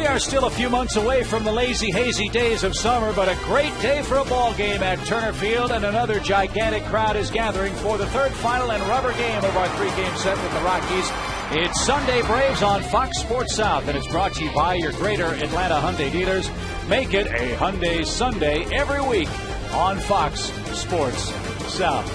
We are still a few months away from the lazy, hazy days of summer, but a great day for a ball game at Turner Field, and another gigantic crowd is gathering for the third final and rubber game of our three-game set with the Rockies. It's Sunday Braves on Fox Sports South, and it's brought to you by your Greater Atlanta Hyundai dealers. Make it a Hyundai Sunday every week on Fox Sports South.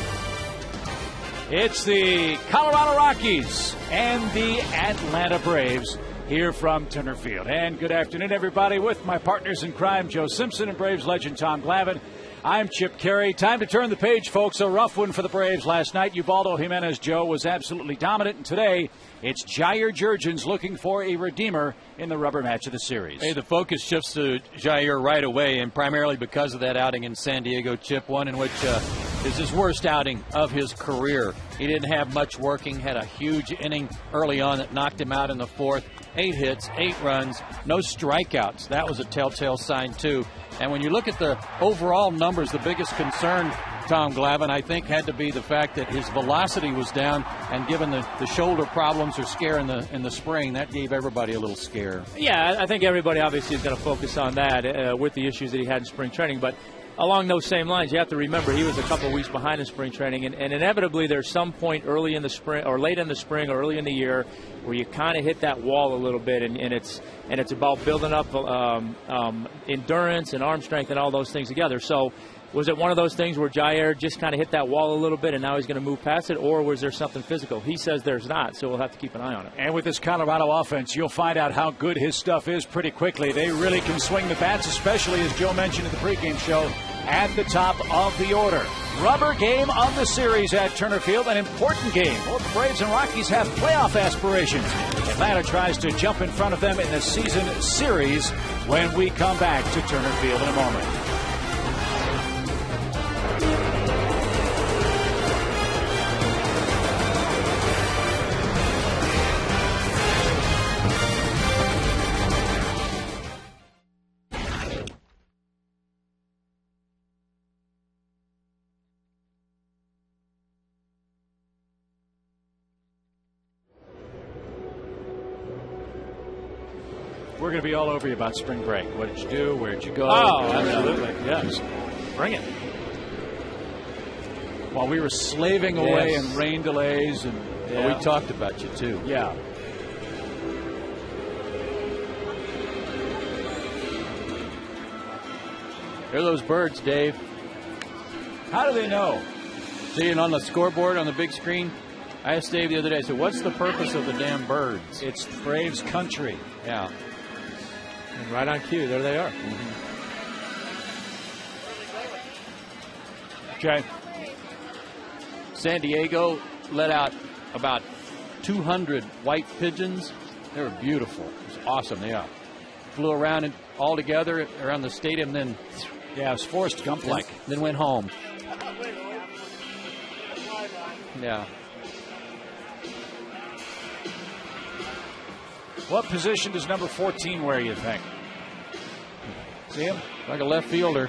It's the Colorado Rockies and the Atlanta Braves here from Turner Field. And good afternoon, everybody, with my partners in crime, Joe Simpson, and Braves legend Tom Glavine. I'm Chip Carey. Time to turn the page, folks. A rough one for the Braves last night. Ubaldo Jimenez, Joe, was absolutely dominant. And today, it's Jair Jurgens looking for a redeemer in the rubber match of the series. Hey, the focus shifts to Jair right away, and primarily because of that outing in San Diego, Chip, one in which is his worst outing of his career. He didn't have much working, had a huge inning early on that knocked him out in the fourth. 8 hits, 8 runs, no strikeouts. That was a telltale sign, too. And when you look at the overall numbers, the biggest concern, Tom Glavine, I think, had to be the fact that his velocity was down, and given the shoulder problems or scare in the spring, that gave everybody a little scare. Yeah, I think everybody obviously is going to focus on that with the issues that he had in spring training. But along those same lines, you have to remember he was a couple of weeks behind in spring training, and inevitably there's some point early in the spring or late in the spring or early in the year where you kind of hit that wall a little bit, and it's about building up endurance and arm strength and all those things together. So was it one of those things where Jair just kind of hit that wall a little bit and now he's going to move past it, or was there something physical? He says there's not, so we'll have to keep an eye on it. And with this Colorado offense, you'll find out how good his stuff is pretty quickly. They really can swing the bats, especially, as Joe mentioned in the pregame show, at the top of the order. Rubber game of the series at Turner Field, an important game. Both the Braves and Rockies have playoff aspirations. Atlanta tries to jump in front of them in the season series when we come back to Turner Field in a moment. We're going to be all over you about spring break. What did you do? Where did you go? Oh, absolutely. Yes. Bring it. While we were slaving away in rain delays. And we talked about you, too. Yeah. There are those birds, Dave. How do they know? Seeing on the scoreboard on the big screen, I asked Dave the other day, I said, what's the purpose of the damn birds? It's Braves country. Yeah. And right on cue, there they are. Okay. San Diego let out about 200 white pigeons. They were beautiful. It was awesome. Yeah. Flew around and all together around the stadium, then it was Forrest Gump-like. Then went home. Yeah. What position does number 14 wear, you think? See him? Like a left fielder.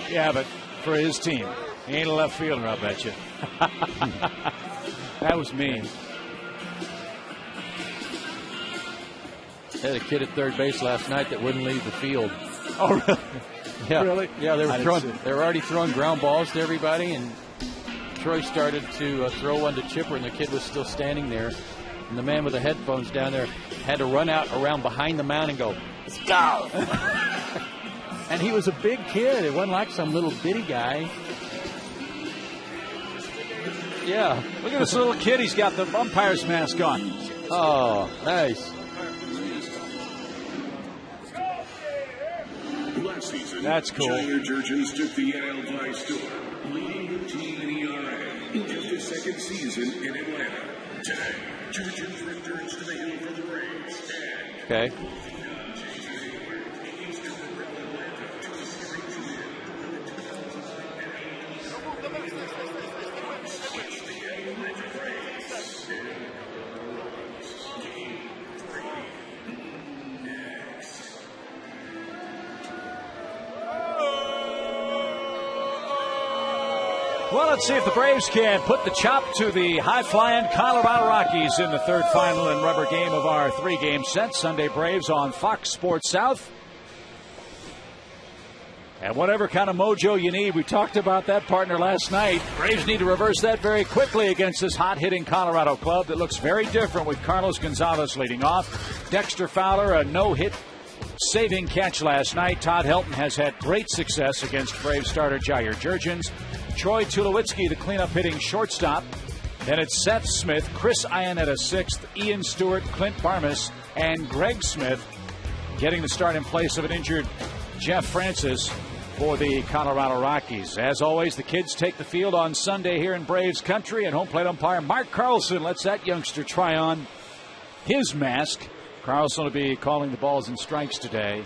Yeah, but for his team. He ain't a left fielder, I'll bet you. That was mean. Had a kid at third base last night that wouldn't leave the field. Oh, really? Yeah. Really? Yeah, they were already throwing ground balls to everybody, and Troy started to throw one to Chipper, and the kid was still standing there. And the man with the headphones down there had to run out around behind the mound and go, let's go. And he was a big kid. It wasn't like some little bitty guy. Yeah. Look at this little kid. He's got the umpire's mask on. Oh, nice. Last season, that's cool. Jair Jurgens took the NL by storm, leading the team in ERA in just his second season in Atlanta. Today, Jurgens returns to the hill for the Braves. Okay. Well, let's see if the Braves can put the chop to the high-flying Colorado Rockies in the third final and rubber game of our three-game set. Sunday Braves on Fox Sports South. And whatever kind of mojo you need, we talked about that, partner, last night. Braves need to reverse that very quickly against this hot-hitting Colorado club that looks very different with Carlos Gonzalez leading off. Dexter Fowler, a no-hit saving catch last night. Todd Helton has had great success against Braves starter Jair Jurgens. Troy Tulowitzki, the cleanup hitting shortstop. Then it's Seth Smith, Chris Iannetta sixth, Ian Stewart, Clint Barmas, and Greg Smith getting the start in place of an injured Jeff Francis for the Colorado Rockies. As always, the kids take the field on Sunday here in Braves country, and home plate umpire Mark Carlson lets that youngster try on his mask. Carlson will be calling the balls and strikes today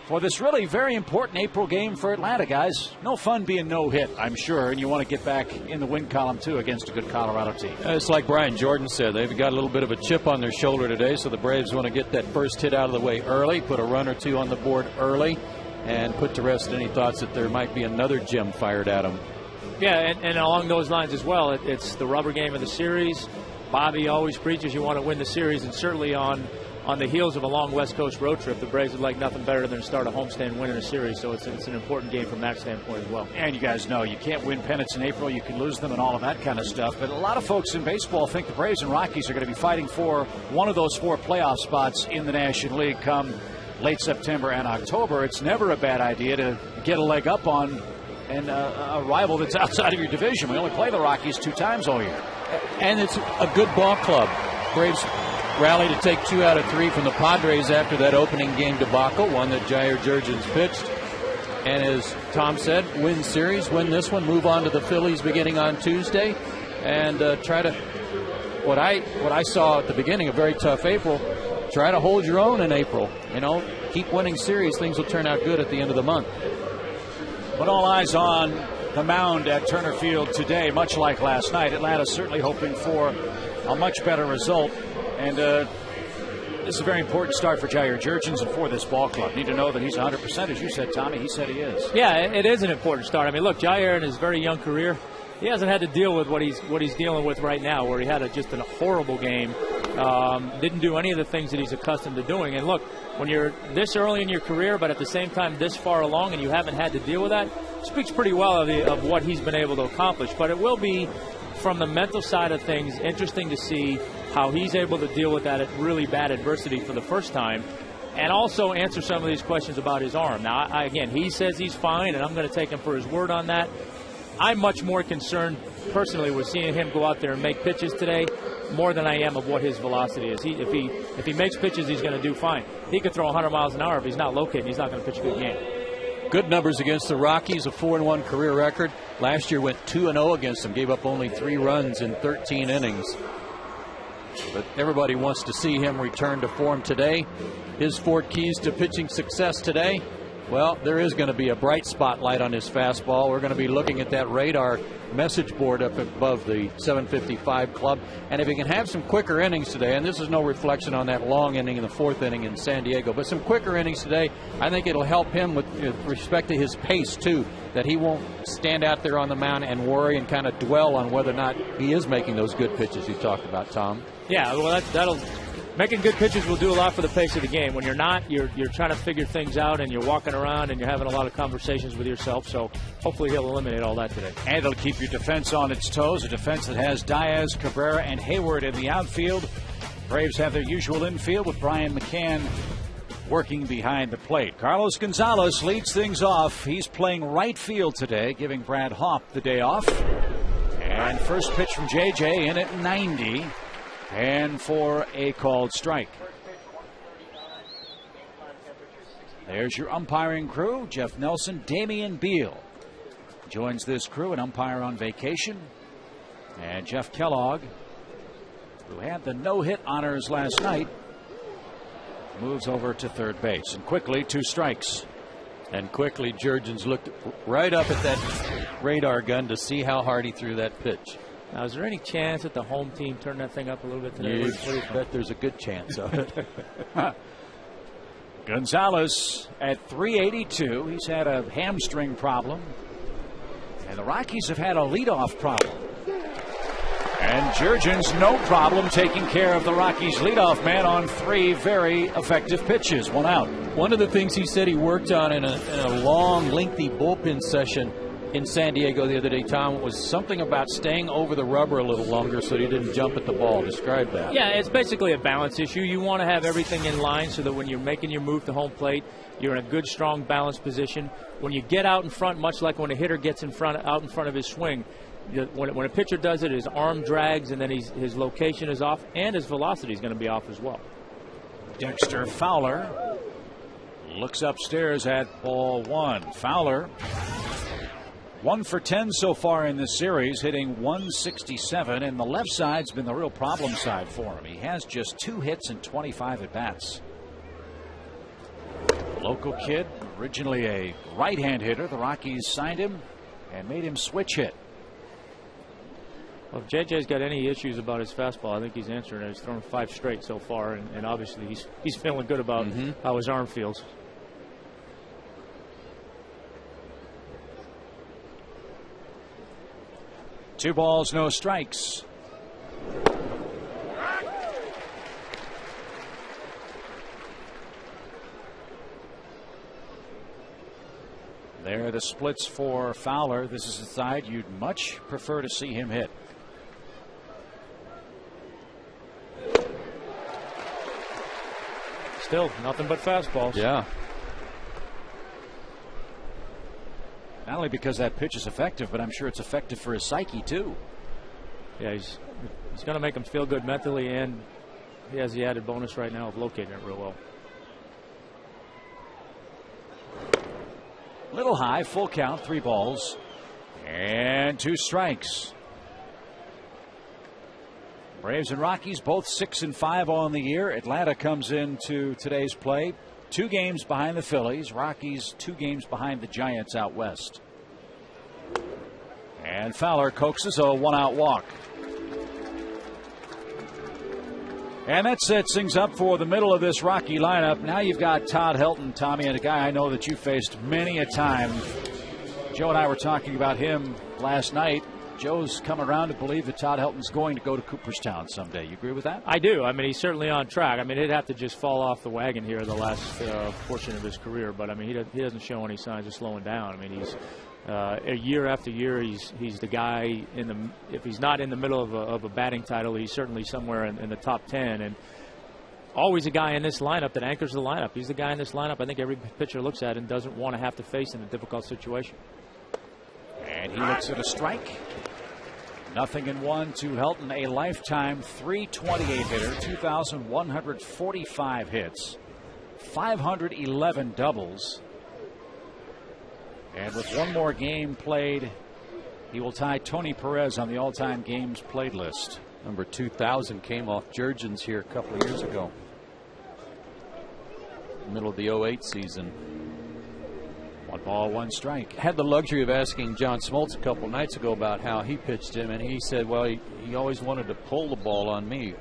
for this really very important April game for Atlanta, guys. No fun being no-hit, I'm sure, and you want to get back in the win column, too, against a good Colorado team. It's like Brian Jordan said. They've got a little bit of a chip on their shoulder today, so the Braves want to get that first hit out of the way early, put a run or two on the board early, and put to rest any thoughts that there might be another gem fired at them. Yeah, and along those lines as well, it's the rubber game of the series. Bobby always preaches you want to win the series, and certainly on the heels of a long West Coast road trip, the Braves would like nothing better than to start a homestand win in a series, so it's an important game from that standpoint as well. And you guys know you can't win pennants in April, you can lose them and all of that kind of stuff, but a lot of folks in baseball think the Braves and Rockies are going to be fighting for one of those four playoff spots in the National League come late September and October. It's never a bad idea to get a leg up on a rival that's outside of your division. We only play the Rockies 2 times all year. And it's a good ball club. Braves rally to take 2 out of 3 from the Padres after that opening game debacle, one that Jair Jurgens pitched. And as Tom said, win series, win this one, move on to the Phillies beginning on Tuesday, and try to, what I saw at the beginning, a very tough April, try to hold your own in April. You know, keep winning series, things will turn out good at the end of the month. But all eyes on the mound at Turner Field today, much like last night. Atlanta certainly hoping for a much better result. And this is a very important start for Jair Jurgens and for this ball club. Need to know that he's 100%, as you said, Tommy. He said he is. Yeah, it is an important start. I mean, look, Jair in his very young career, he hasn't had to deal with what he's dealing with right now, where he had just a horrible game. Didn't do any of the things that he's accustomed to doing. And look, when you're this early in your career, but at the same time this far along, and you haven't had to deal with that, speaks pretty well of what he's been able to accomplish. But it will be, from the mental side of things, interesting to see how he's able to deal with that really bad adversity for the first time, and also answer some of these questions about his arm. Now, again, he says he's fine, and I'm going to take him for his word on that. I'm much more concerned personally with seeing him go out there and make pitches today more than I am of what his velocity is. If he makes pitches, he's going to do fine. He could throw 100 miles an hour. If he's not locating, he's not going to pitch a good game. Good numbers against the Rockies, a 4-1 career record. Last year went 2-0 against them, gave up only 3 runs in 13 innings. But everybody wants to see him return to form today. His 4 keys to pitching success today. Well, there is going to be a bright spotlight on his fastball. We're going to be looking at that radar message board up above the 755 club. And if he can have some quicker innings today, and this is no reflection on that long inning in the 4th inning in San Diego, but some quicker innings today, I think it'll help him with respect to his pace, too, that he won't stand out there on the mound and worry and kind of dwell on whether or not he is making those good pitches you talked about, Tom. Yeah, well, that'll making good pitches will do a lot for the pace of the game. When you're not, you're trying to figure things out, and you're walking around and you're having a lot of conversations with yourself. So hopefully he'll eliminate all that today. And it'll keep your defense on its toes, a defense that has Diaz, Cabrera, and Hayward in the outfield. Braves have their usual infield with Brian McCann working behind the plate. Carlos Gonzalez leads things off. He's playing right field today, giving Brad Hopp the day off. And first pitch from JJ in at 90. And for a called strike. There's your umpiring crew. Jeff Nelson, Damian Beal joins this crew, an umpire on vacation. And Jeff Kellogg, who had the no-hit honors last night, moves over to third base. And quickly, 2 strikes. And quickly, Jurgens looked right up at that radar gun to see how hard he threw that pitch. Now, is there any chance that the home team turn that thing up a little bit today? You bet there's a good chance of it. Gonzalez at 382. He's had a hamstring problem And the Rockies have had a leadoff problem. And Jurgens, no problem taking care of the Rockies' leadoff man on 3 very effective pitches. 1 out. One of the things he said he worked on in a long, lengthy bullpen session in San Diego the other day, Tom, was something about staying over the rubber a little longer so he didn't jump at the ball. Describe that. Yeah, it's basically a balance issue. You want to have everything in line so that when you're making your move to home plate, you're in a good, strong, balanced position. When you get out in front, much like when a hitter gets out in front of his swing, when a pitcher does it, his arm drags, and then his location is off, and his velocity is going to be off as well. Dexter Fowler looks upstairs at ball 1. Fowler, 1 for 10 so far in this series, hitting 167, and the left side's been the real problem side for him. He has just 2 hits and 25 at-bats. Local kid, originally a right-hand hitter. The Rockies signed him and made him switch hit. Well, if JJ's got any issues about his fastball, I think he's answering it. He's thrown 5 straight so far, and obviously he's feeling good about how his arm feels. Two balls, no strikes. There are the splits for Fowler. This is the side you'd much prefer to see him hit. Still nothing but fastballs. Yeah. Not only because that pitch is effective, but I'm sure it's effective for his psyche too. Yeah, he's going to make him feel good mentally, and he has the added bonus right now of locating it real well. Little high, full count, 3 balls and 2 strikes. Braves and Rockies both 6-5 on the year. Atlanta comes into today's play 2 games behind the Phillies. Rockies 2 games behind the Giants out west. And Fowler coaxes a 1-out walk. And that sets things up for the middle of this Rocky lineup. Now you've got Todd Helton, Tommy, and a guy I know that you faced many a time. Joe and I were talking about him last night. Joe's come around to believe that Todd Helton's going to go to Cooperstown someday. You agree with that? I do. I mean, he's certainly on track. I mean, he'd have to just fall off the wagon here the last portion of his career. But, I mean, he doesn't show any signs of slowing down. I mean, he's year after year, he's the guy if he's not in the middle of a batting title, he's certainly somewhere in the top 10. And always a guy in this lineup that anchors the lineup. He's the guy in this lineup I think every pitcher looks at and doesn't want to have to face in a difficult situation. And he looks at a strike. 0-1 to Helton, a lifetime .328 hitter, 2,145 hits, 511 doubles. And with 1 more game played, he will tie Tony Perez on the all-time games played list. Number 2,000 came off Jurgens here a couple of years ago. Middle of the 08 season. 1 ball, 1 strike. Had the luxury of asking John Smoltz a couple nights ago about how he pitched him, and he said, well, he always wanted to pull the ball on me.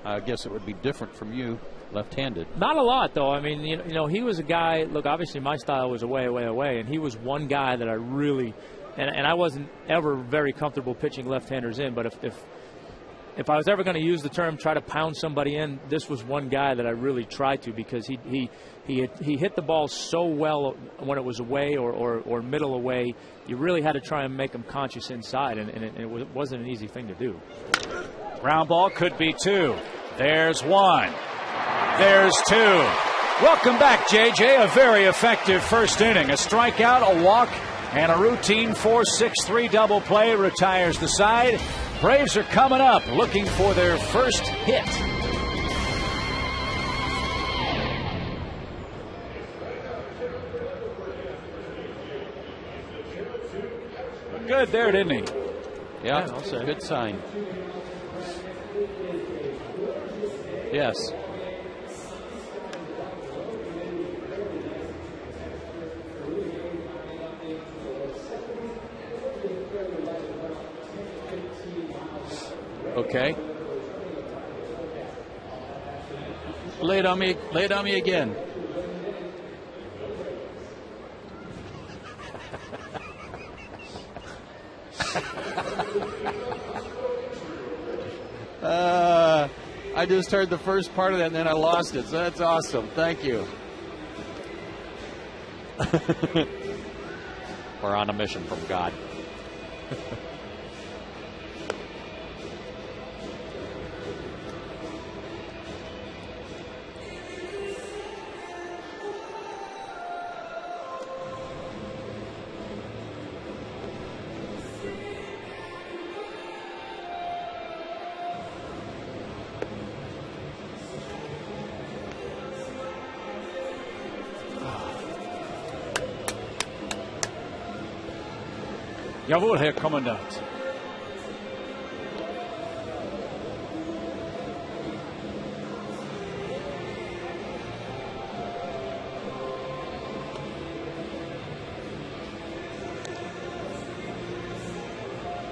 I guess it would be different from you, left-handed. Not a lot, though. I mean, you know, he was a guy, look, obviously my style was away, and he was one guy that I really, and I wasn't ever very comfortable pitching left-handers in, but if I was ever going to use the term try to pound somebody in, this was one guy that I really tried to, because he hit the ball so well when it was away or middle away. You really had to try and make him conscious inside, and it wasn't an easy thing to do. Ground ball could be 2. There's 1. There's 2. Welcome back, JJ. A very effective first inning. A strikeout, a walk, and a routine 4-6-3 double play retires the side. Braves are coming up looking for their first hit. Good there, didn't he? Yeah, I'll say. Good sign. Yes. Okay. Lay it on me again. I just heard the first part of that and then I lost it. So that's awesome. Thank you. We're on a mission from God. Jawohl, Herr Kommandant.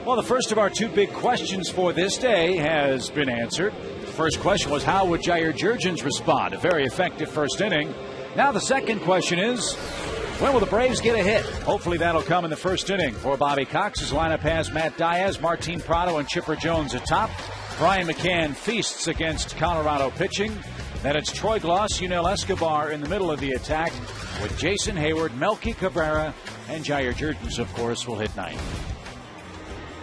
Well, the first of our two big questions for this day has been answered. The first question was, how would Jair Jurgens respond? A very effective first inning. Now the second question is, when will the Braves get a hit? Hopefully that'll come in the first inning. For Bobby Cox, his lineup has Matt Diaz, Martin Prado, and Chipper Jones atop. Brian McCann feasts against Colorado pitching. Then it's Troy Gloss, Yunel Escobar in the middle of the attack with Jason Hayward, Melky Cabrera, and Jair Jurgens, of course, will hit ninth.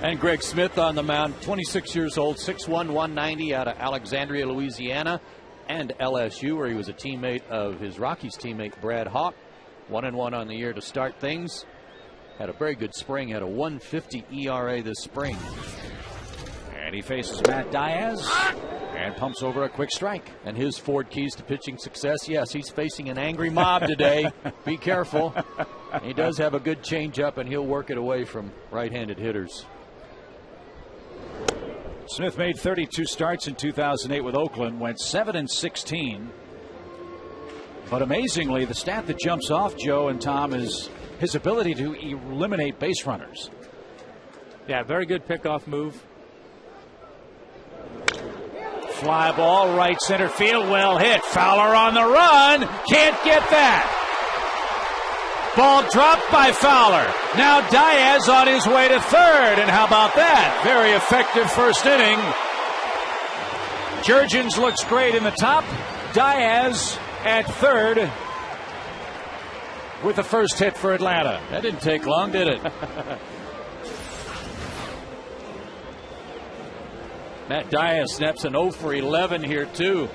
And Greg Smith on the mound, 26 years old, 6'1", 190 out of Alexandria, Louisiana, and LSU, where he was a teammate of his Rockies teammate Brad Hawk. 1-1 on the year to start things. Had a very good spring, had a 1.50 ERA this spring. And he faces Matt Diaz and pumps over a quick strike. And his Ford keys to pitching success, yes, he's facing an angry mob today. Be careful. He does have a good changeup, and he'll work it away from right-handed hitters. Smith made 32 starts in 2008 with Oakland, went 7-16. But amazingly, the stat that jumps off Joe and Tom is his ability to eliminate base runners. Yeah, very good pickoff move. Fly ball, right center field, well hit. Fowler on the run, can't get that. Ball dropped by Fowler. Now Diaz on his way to third, and how about that? Very effective first inning. Jurgens looks great in the top. Diaz at third with the first hit for Atlanta. That didn't take long, did it? Matt Diaz snaps an 0 for 11 here, too.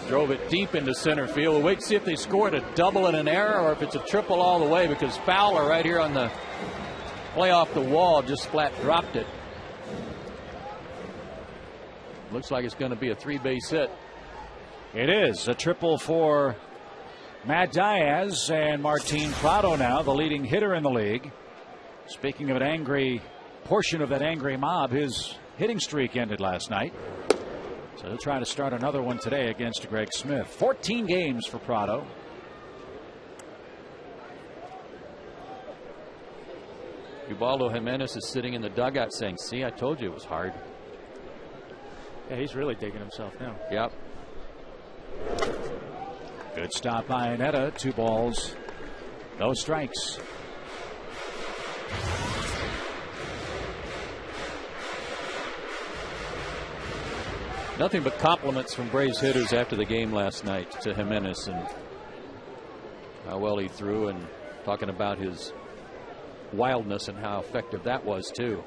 Drove it deep into center field. We'll wait to see if they scored a double and an error or if it's a triple all the way, because Fowler right here on the play off the wall just flat dropped it. Looks like it's going to be a 3-base hit. It is a triple for Matt Diaz, and Martin Prado now the leading hitter in the league. Speaking of an angry portion of that angry mob, his hitting streak ended last night. So he'll try to start another one today against Greg Smith. 14 games for Prado. Ubaldo Jimenez is sitting in the dugout saying, see, I told you it was hard. Yeah, he's really digging himself now. Yep. Good stop by Annetta. 2 balls, no strikes. Nothing but compliments from Braves hitters after the game last night to Jimenez and how well he threw, and talking about his wildness and how effective that was too.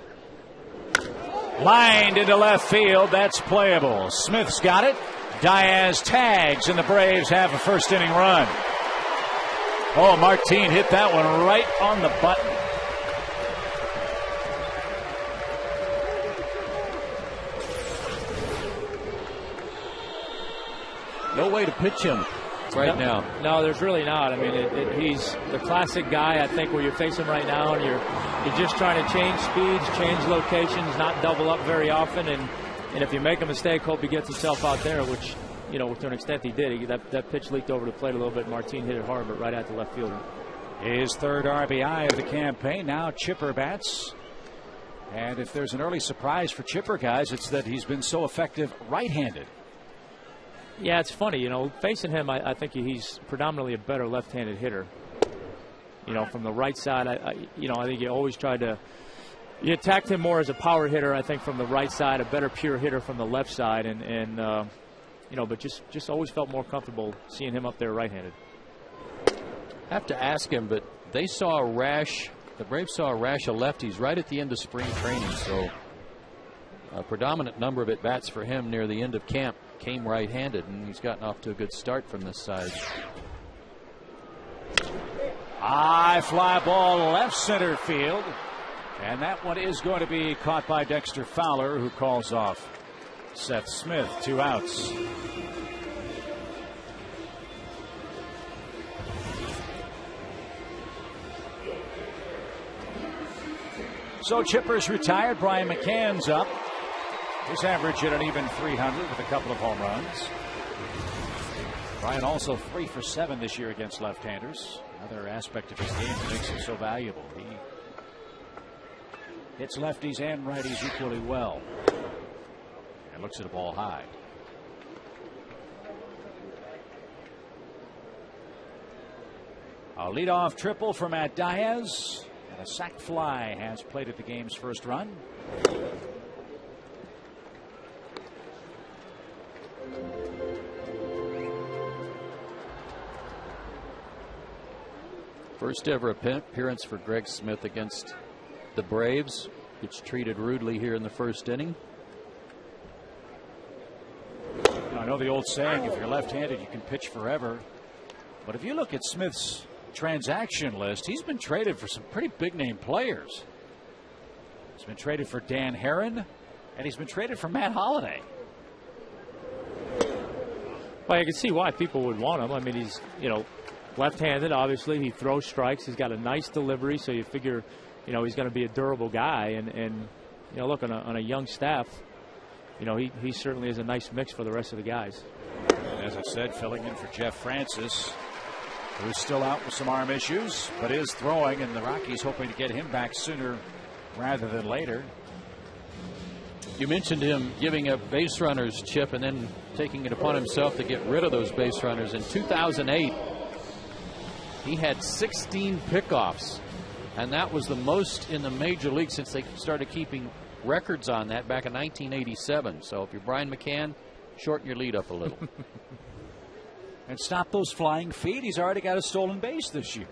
Lined into left field. That's playable. Smith's got it. Diaz tags, and the Braves have a first inning run. Oh, Martin hit that one right on the button. No way to pitch him right now. No, there's really not. I mean, he's the classic guy, I think, where you face him right now and you're just trying to change speeds, change locations, not double up very often, and if you make a mistake, hope he gets himself out there, which, you know, to an extent he did. That pitch leaked over the plate a little bit. Martin hit it hard, but right at the left fielder. His third RBI of the campaign. Now Chipper bats. And if there's an early surprise for Chipper, guys, it's that he's been so effective right-handed. Yeah, it's funny, you know, facing him, I think he's predominantly a better left-handed hitter. You know, from the right side, I think he always tried to You attacked him more as a power hitter, I think, from the right side, a better pure hitter from the left side, and but just always felt more comfortable seeing him up there right-handed. I have to ask him, but they saw a rash. The Braves saw a rash of lefties right at the end of spring training, so a predominant number of at-bats for him near the end of camp came right-handed, and he's gotten off to a good start from this side. High fly ball left center field. And that one is going to be caught by Dexter Fowler, who calls off Seth Smith. 2 outs. So Chipper's retired. Brian McCann's up. His average at an even 300 with a couple of home runs. Brian also 3 for 7 this year against left-handers. Another aspect of his game that makes him so valuable. He hits lefties and righties equally well. And looks at a ball high. A leadoff triple for Matt Diaz. And a sac fly has plated the game's first run. First ever appearance for Greg Smith against the Braves. Gets treated rudely here in the first inning. I know the old saying, if you're left-handed, you can pitch forever. But if you look at Smith's transaction list, he's been traded for some pretty big-name players. He's been traded for Dan Herron, and he's been traded for Matt Holliday. Well, you can see why people would want him. I mean, he's, left-handed, obviously. He throws strikes. He's got a nice delivery, so you figure, he's going to be a durable guy. And look, on a young staff, he certainly is a nice mix for the rest of the guys. And as I said, filling in for Jeff Francis, who's still out with some arm issues, but is throwing, and the Rockies hoping to get him back sooner rather than later. You mentioned him giving up base runners, Chip, and then taking it upon himself to get rid of those base runners. In 2008, he had 16 pickoffs, and that was the most in the major league since they started keeping records on that back in 1987. So if you're Brian McCann, shorten your lead up a little. And stop those flying feet. He's already got a stolen base this year.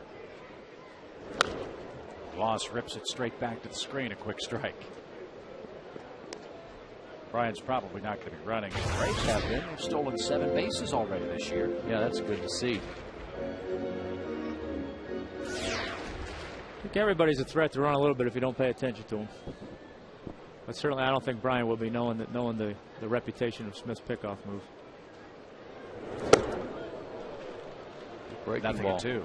Gloss rips it straight back to the screen. A quick strike. Brian's probably not going to be running. The Braves have been. They've stolen 7 bases already this year. Yeah, that's good to see. I think everybody's a threat to run a little bit if you don't pay attention to him. But certainly I don't think Brian will be knowing the reputation of Smith's pickoff move. Breaking ball. 0-2.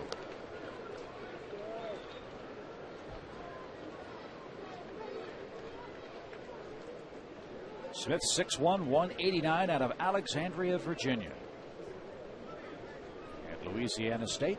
Smith 6'1", 189 out of Alexandria, Virginia. At Louisiana State.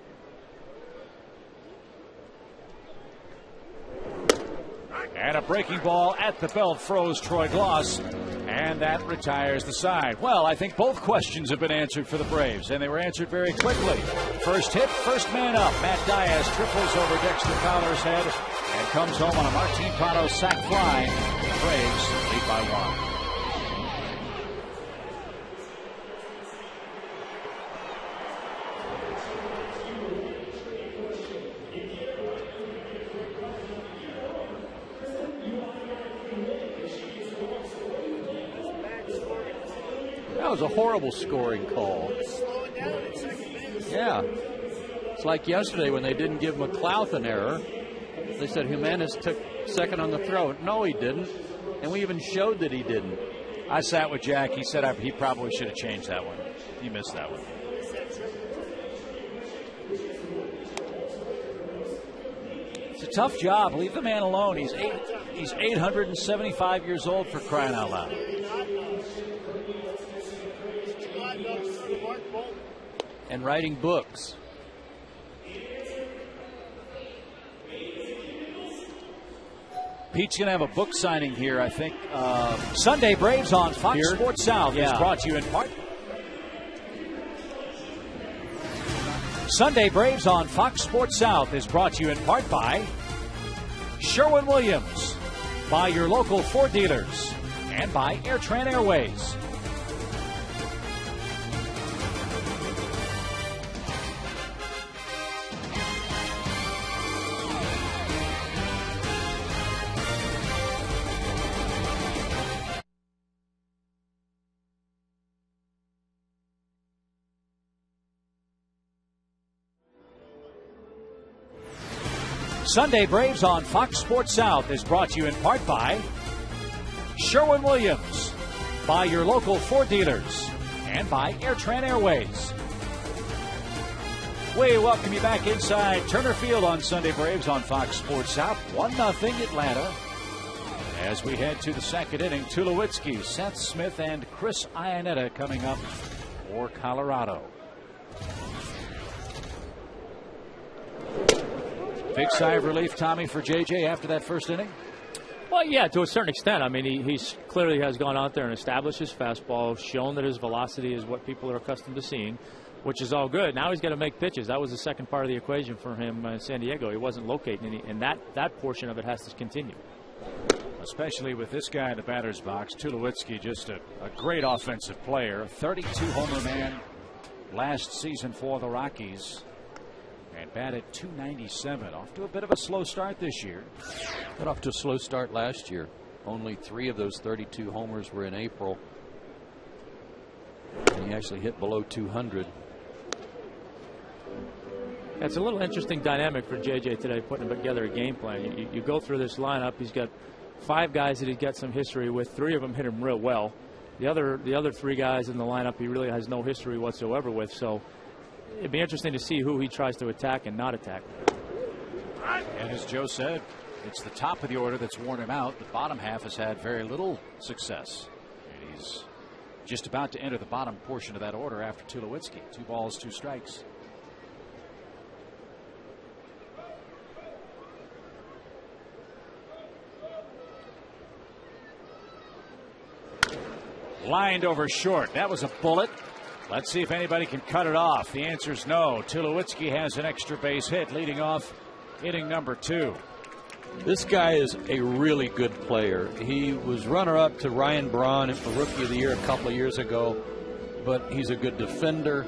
And a breaking ball at the belt froze Troy Gloss, and that retires the side. Well, I think both questions have been answered for the Braves, and they were answered very quickly. First hit, first man up. Matt Diaz triples over Dexter Fowler's head and comes home on a Martin Prado sac fly. The Braves lead by 1. That was a horrible scoring call. Yeah. It's like yesterday when they didn't give McLouth an error. They said Jimenez took second on the throw. No, he didn't. And we even showed that he didn't. I sat with Jack. He said he probably should have changed that one. He missed that one. It's a tough job. Leave the man alone. He's 875 years old, for crying out loud. And writing books. Pete's going to have a book signing here, I think. Sunday Braves on Fox Sports South is brought to you in part. Sunday Braves on Fox Sports South is brought to you in part by Sherwin-Williams. by your local Ford dealers, and by AirTran Airways. Sunday Braves on Fox Sports South is brought to you in part by Sherwin-Williams, by your local Ford dealers, and by AirTran Airways. We welcome you back inside Turner Field on Sunday Braves on Fox Sports South. 1-0 Atlanta. As we head to the second inning, Tulowitzki, Seth Smith, and Chris Iannetta coming up for Colorado. Big sigh of relief, Tommy, for J.J. after that first inning? Well, yeah, to a certain extent. I mean, he clearly has gone out there and established his fastball, shown that his velocity is what people are accustomed to seeing, which is all good. Now he's got to make pitches. That was the second part of the equation for him in San Diego. He wasn't locating any, and that portion of it has to continue. Especially with this guy in the batter's box, Tulowitzki, just a great offensive player. 32-homer man last season for the Rockies. And batted .297. Off to a bit of a slow start this year. Got off to a slow start last year. Only 3 of those 32 homers were in April. And he actually hit below 200. It's a little interesting dynamic for JJ today, putting together a game plan. You go through this lineup. He's got 5 guys that he's got some history with. 3 of them hit him real well. The other 3 guys in the lineup he really has no history whatsoever with. So it'd be interesting to see who he tries to attack and not attack. And as Joe said, it's the top of the order that's worn him out. The bottom half has had very little success. And he's just about to enter the bottom portion of that order after Tulowitzki. 2 balls, 2 strikes. Lined over short. That was a bullet. Let's see if anybody can cut it off. The answer is no. Tulowitzki has an extra base hit, leading off inning number 2. This guy is a really good player. He was runner-up to Ryan Braun for Rookie of the Year a couple of years ago, but he's a good defender.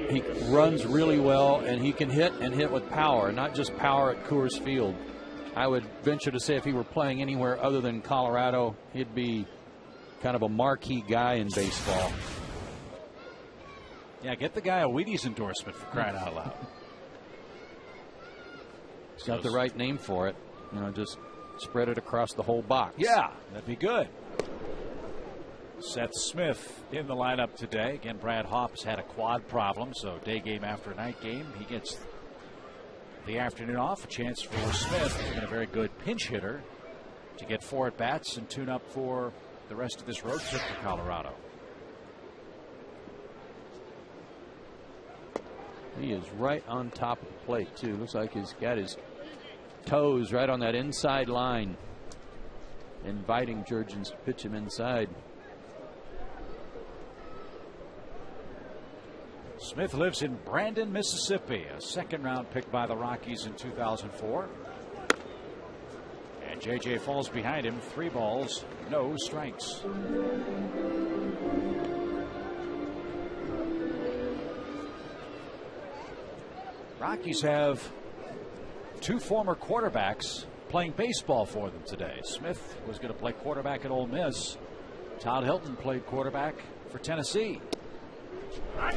He runs really well, and he can hit and hit with power, not just power at Coors Field. I would venture to say if he were playing anywhere other than Colorado, he'd be kind of a marquee guy in baseball. Yeah, get the guy a Wheaties endorsement, for crying out loud. He's got the right name for it. You know, just spread it across the whole box. Yeah, that'd be good. Seth Smith in the lineup today. Again, Brad Hoff's had a quad problem, so day game after night game. He gets the afternoon off. A chance for Smith, who's been a very good pinch hitter, to get 4 at-bats and tune up for the rest of this road trip to Colorado. He is right on top of the plate, too. Looks like he's got his toes right on that inside line, inviting Jurgens to pitch him inside. Smith lives in Brandon, Mississippi, a second-round pick by the Rockies in 2004. And J.J. falls behind him. 3 balls, no strikes. Rockies have 2 former quarterbacks playing baseball for them today. Smith was going to play quarterback at Ole Miss. Todd Hilton played quarterback for Tennessee. I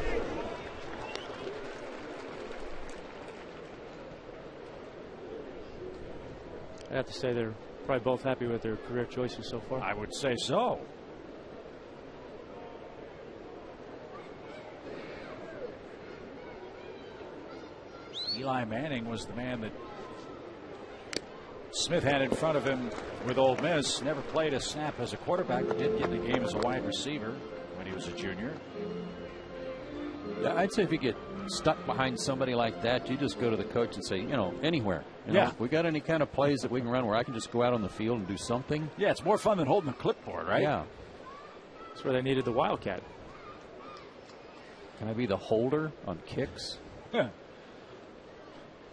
have to say they're probably both happy with their career choices so far. I would say so. Eli Manning was the man that Smith had in front of him with Ole Miss. Never played a snap as a quarterback, but did get in the game as a wide receiver when he was a junior. Yeah, I'd say if you get stuck behind somebody like that, you just go to the coach and say, you know, anywhere. You know, if we got any kind of plays that we can run where I can just go out on the field and do something. Yeah, it's more fun than holding a clipboard, right? Yeah. That's where they needed the Wildcat. Can I be the holder on kicks?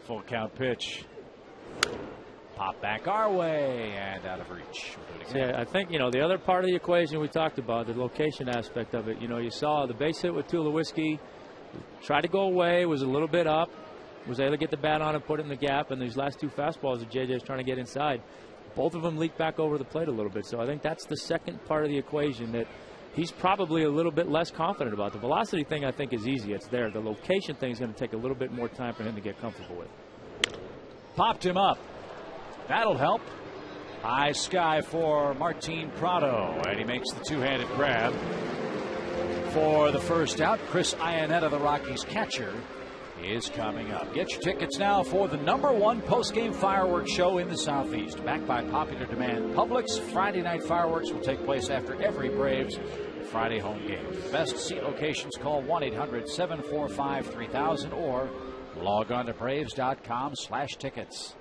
Full count pitch. Pop back our way and out of reach. We'll do it again. Yeah, I think, the other part of the equation we talked about, the location aspect of it. You saw the base hit with Tulowitzki. Tried to go away, was a little bit up, was able to get the bat on and put it in the gap. And these last two fastballs that JJ is trying to get inside, both of them leaked back over the plate a little bit. So I think that's the second part of the equation that he's probably a little bit less confident about. The velocity thing, I think, is easy. It's there. The location thing is going to take a little bit more time for him to get comfortable with. Popped him up. That'll help. High sky for Martin Prado, and he makes the two-handed grab for the first out. Chris Iannetta, the Rockies catcher, is coming up. Get your tickets now for the #1 post-game fireworks show in the Southeast. Backed by popular demand, Publix Friday night fireworks will take place after every Braves Friday home game. For the best seat locations, call 1-800-745-3000 or log on to Braves.com/tickets.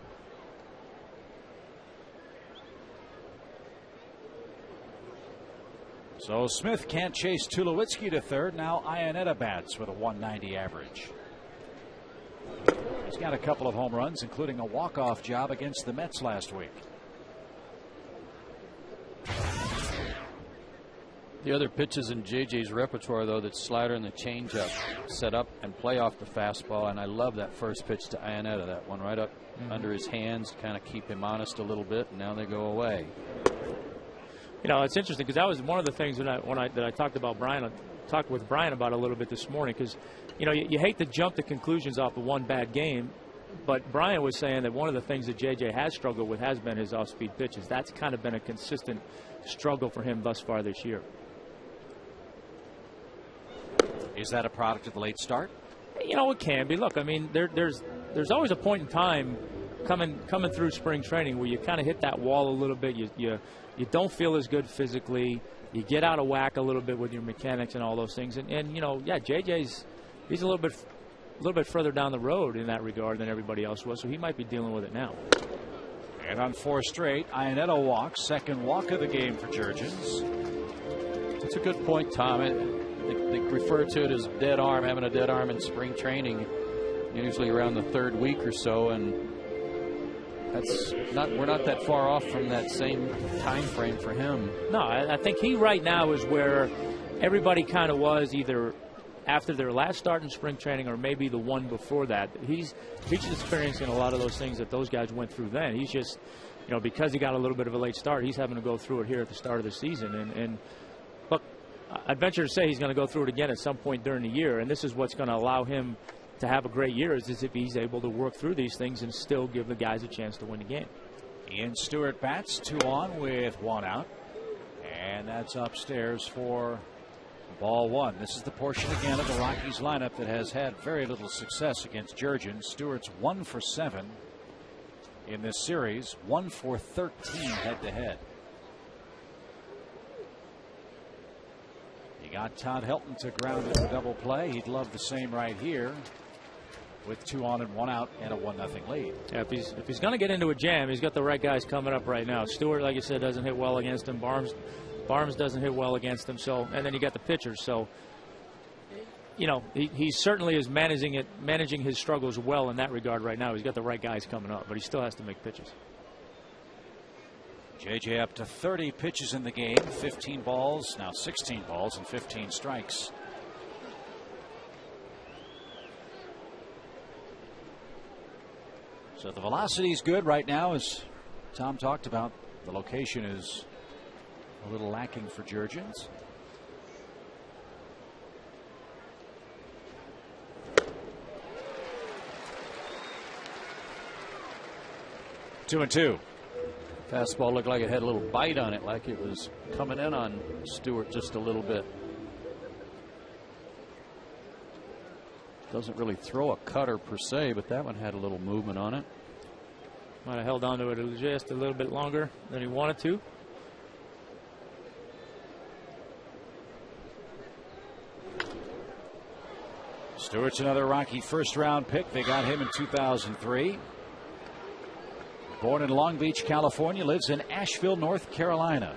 So Smith can't chase Tulowitzki to third. Now Iannetta bats with a 190 average. He's got a couple of home runs, including a walk-off job against the Mets last week. The other pitches in JJ's repertoire, though, that slider and the changeup set up and play off the fastball. And I love that first pitch to Iannetta, that one right up under his hands, kind of keep him honest a little bit, and now they go away. It's interesting because that was one of the things that I talked about talked with Brian about a little bit this morning, because you hate to jump to conclusions off of one bad game, but Brian was saying that one of the things that JJ has struggled with has been his off-speed pitches. That's kind of been a consistent struggle for him thus far this year. Is that a product of the late start? It can be. Look, I mean, there's always a point in time coming through spring training where you kind of hit that wall a little bit. You don't feel as good physically. You get out of whack a little bit with your mechanics and all those things. And JJ's he's a little bit further down the road in that regard than everybody else was, so he might be dealing with it now. And on 4 straight, Iannetta walks, second walk of the game for Jurgens. That's a good point, Tom. They refer to it as dead arm, having a dead arm in spring training, usually around the 3rd week or so, and we're not that far off from that same time frame for him. No, I think he right now is where everybody kind of was either after their last start in spring training or maybe the one before that. He's experiencing a lot of those things that those guys went through then. He's just, because he got a little bit of a late start, he's having to go through it here at the start of the season. And look, I'd venture to say he's going to go through it again at some point during the year, and this is what's going to allow him to have a great year, is if he's able to work through these things and still give the guys a chance to win the game. Ian Stewart bats, 2 on with 1 out. And that's upstairs for ball 1. This is the portion again of the Rockies lineup that has had very little success against Jurgens. Stewart's 1 for 7 in this series, 1 for 13 head-to-head. He got Todd Helton to ground into a double play. He'd love the same right here with 2 on and 1 out and a 1-0 lead. Yeah, if he's going to get into a jam, he's got the right guys coming up right now. Stewart, like you said, doesn't hit well against him. Barnes doesn't hit well against him. So, and then you got the pitchers. So, he certainly is managing his struggles well in that regard right now. He's got the right guys coming up, but he still has to make pitches. JJ up to 30 pitches in the game, 15 balls, now 16 balls and 15 strikes. So the velocity is good right now, as Tom talked about. The location is a little lacking for Jurgens. Two and two. Fastball looked like it had a little bite on it, like it was coming in on Stewart just a little bit. Doesn't really throw a cutter per se, but that one had a little movement on it. Might have held on to it just a little bit longer than he wanted to. Stewart's another Rocky first-round pick. They got him in 2003. Born in Long Beach, California, lives in Asheville, North Carolina.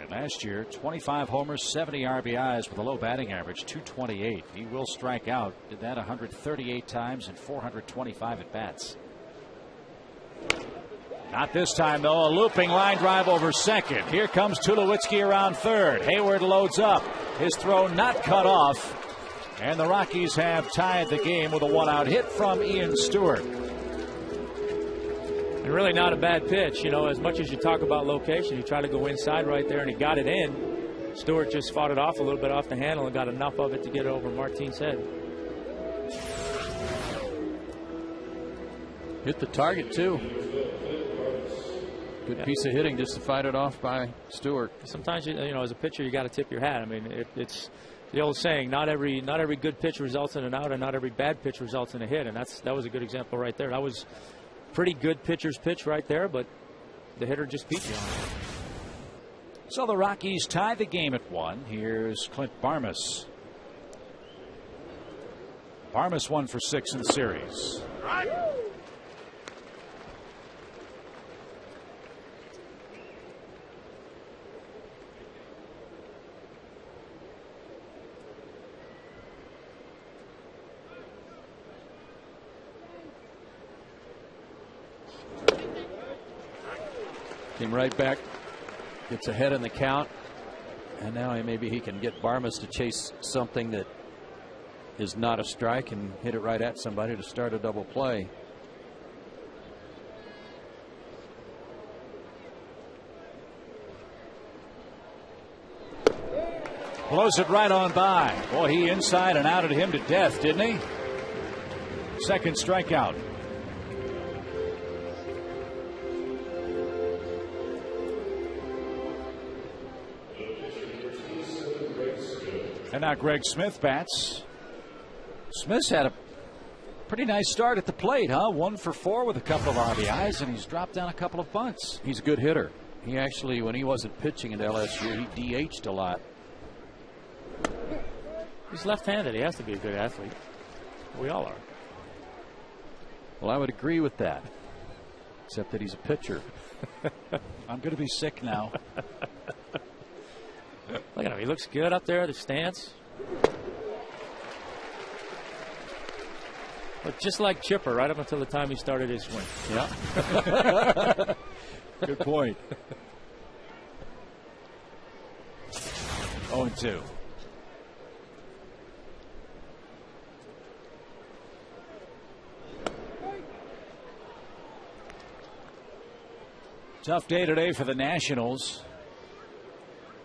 And Last year, 25 homers, 70 RBIs with a low batting average, 228. He will strike out. Did that 138 times and 425 at bats. Not this time, though. A looping line drive over second. Here comes Tulowitzki around third. Hayward loads up. His throw not cut off. And the Rockies have tied the game with a one-out hit from Ian Stewart. And really not a bad pitch. You know, as much as you talk about location, you try to go inside right there, and he got it in. Stewart just fought it off a little bit off the handle and got enough of it to get it over Martine's head. Hit the target, too. Good piece of hitting just to fight it off by Stewart. Sometimes, you know, as a pitcher, you got to tip your hat. I mean, it's the old saying: not every good pitch results in an out, and not every bad pitch results in a hit. And that was a good example right there. That was pretty good pitcher's pitch right there, but the hitter just beat you on it. So the Rockies tie the game at 1. Here's Clint Barmas. Barmas 1 for 6 in the series. Came right back, gets ahead in the count, and now maybe he can get Barmas to chase something that is not a strike and hit it right at somebody to start a double play. Blows it right on by. Boy, he inside and outed him to death, didn't he? Second strikeout. And now Greg Smith bats. Smith's had a pretty nice start at the plate, huh? 1 for 4 with a couple of RBIs, and he's dropped down a couple of bunts. He's a good hitter. He actually, when he wasn't pitching at LSU, he DH'd a lot. He's left-handed. He has to be a good athlete. We all are. Well, I would agree with that, except that he's a pitcher. I'm going to be sick now. Look at him. He looks good up there, the stance. But just like Chipper, right up until the time he started his swing. Yeah. Good point. 0-2. Tough day today for the Nationals.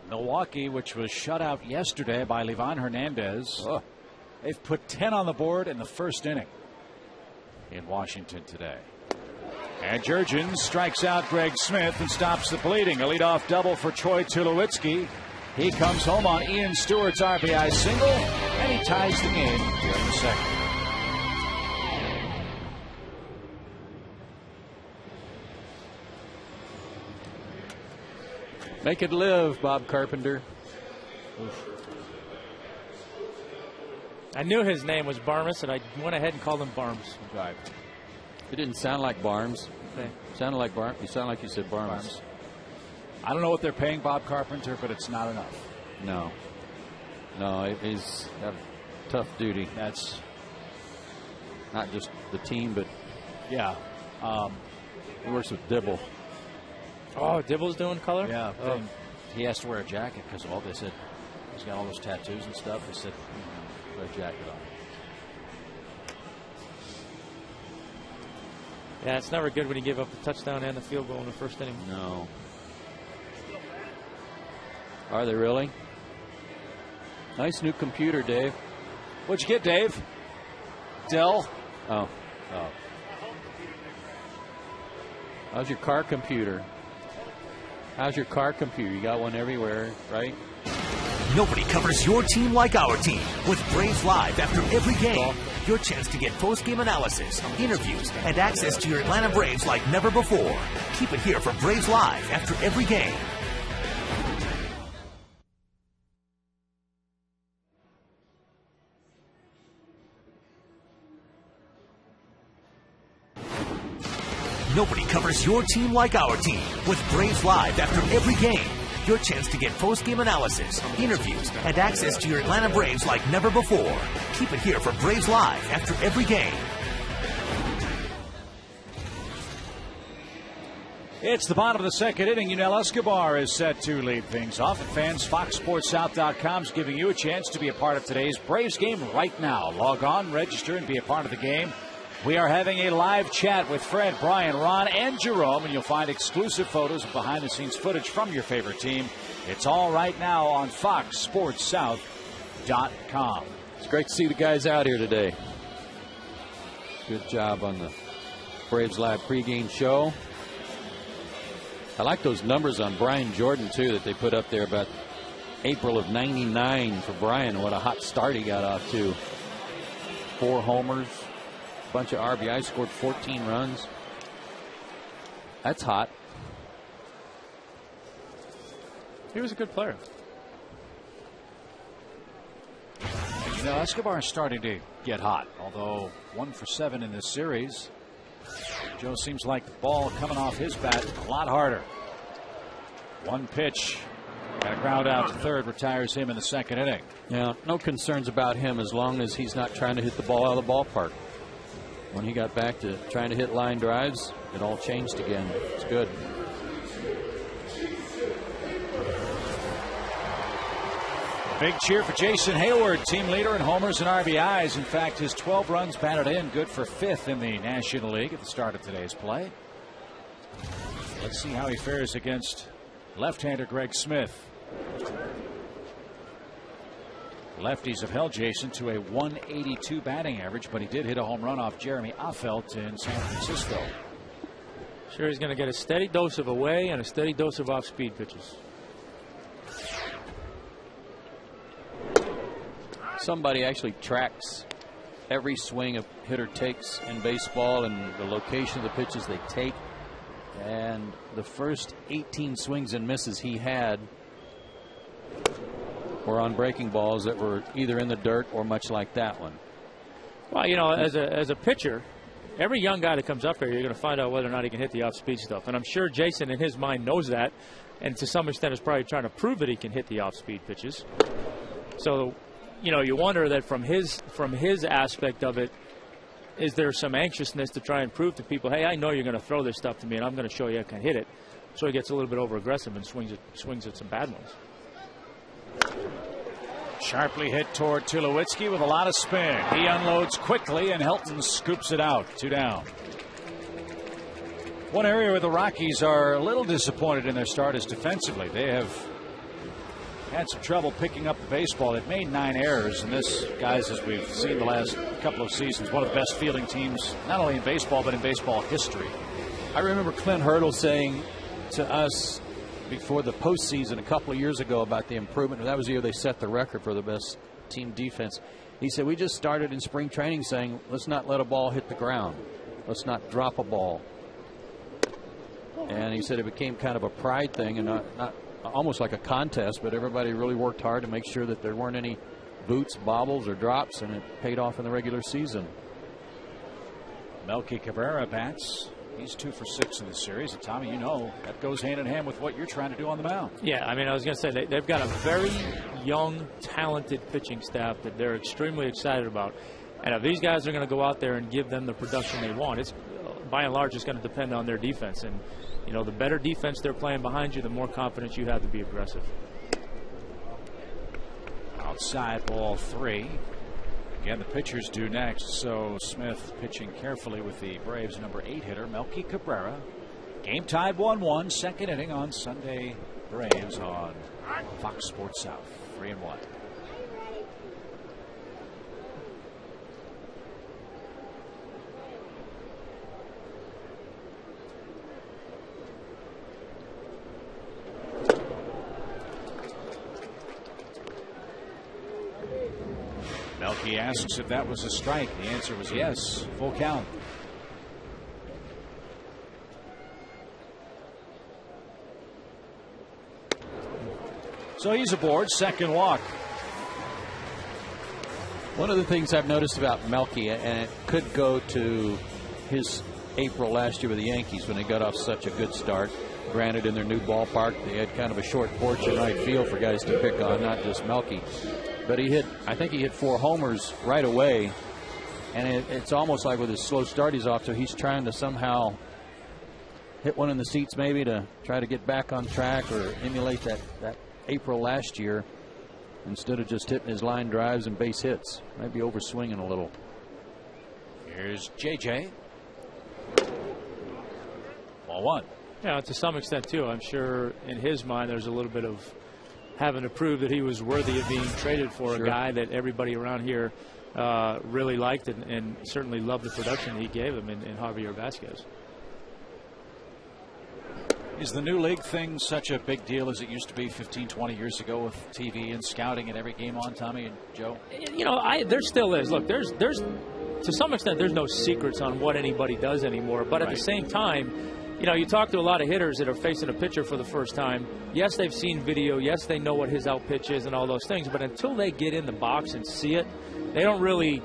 Milwaukee, which was shut out yesterday by Livan Hernandez. They've put 10 on the board in the first inning in Washington today. And Jurgens strikes out Greg Smith and stops the bleeding. A leadoff double for Troy Tulowitzki. He comes home on Ian Stewart's RBI single, and he ties the game here in the second. Make it live, Bob Carpenter. I knew his name was Barmas, and I went ahead and called him Barms. Right. It didn't sound like Barnes. Okay. Sounded like Barnes. You sound like you said Barnes. I don't know what they're paying Bob Carpenter, but it's not enough. No. No, he's got a tough duty. That's not just the team, but yeah. He works with Dibble. Oh, Dibble's doing color? Yeah. Oh. He has to wear a jacket because of all they said. He's got all those tattoos and stuff. They said, wear a jacket on. Yeah, it's never good when you give up the touchdown and the field goal in the first inning. No. Are they really? Nice new computer, Dave. What'd you get, Dave? Dell? Oh. How's your car computer? How's your car computer? You got one everywhere, right? Nobody covers your team like our team. With Braves Live after every game, your chance to get post-game analysis, interviews, and access to your Atlanta Braves like never before. Keep it here for Braves Live after every game. Nobody covers your team like our team. With Braves Live after every game, your chance to get post-game analysis, interviews, and access to your Atlanta Braves like never before. Keep it here for Braves Live after every game. It's the bottom of the second inning. Yunel Escobar is set to lead things off. And fans, FoxSportsSouth.com is giving you a chance to be a part of today's Braves game right now. Log on, register, and be a part of the game. We are having a live chat with Fred, Brian, Ron, and Jerome, and you'll find exclusive photos and behind-the-scenes footage from your favorite team. It's all right now on FoxSportsSouth.com. It's great to see the guys out here today. Good job on the Braves Live pregame show. I like those numbers on Brian Jordan, too, that they put up there about April of '99 for Brian. What a hot start he got off to. 4 homers, a bunch of RBIs, scored 14 runs. That's hot. He was a good player. You know, Escobar is starting to get hot, although 1 for 7 in this series. Joe seems like the ball coming off his bat a lot harder. 1 pitch. Got a ground out to third, retires him in the second inning. Yeah, no concerns about him as long as he's not trying to hit the ball out of the ballpark. When he got back to trying to hit line drives, it all changed again. It's good. Big cheer for Jason Hayward, team leader in homers and RBIs. In fact, his 12 runs batted in, good for 5th in the National League at the start of today's play. Let's see how he fares against left-hander Greg Smith. Lefties have held Jason to a 182 batting average, but he did hit a home run off Jeremy Affeldt in San Francisco. Sure, he's going to get a steady dose of away and a steady dose of off-speed pitches. Somebody actually tracks every swing a hitter takes in baseball and the location of the pitches they take. And the first 18 swings and misses he had were on breaking balls that were either in the dirt or much like that one. Well, you know, as a pitcher, every young guy that comes up here, you're going to find out whether or not he can hit the off-speed stuff. And I'm sure Jason, in his mind, knows that, and to some extent is probably trying to prove that he can hit the off-speed pitches. So, you know, you wonder that from his aspect of it, is there some anxiousness to try and prove to people, hey, I know you're going to throw this stuff to me, and I'm going to show you I can hit it. So he gets a little bit over-aggressive and swings at some bad ones. Sharply hit toward Tulowitzki with a lot of spin. He unloads quickly, and Helton scoops it out. 2 down. One area where the Rockies are a little disappointed in their start is defensively. They have had some trouble picking up the baseball. They've made 9 errors, and this, guys, as we've seen the last couple of seasons, one of the best fielding teams, not only in baseball, but in baseball history. I remember Clint Hurdle saying to us before the postseason a couple of years ago about the improvement. That was the year they set the record for the best team defense. He said, we just started in spring training saying, let's not let a ball hit the ground. Let's not drop a ball. And he said it became kind of a pride thing and not almost like a contest, but everybody really worked hard to make sure that there weren't any boots, bobbles, or drops, and it paid off in the regular season. Melky Cabrera bats. He's 2 for 6 in the series. And Tommy, you know, that goes hand in hand with what you're trying to do on the mound. Yeah, I mean, I was going to say, they've got a very young, talented pitching staff that they're extremely excited about. And if these guys are going to go out there and give them the production they want, it's by and large, it's going to depend on their defense. And, you know, the better defense they're playing behind you, the more confidence you have to be aggressive. Outside ball 3. Again, the pitchers due next. So Smith pitching carefully with the Braves' number 8 hitter, Melky Cabrera. Game tied 1-1. Second inning on Sunday. Braves on Fox Sports South. 3-1. Melky asks if that was a strike. The answer was yes. Full count. So he's aboard. Second walk. One of the things I've noticed about Melky, and it could go to his April last year with the Yankees when they got off such a good start. Granted, in their new ballpark, they had kind of a short porch in right field for guys to pick on, not just Melky. But I think he hit 4 homers right away. And it's almost like with his slow start he's off to, he's trying to somehow hit one in the seats maybe to try to get back on track or emulate that April last year instead of just hitting his line drives and base hits. Might be overswinging a little. Here's JJ. Ball 1. Yeah, to some extent, too. I'm sure in his mind there's a little bit of having to prove that he was worthy of being traded for a guy that everybody around here really liked and certainly loved the production he gave him in Javier Vasquez. Is the new league thing such a big deal as it used to be 15, 20 years ago with TV and scouting and every game on, Tommy and Joe? You know, there still is. Look, there's to some extent there's no secrets on what anybody does anymore. But at the same time, you know, you talk to a lot of hitters that are facing a pitcher for the first time. Yes, they've seen video. Yes, they know what his out pitch is and all those things. But until they get in the box and see it, they don't really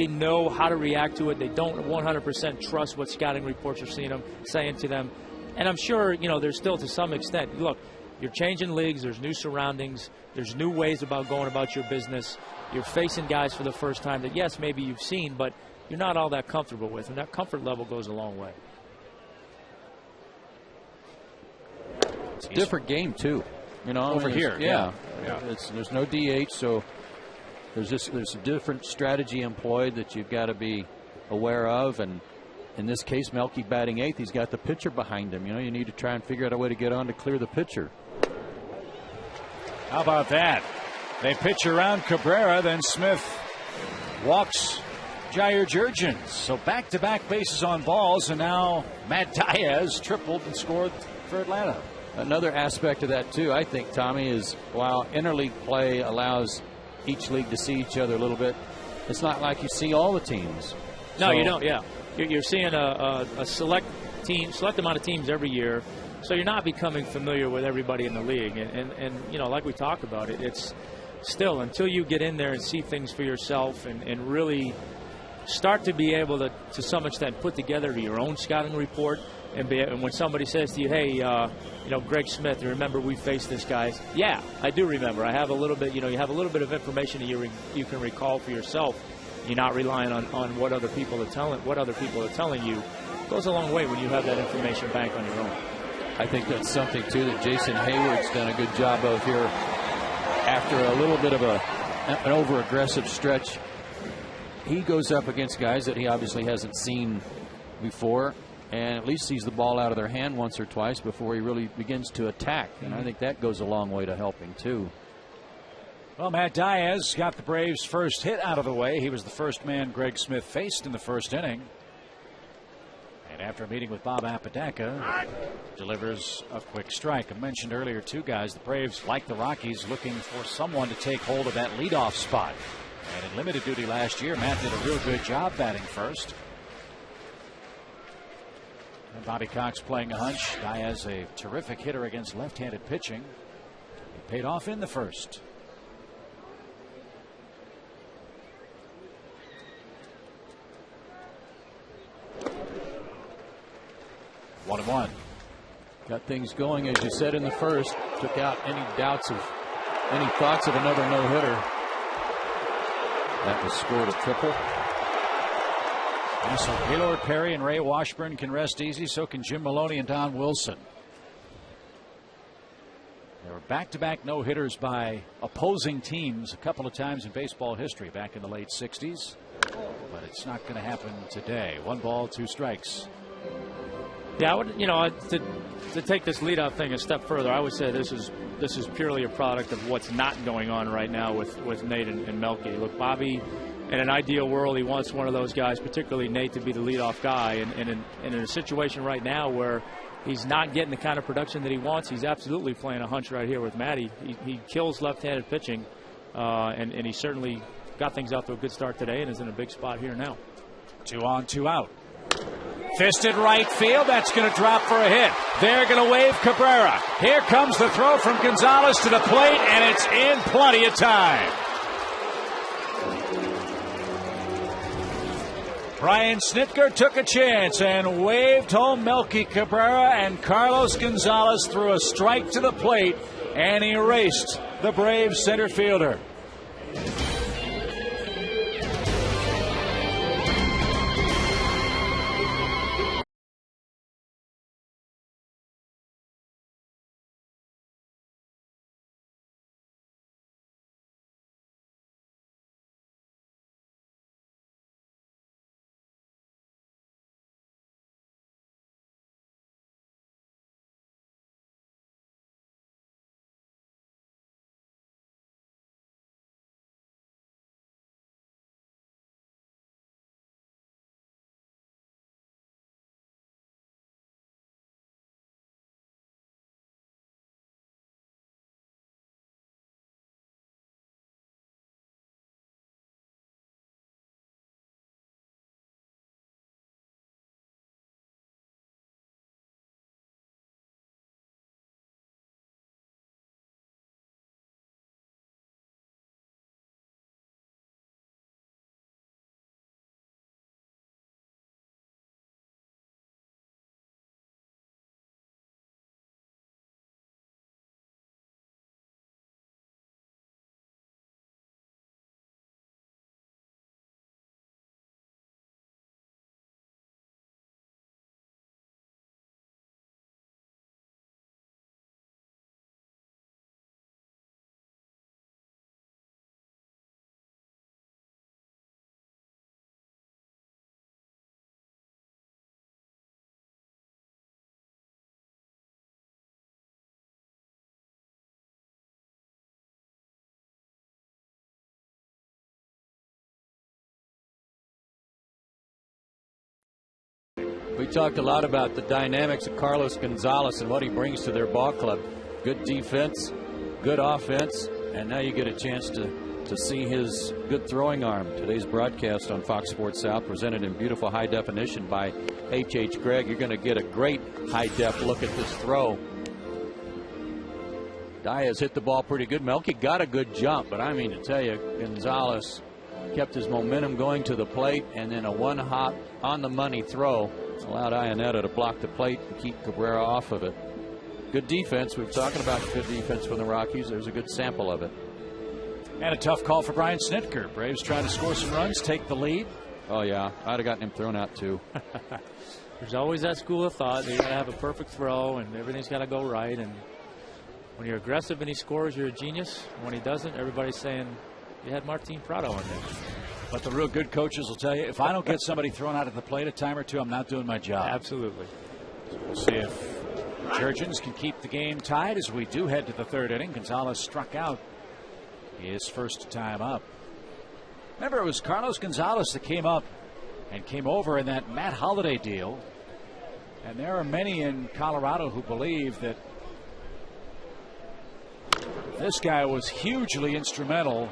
know how to react to it. They don't 100% trust what scouting reports are saying to them. And I'm sure, you know, there's still to some extent, look, you're changing leagues, there's new surroundings, there's new ways about going about your business. You're facing guys for the first time that, yes, maybe you've seen, but you're not all that comfortable with. And that comfort level goes a long way. It's a different game, too. You know, over here. Yeah. There's no DH, so there's a different strategy employed that you've got to be aware of. And in this case, Melky batting 8th. He's got the pitcher behind him. You know, you need to try and figure out a way to get on to clear the pitcher. How about that? They pitch around Cabrera, then Smith walks Jair Jurgens. So back-to-back bases on balls, and now Matt Diaz tripled and scored for Atlanta. Another aspect of that, too, I think, Tommy, is while interleague play allows each league to see each other a little bit, it's not like you see all the teams. No, you don't, yeah. You're seeing a select amount of teams every year, so you're not becoming familiar with everybody in the league. And you know, like we talked about, it's still until you get in there and see things for yourself and really start to be able to some extent put together your own scouting report. And when somebody says to you, hey, you know, Greg Smith, you remember we faced this guy? Yeah, I do remember. I have a little bit, you know, you have a little bit of information that you can recall for yourself. You're not relying on what other people are telling you. It goes a long way when you have that information bank on your own. I think that's something, too, that Jason Hayward's done a good job of here after a little bit of an over-aggressive stretch. He goes up against guys that he obviously hasn't seen before and at least sees the ball out of their hand once or twice before he really begins to attack. And I think that goes a long way to helping, too. Well, Matt Diaz got the Braves' first hit out of the way. He was the first man Greg Smith faced in the first inning. And after a meeting with Bob Apodaca, delivers a quick strike. I mentioned earlier, too, guys, the Braves, like the Rockies, looking for someone to take hold of that leadoff spot. And in limited duty last year, Matt did a real good job batting first. And Bobby Cox playing a hunch. Diaz, a terrific hitter against left-handed pitching. It paid off in the first. 1-1. Got things going, as you said, in the first. Took out any thoughts of another no-hitter. That was scored a triple. And so Gaylord Perry and Ray Washburn can rest easy. So can Jim Maloney and Don Wilson. There were back-to-back no-hitters by opposing teams a couple of times in baseball history back in the late 60s. But it's not going to happen today. 1 ball, 2 strikes. Yeah, I would, you know, to take this leadoff thing a step further, I would say this is purely a product of what's not going on right now with Nate and Melky. Look, Bobby, in an ideal world, he wants one of those guys, particularly Nate, to be the leadoff guy. And in a situation right now where he's not getting the kind of production that he wants, he's absolutely playing a hunch right here with Matty. He kills left-handed pitching, and he certainly got things out to a good start today and is in a big spot here now. 2 on, 2 out. Fisted right field. That's going to drop for a hit. They're going to wave Cabrera. Here comes the throw from Gonzalez to the plate, and it's in plenty of time. Brian Snitker took a chance and waved home Melky Cabrera, and Carlos Gonzalez threw a strike to the plate and erased the Braves center fielder. We talked a lot about the dynamics of Carlos Gonzalez and what he brings to their ball club. Good defense, good offense, and now you get a chance to see his good throwing arm. Today's broadcast on Fox Sports South, presented in beautiful high definition by H.H. Gregg. You're going to get a great high-def look at this throw. Diaz hit the ball pretty good. Melky got a good jump, but I mean to tell you, Gonzalez kept his momentum going to the plate, and then a one-hop on-the-money throw allowed Ionetta to block the plate and keep Cabrera off of it. Good defense. We've talking about good defense from the Rockies. There's a good sample of it. And a tough call for Brian Snitker. Braves trying to score some runs, take the lead. Oh, yeah. I'd have gotten him thrown out, too. There's always that school of thought. You got to have a perfect throw, and everything's got to go right. And when you're aggressive and he scores, you're a genius. When he doesn't, everybody's saying you had Martin Prado on there. But the real good coaches will tell you, if I don't get somebody thrown out at the plate a time or two, I'm not doing my job. Absolutely. So we'll see if Jurgens can keep the game tied as we do head to the third inning. Gonzalez struck out his first time up. Remember, it was Carlos Gonzalez that came up and came over in that Matt Holliday deal. And there are many in Colorado who believe that this guy was hugely instrumental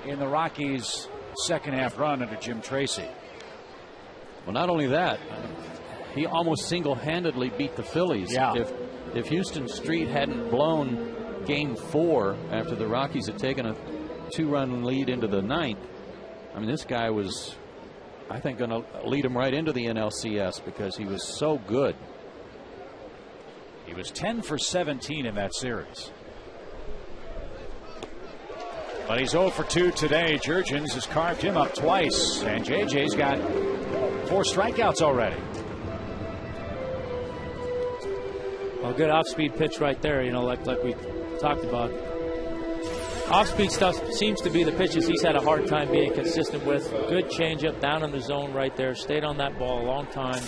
in the Rockies' second half run under Jim Tracy. Well, not only that, he almost single-handedly beat the Phillies. Yeah. If Houston Street hadn't blown Game 4 after the Rockies had taken a 2-run lead into the ninth, I mean, this guy was, I think, going to lead him right into the NLCS because he was so good. He was 10 for 17 in that series. But he's 0 for 2 today. Jurgens has carved him up twice, and JJ's got 4 strikeouts already. Well, good off-speed pitch right there, you know, like we talked about. Off-speed stuff seems to be the pitches he's had a hard time being consistent with. Good changeup down in the zone right there. Stayed on that ball a long time.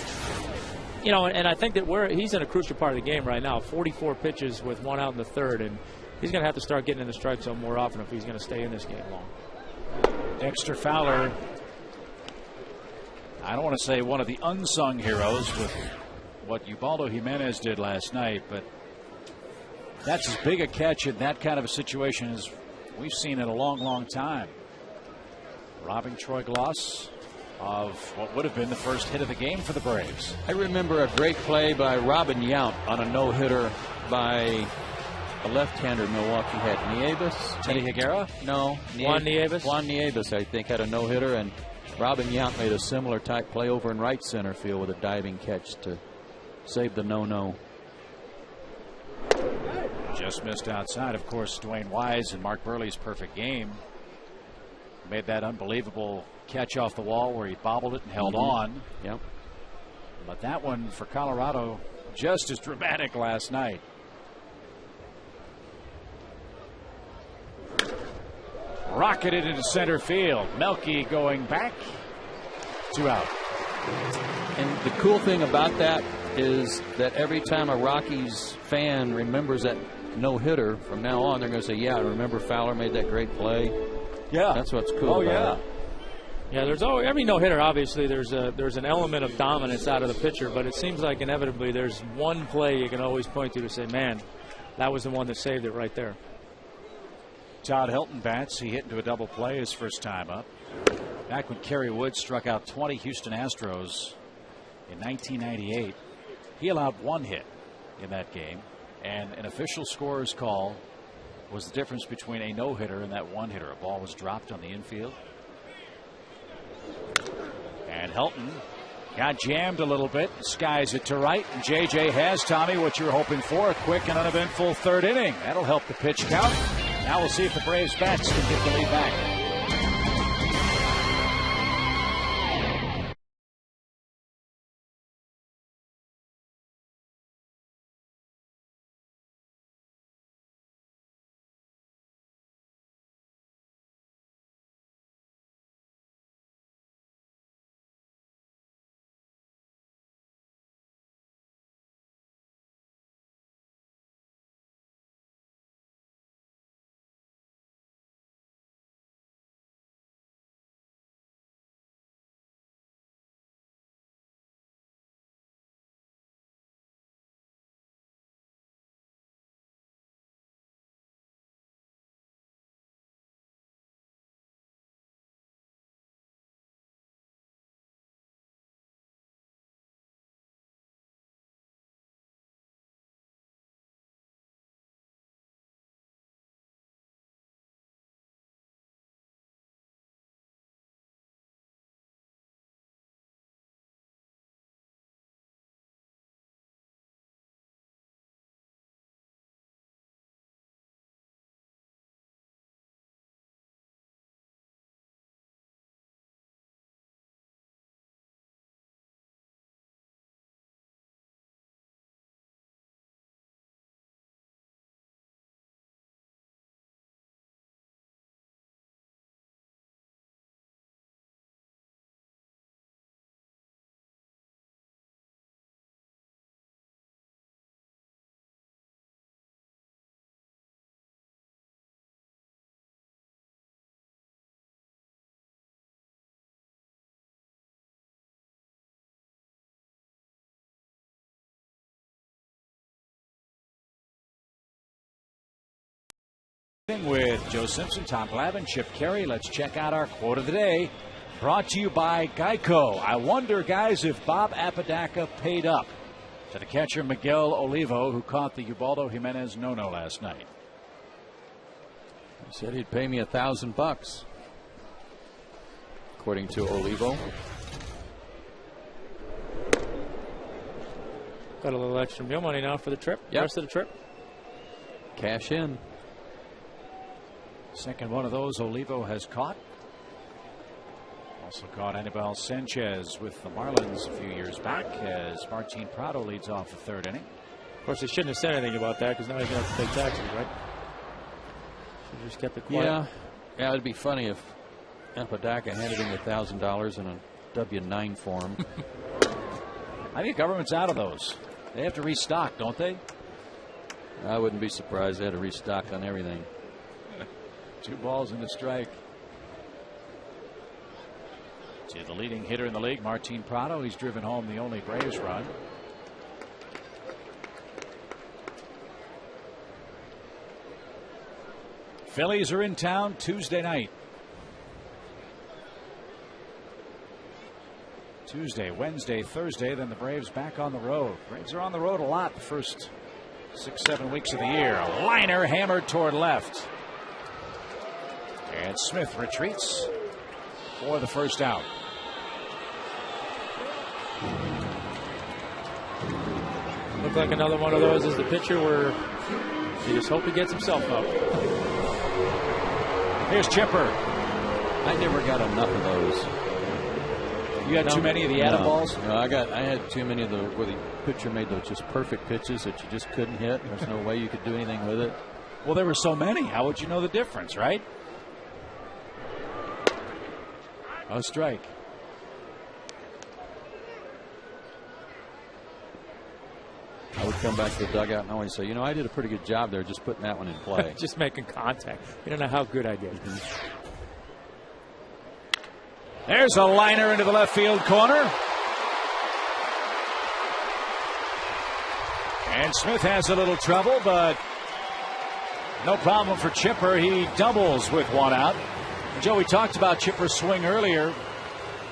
You know, and I think that he's in a crucial part of the game right now. 44 pitches with 1 out in the third, and he's going to have to start getting in the strike zone more often if he's going to stay in this game long. Dexter Fowler, I don't want to say one of the unsung heroes with what Ubaldo Jimenez did last night, but that's as big a catch in that kind of a situation as we've seen in a long, long time. Robbing Troy Gloss of what would have been the first hit of the game for the Braves. I remember a great play by Robin Yount on a no-hitter by a left-hander Milwaukee had. Nieves? Teddy Higuera? No. Juan Nieves? Juan Nieves, I think, had a no-hitter, and Robin Yount made a similar type play over in right center field with a diving catch to save the no-no. Just missed outside. Of course, Dwayne Wise and Mark Burley's perfect game made that unbelievable catch off the wall where he bobbled it and held on. Yep. But that one for Colorado just as dramatic last night. Rocketed into center field. Melky going back. 2 out. And the cool thing about that is that every time a Rockies fan remembers that no-hitter, from now on they're going to say, yeah, I remember Fowler made that great play. Yeah. That's what's cool about it. Yeah, there's always, every no-hitter, obviously, there's an element of dominance out of the pitcher, but it seems like inevitably there's one play you can always point to say, man, that was the one that saved it right there. Todd Helton bats. He hit into a double play his first time up. Back when Kerry Wood struck out 20 Houston Astros in 1998, he allowed 1 hit in that game, and an official scorer's call was the difference between a no-hitter and that 1-hitter. A ball was dropped on the infield. And Helton got jammed a little bit, skies it to right, and JJ has, Tommy, what you're hoping for, a quick and uneventful 3rd inning. That'll help the pitch count. Now we'll see if the Braves bats can get the lead back. With Joe Simpson, Tom Glavine, Chip Carey. Let's check out our quote of the day. Brought to you by Geico. I wonder, guys, if Bob Apodaca paid up to the catcher Miguel Olivo, who caught the Ubaldo Jimenez no-no last night. He said he'd pay me $1,000, according to Olivo. Got a little extra meal money now for the trip. Yep. Rest of the trip. Cash in. Second one of those Olivo has caught. Also caught Anibal Sanchez with the Marlins a few years back as Martin Prado leads off the 3rd inning. Of course, they shouldn't have said anything about that because now he's going to have to pay taxes, right? Should have just kept it quiet. Yeah, it'd be funny if Apodaca handed him $1,000 in a W-9 form. I think government's out of those. They have to restock, don't they? I wouldn't be surprised they had to restock on everything. 2 balls and a strike. To the leading hitter in the league, Martin Prado. He's driven home the only Braves run. Phillies are in town Tuesday night. Tuesday, Wednesday, Thursday, then the Braves back on the road. Braves are on the road a lot the first 6-7 weeks of the year. A liner hammered toward left. And Smith retreats for the first out. Looked like another one of those as the pitcher where you just hope he gets himself up. Here's Chipper. I never got enough of those. You had too many of the atom balls? No, I had too many of the where the pitcher made those just perfect pitches that you just couldn't hit. There's no way you could do anything with it. Well, there were so many. How would you know the difference, right? A strike. I would come back to the dugout and always say, you know, I did a pretty good job there just putting that one in play. Just making contact. You don't know how good I did. There's a liner into the left field corner. And Smith has a little trouble, but no problem for Chipper. He doubles with one out. Joe, we talked about Chipper's swing earlier.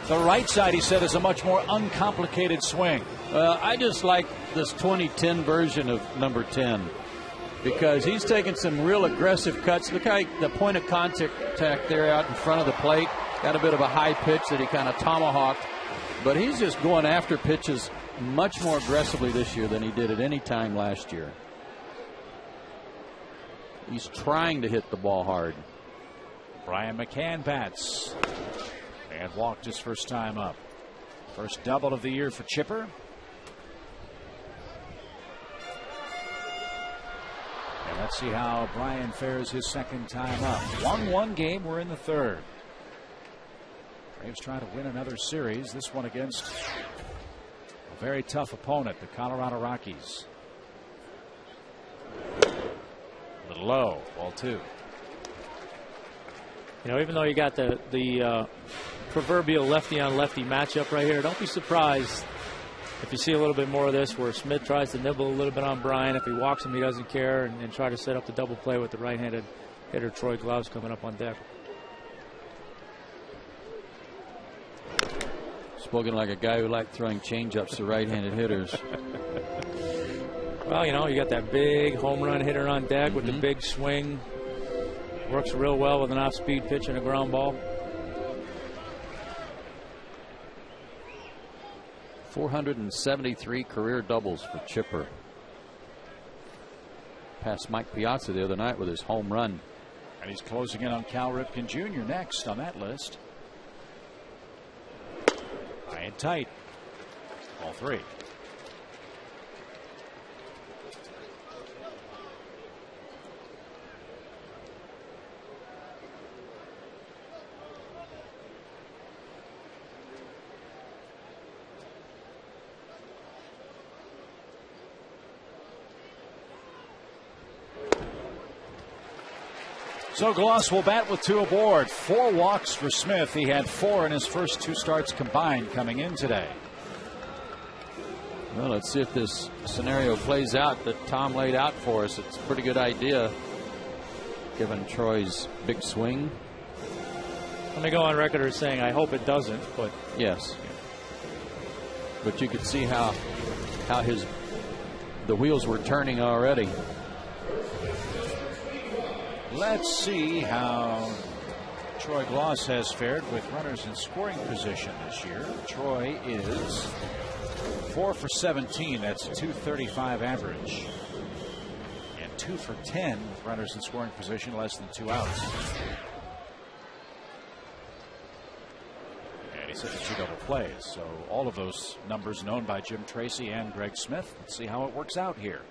The right side, he said, is a much more uncomplicated swing. Well, I just like this 2010 version of number 10 because he's taking some real aggressive cuts. Look how the point of contact there out in front of the plate. Got a bit of a high pitch that he kind of tomahawked. But he's just going after pitches much more aggressively this year than he did at any time last year. He's trying to hit the ball hard. Brian McCann bats. And walked his first time up. First double of the year for Chipper. And let's see how Brian fares his second time up. 1-1 game. We're in the third. Braves trying to win another series. This one against a very tough opponent, the Colorado Rockies. A little low. Ball 2. You know, even though you got the proverbial lefty on lefty matchup right here, don't be surprised if you see a little bit more of this where Smith tries to nibble a little bit on Brian. If he walks him, he doesn't care, and try to set up the double play with the right-handed hitter Troy Glaus coming up on deck. Spoken like a guy who liked throwing changeups to right-handed hitters. Well, you know, you got that big home run hitter on deck with the big swing. Works real well with an off-speed pitch and a ground ball. 473 career doubles for Chipper. Passed Mike Piazza the other night with his home run. And he's closing in on Cal Ripken Jr. next on that list. High and tight. All 3. So Glaus will bat with 2 aboard. 4 walks for Smith. He had 4 in his first 2 starts combined coming in today. Well, let's see if this scenario plays out that Tom laid out for us. It's a pretty good idea given Troy's big swing. Let me go on record as saying I hope it doesn't, but yes. But you could see how the wheels were turning already. Let's see how Troy Glaus has fared with runners in scoring position this year. Troy is 4 for 17. That's a .235 average. And 2 for 10 with runners in scoring position, less than 2 outs. And he's hit the 2 double plays. So all of those numbers known by Jim Tracy and Greg Smith. Let's see how it works out here.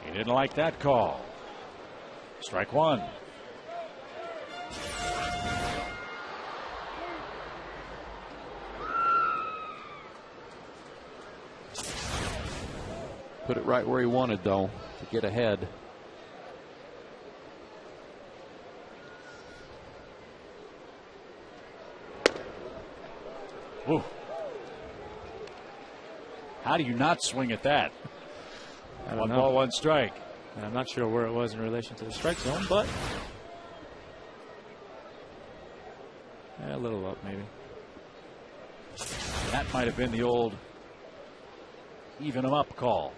He didn't like that call. Strike 1. Put it right where he wanted, though, to get ahead. Ooh. How do you not swing at that? 1 ball, 1 strike. I'm not sure where it was in relation to the strike zone, but a little up maybe. That might have been the old even them up call.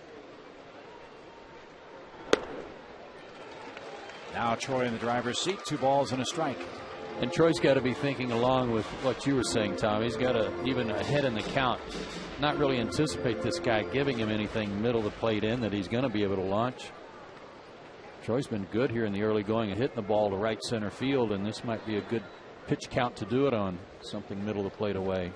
Now Troy in the driver's seat. 2 balls and a strike. And Troy's got to be thinking along with what you were saying, Tom. He's got to, even ahead in the count, not really anticipate this guy giving him anything middle of the plate in that he's going to be able to launch. Troy's been good here in the early going and hitting the ball to right center field, and this might be a good pitch count to do it on, something middle of the plate away.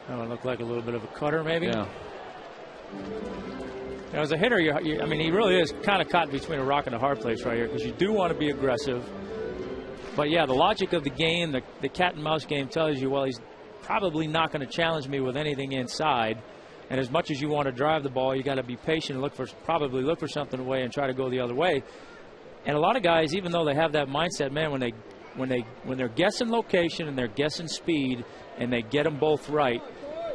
That one looked like a little bit of a cutter, maybe. Yeah. Now, as a hitter, I mean, he really is kind of caught between a rock and a hard place right here, because you do want to be aggressive. But yeah, the logic of the game, the cat and mouse game, tells you, well, he's probably not going to challenge me with anything inside. And as much as you want to drive the ball, you got to be patient and probably look for something away and try to go the other way. And a lot of guys, even though they have that mindset, man, when they're guessing location and they're guessing speed and they get them both right,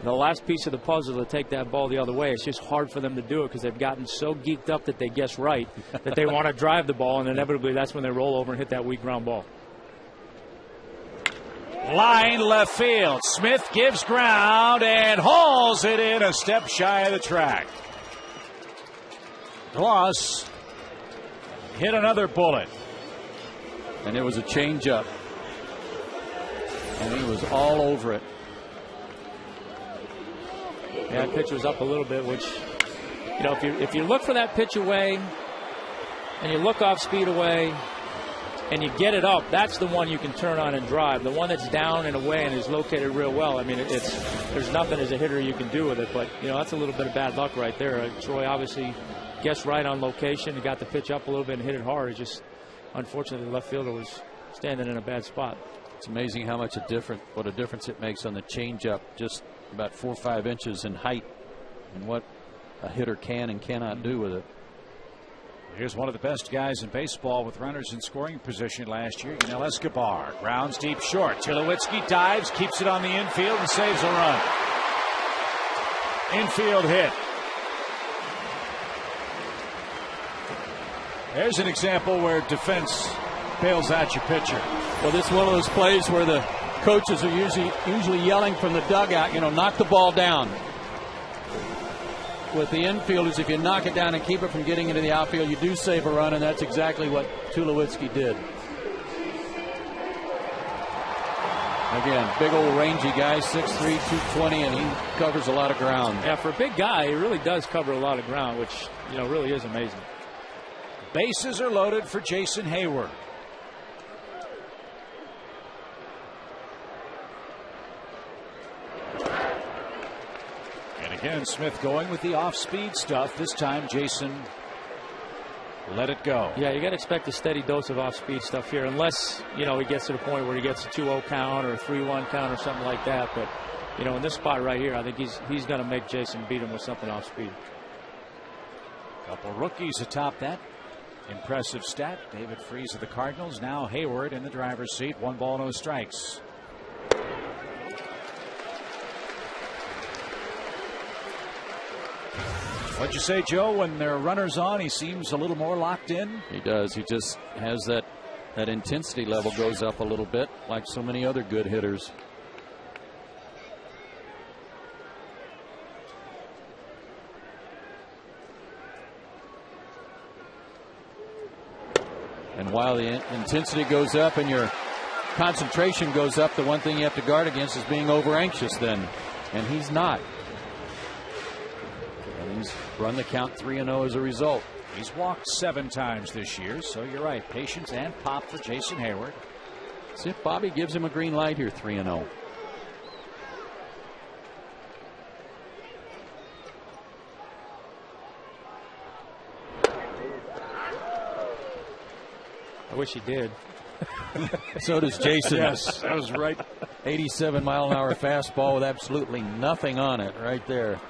the last piece of the puzzle to take that ball the other way, it's just hard for them to do it because they've gotten so geeked up that they guess right that they want to drive the ball, and inevitably that's when they roll over and hit that weak ground ball. Line left field. Smith gives ground and hauls it in a step shy of the track. Gloss hit another bullet. And it was a changeup. And he was all over it. Yeah, that pitch was up a little bit, which, you know, if you look for that pitch away and you look off speed away and you get it up, that's the one you can turn on and drive. The one that's down and away and is located real well, I mean, there's nothing as a hitter you can do with it. But, you know, that's a little bit of bad luck right there. Troy obviously guessed right on location and got the pitch up a little bit and hit it hard. It just, unfortunately, the left fielder was standing in a bad spot. It's amazing how much what a difference it makes on the changeup, just about 4 or 5 inches in height, and what a hitter can and cannot do with it. Here's one of the best guys in baseball with runners in scoring position last year, Yunel Escobar. Grounds deep short. Tulowitzki dives, keeps it on the infield, and saves a run. Infield hit. There's an example where defense bails out your pitcher. Well, this is one of those plays where the coaches are usually yelling from the dugout, you know, knock the ball down. With the infielders, if you knock it down and keep it from getting into the outfield, you do save a run, and that's exactly what Tulowitzki did. Again, big old rangy guy, 6'3", 220, and he covers a lot of ground. Yeah, for a big guy, he really does cover a lot of ground, which, you know, really is amazing. Bases are loaded for Jason Hayward. Again, Smith going with the off-speed stuff. This time, Jason let it go. Yeah, you got to expect a steady dose of off-speed stuff here, unless, you know, he gets to the point where he gets a 2-0 count or a 3-1 count or something like that. But, you know, in this spot right here, I think he's going to make Jason beat him with something off-speed. Couple rookies atop that impressive stat. David Freese of the Cardinals. Now Hayward in the driver's seat. 1 ball, no strikes. What'd you say, Joe? When there are runners on, he seems a little more locked in. He does. He just has that intensity level goes up a little bit, like so many other good hitters. And while the intensity goes up and your concentration goes up, the one thing you have to guard against is being over anxious then, and he's not. He's run the count 3-0 as a result. He's walked 7 times this year, so you're right. Patience and pop for Jason Hayward. See if Bobby gives him a green light here, 3-0. I wish he did. So does Jason. Yes, that was right. 87-mile-an-hour fastball with absolutely nothing on it right there.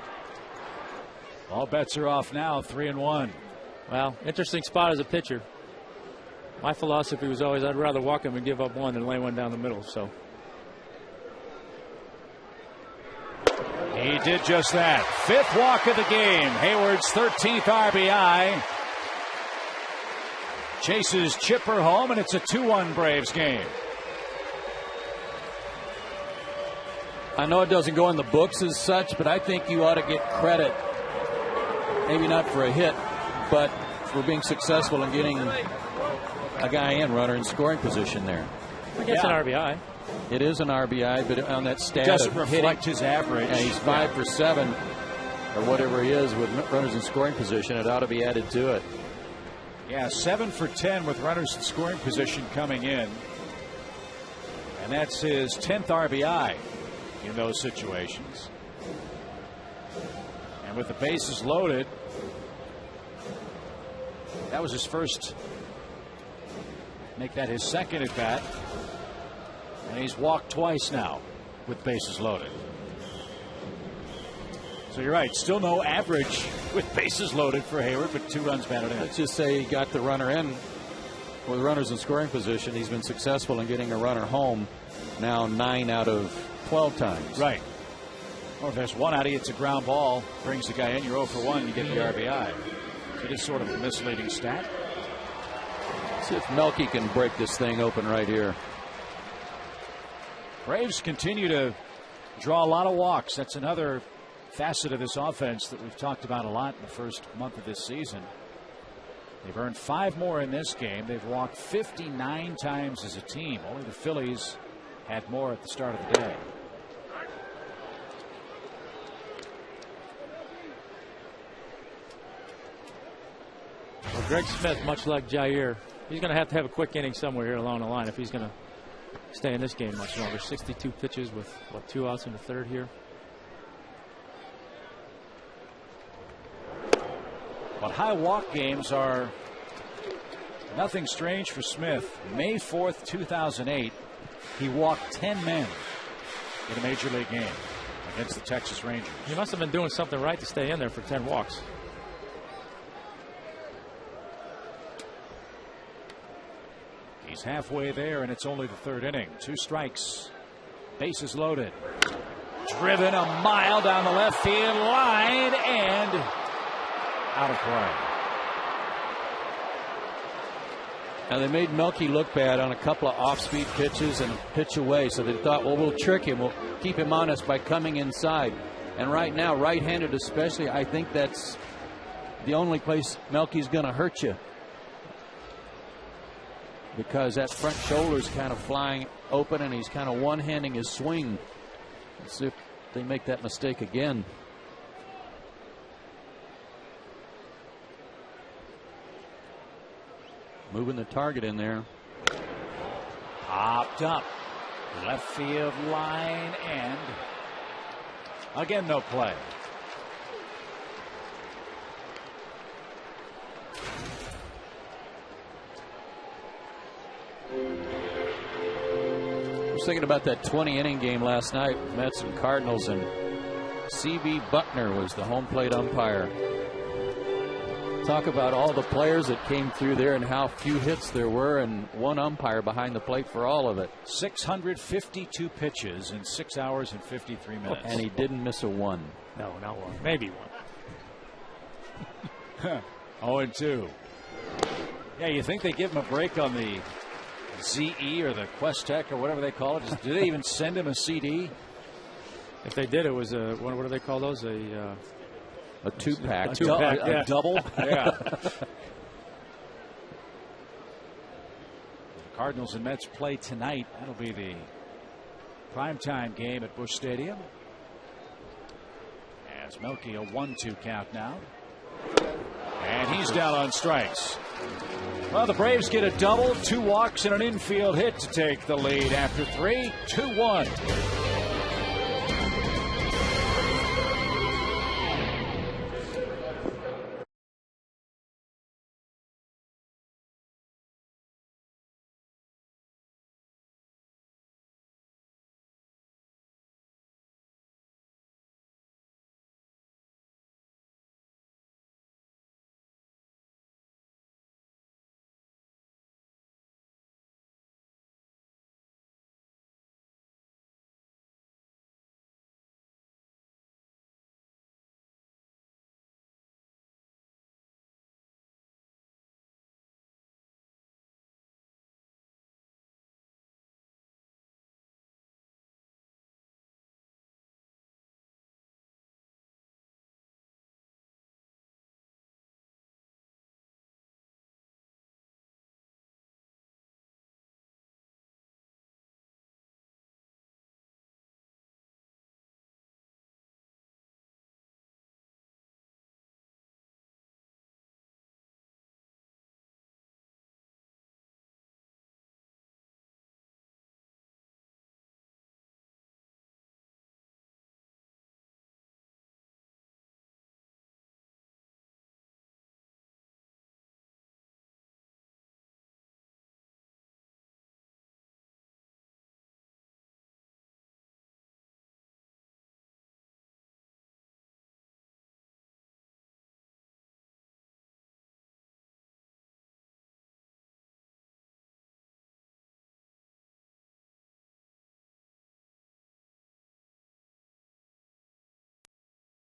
All bets are off now, 3-1. Well, interesting spot as a pitcher. My philosophy was always I'd rather walk him and give up 1 than lay 1 down the middle. So he did just that. 5th walk of the game. Hayward's 13th RBI. Chases Chipper home, and it's a 2-1 Braves game. I know it doesn't go in the books as such, but I think you ought to get credit maybe not for a hit, but for being successful in getting a guy in, runner in scoring position there. I guess an RBI. It is an RBI, but on that stat doesn't of reflect hitting, his average. and he's 5 for 7 or whatever he is with runners in scoring position. It ought to be added to it. Yeah, 7 for 10 with runners in scoring position coming in. And that's his 10th RBI in those situations. And with the bases loaded, that was his first. Make that his second at bat. And he's walked twice now with bases loaded. So you're right, still no average with bases loaded for Hayward, but 2 runs batted in. Let's just say he got the runner in with runners in scoring position. He's been successful in getting a runner home now 9 out of 12 times. Right. Or if there's one out, he hits a ground ball, brings the guy in, you're 0 for 1, you get the RBI. So it is sort of a misleading stat. See if Melky can break this thing open right here. Braves continue to draw a lot of walks. That's another facet of this offense that we've talked about a lot in the first month of this season. They've earned 5 more in this game. They've walked 59 times as a team. Only the Phillies had more at the start of the day. Well, Greg Smith, much like Jair, he's going to have a quick inning somewhere here along the line if he's going to stay in this game much longer. 62 pitches with, what, 2 outs in the third here. But high walk games are nothing strange for Smith. May 4th, 2008, he walked 10 men in a major league game against the Texas Rangers. He must have been doing something right to stay in there for 10 walks. He's halfway there, and it's only the 3rd inning. 2 strikes. Bases loaded. Driven a mile down the left field line and out of play. Now they made Melky look bad on a couple of off-speed pitches and a pitch away, so they thought, well, we'll trick him. We'll keep him honest by coming inside. And right now, right-handed especially, I think that's the only place Melky's going to hurt you, because that front shoulder's kind of flying open and he's kind of one-handing his swing. Let's see if they make that mistake again. Moving the target in there. Popped up. Left field line and again no play. I was thinking about that 20-inning game last night, Mets and Cardinals, and C.B. Buckner was the home plate umpire. Talk about all the players that came through there and how few hits there were, and one umpire behind the plate for all of it. 652 pitches in 6 hours and 53 minutes. And he didn't miss a one. No, not one. Maybe one. 0-2. Yeah, you think they give him a break on the ZE or the Quest-Tech or whatever they call it? Do they even send him a CD? If they did, it was a, what do they call those? A 2-pack. A double? Yeah. Cardinals and Mets play tonight. That'll be the primetime game at Busch Stadium. As Melky, a 1-2 count now. And he's down on strikes. Well, the Braves get a double, 2 walks, and an infield hit to take the lead after 3. 2-1.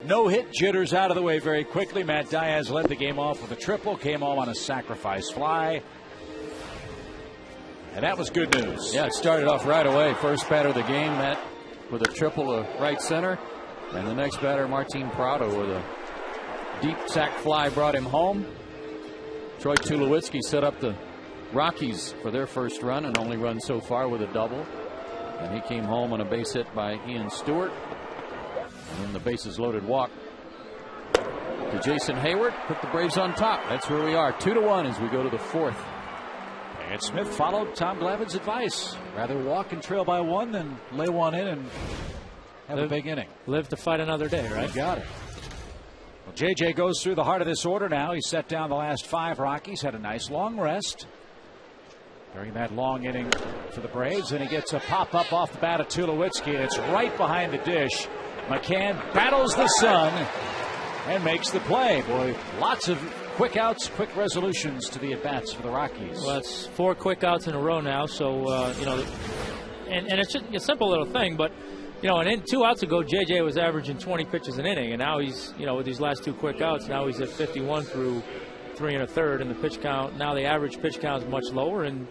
No-hit jitters out of the way very quickly. Matt Diaz led the game off with a triple, came home on a sacrifice fly. And that was good news. Yeah, it started off right away. First batter of the game, Matt, with a triple to right center. And the next batter, Martin Prado, with a deep sac fly brought him home. Troy Tulowitzki set up the Rockies for their first run and only run so far with a double. And he came home on a base hit by Ian Stewart. And then the bases loaded walk to Jason Hayward. Put the Braves on top. That's where we are. 2-1 as we go to the fourth. And Smith followed Tom Glavine's advice. Rather walk and trail by one than lay one in and have a big inning. Live to fight another day, right? You got it. Well, JJ goes through the heart of this order now. He set down the last 5 Rockies. Had a nice long rest during that long inning for the Braves. And he gets a pop-up off the bat of Tulowitzki. And it's right behind the dish. McCann battles the sun and makes the play. Boy, lots of quick outs, quick resolutions to the at-bats for the Rockies. Well, it's 4 quick outs in a row now, so, you know, and it's just a simple little thing, but, you know, and 2 outs ago, J.J. was averaging 20 pitches an inning, and now he's, you know, with these last 2 quick outs, now he's at 51 through 3 1/3, and the pitch count, now the average pitch count is much lower and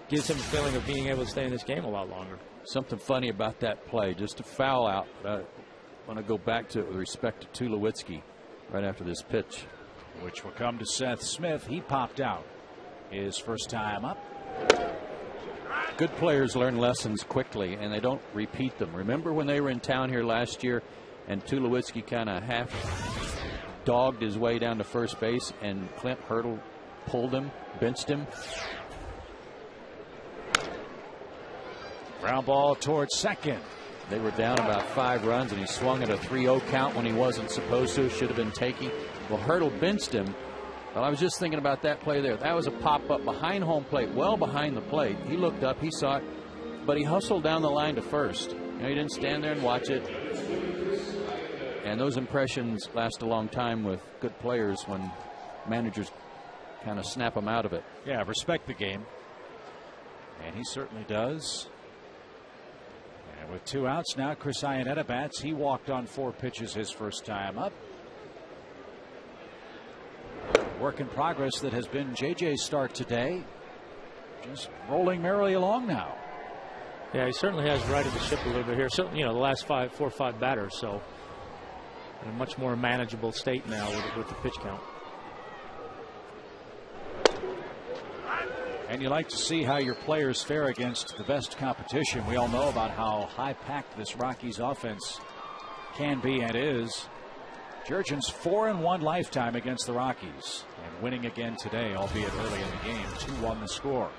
gives him a feeling of being able to stay in this game a lot longer. Something funny about that play, just a foul out. I want to go back to it with respect to Tulowitzki right after this pitch. Which will come to Seth Smith. He popped out his first time up. Good players learn lessons quickly and they don't repeat them. Remember when they were in town here last year and Tulowitzki kind of half dogged his way down to first base and Clint Hurdle pulled him, benched him. Ground ball towards second. They were down about 5 runs and he swung at a 3-0 count when he wasn't supposed to. Should have been taking. Well, Hurdle benched him. Well, I was just thinking about that play there. That was a pop-up behind home plate, well behind the plate. He looked up, he saw it, but he hustled down the line to first. You know, he didn't stand there and watch it. And those impressions last a long time with good players when managers kind of snap them out of it. Yeah, respect the game. And he certainly does. And with 2 outs now, Chris Iannetta bats. He walked on 4 pitches his first time up. Work in progress that has been JJ's start today. Just rolling merrily along now. Yeah, he certainly has righted the ship a little bit here. Certainly, you know, the last 4 or 5 batters, so in a much more manageable state now with the pitch count. And you like to see how your players fare against the best competition. We all know about how high-packed this Rockies offense can be and is. Jurgen's 4-1 lifetime against the Rockies and winning again today, albeit early in the game. 2-1 the score.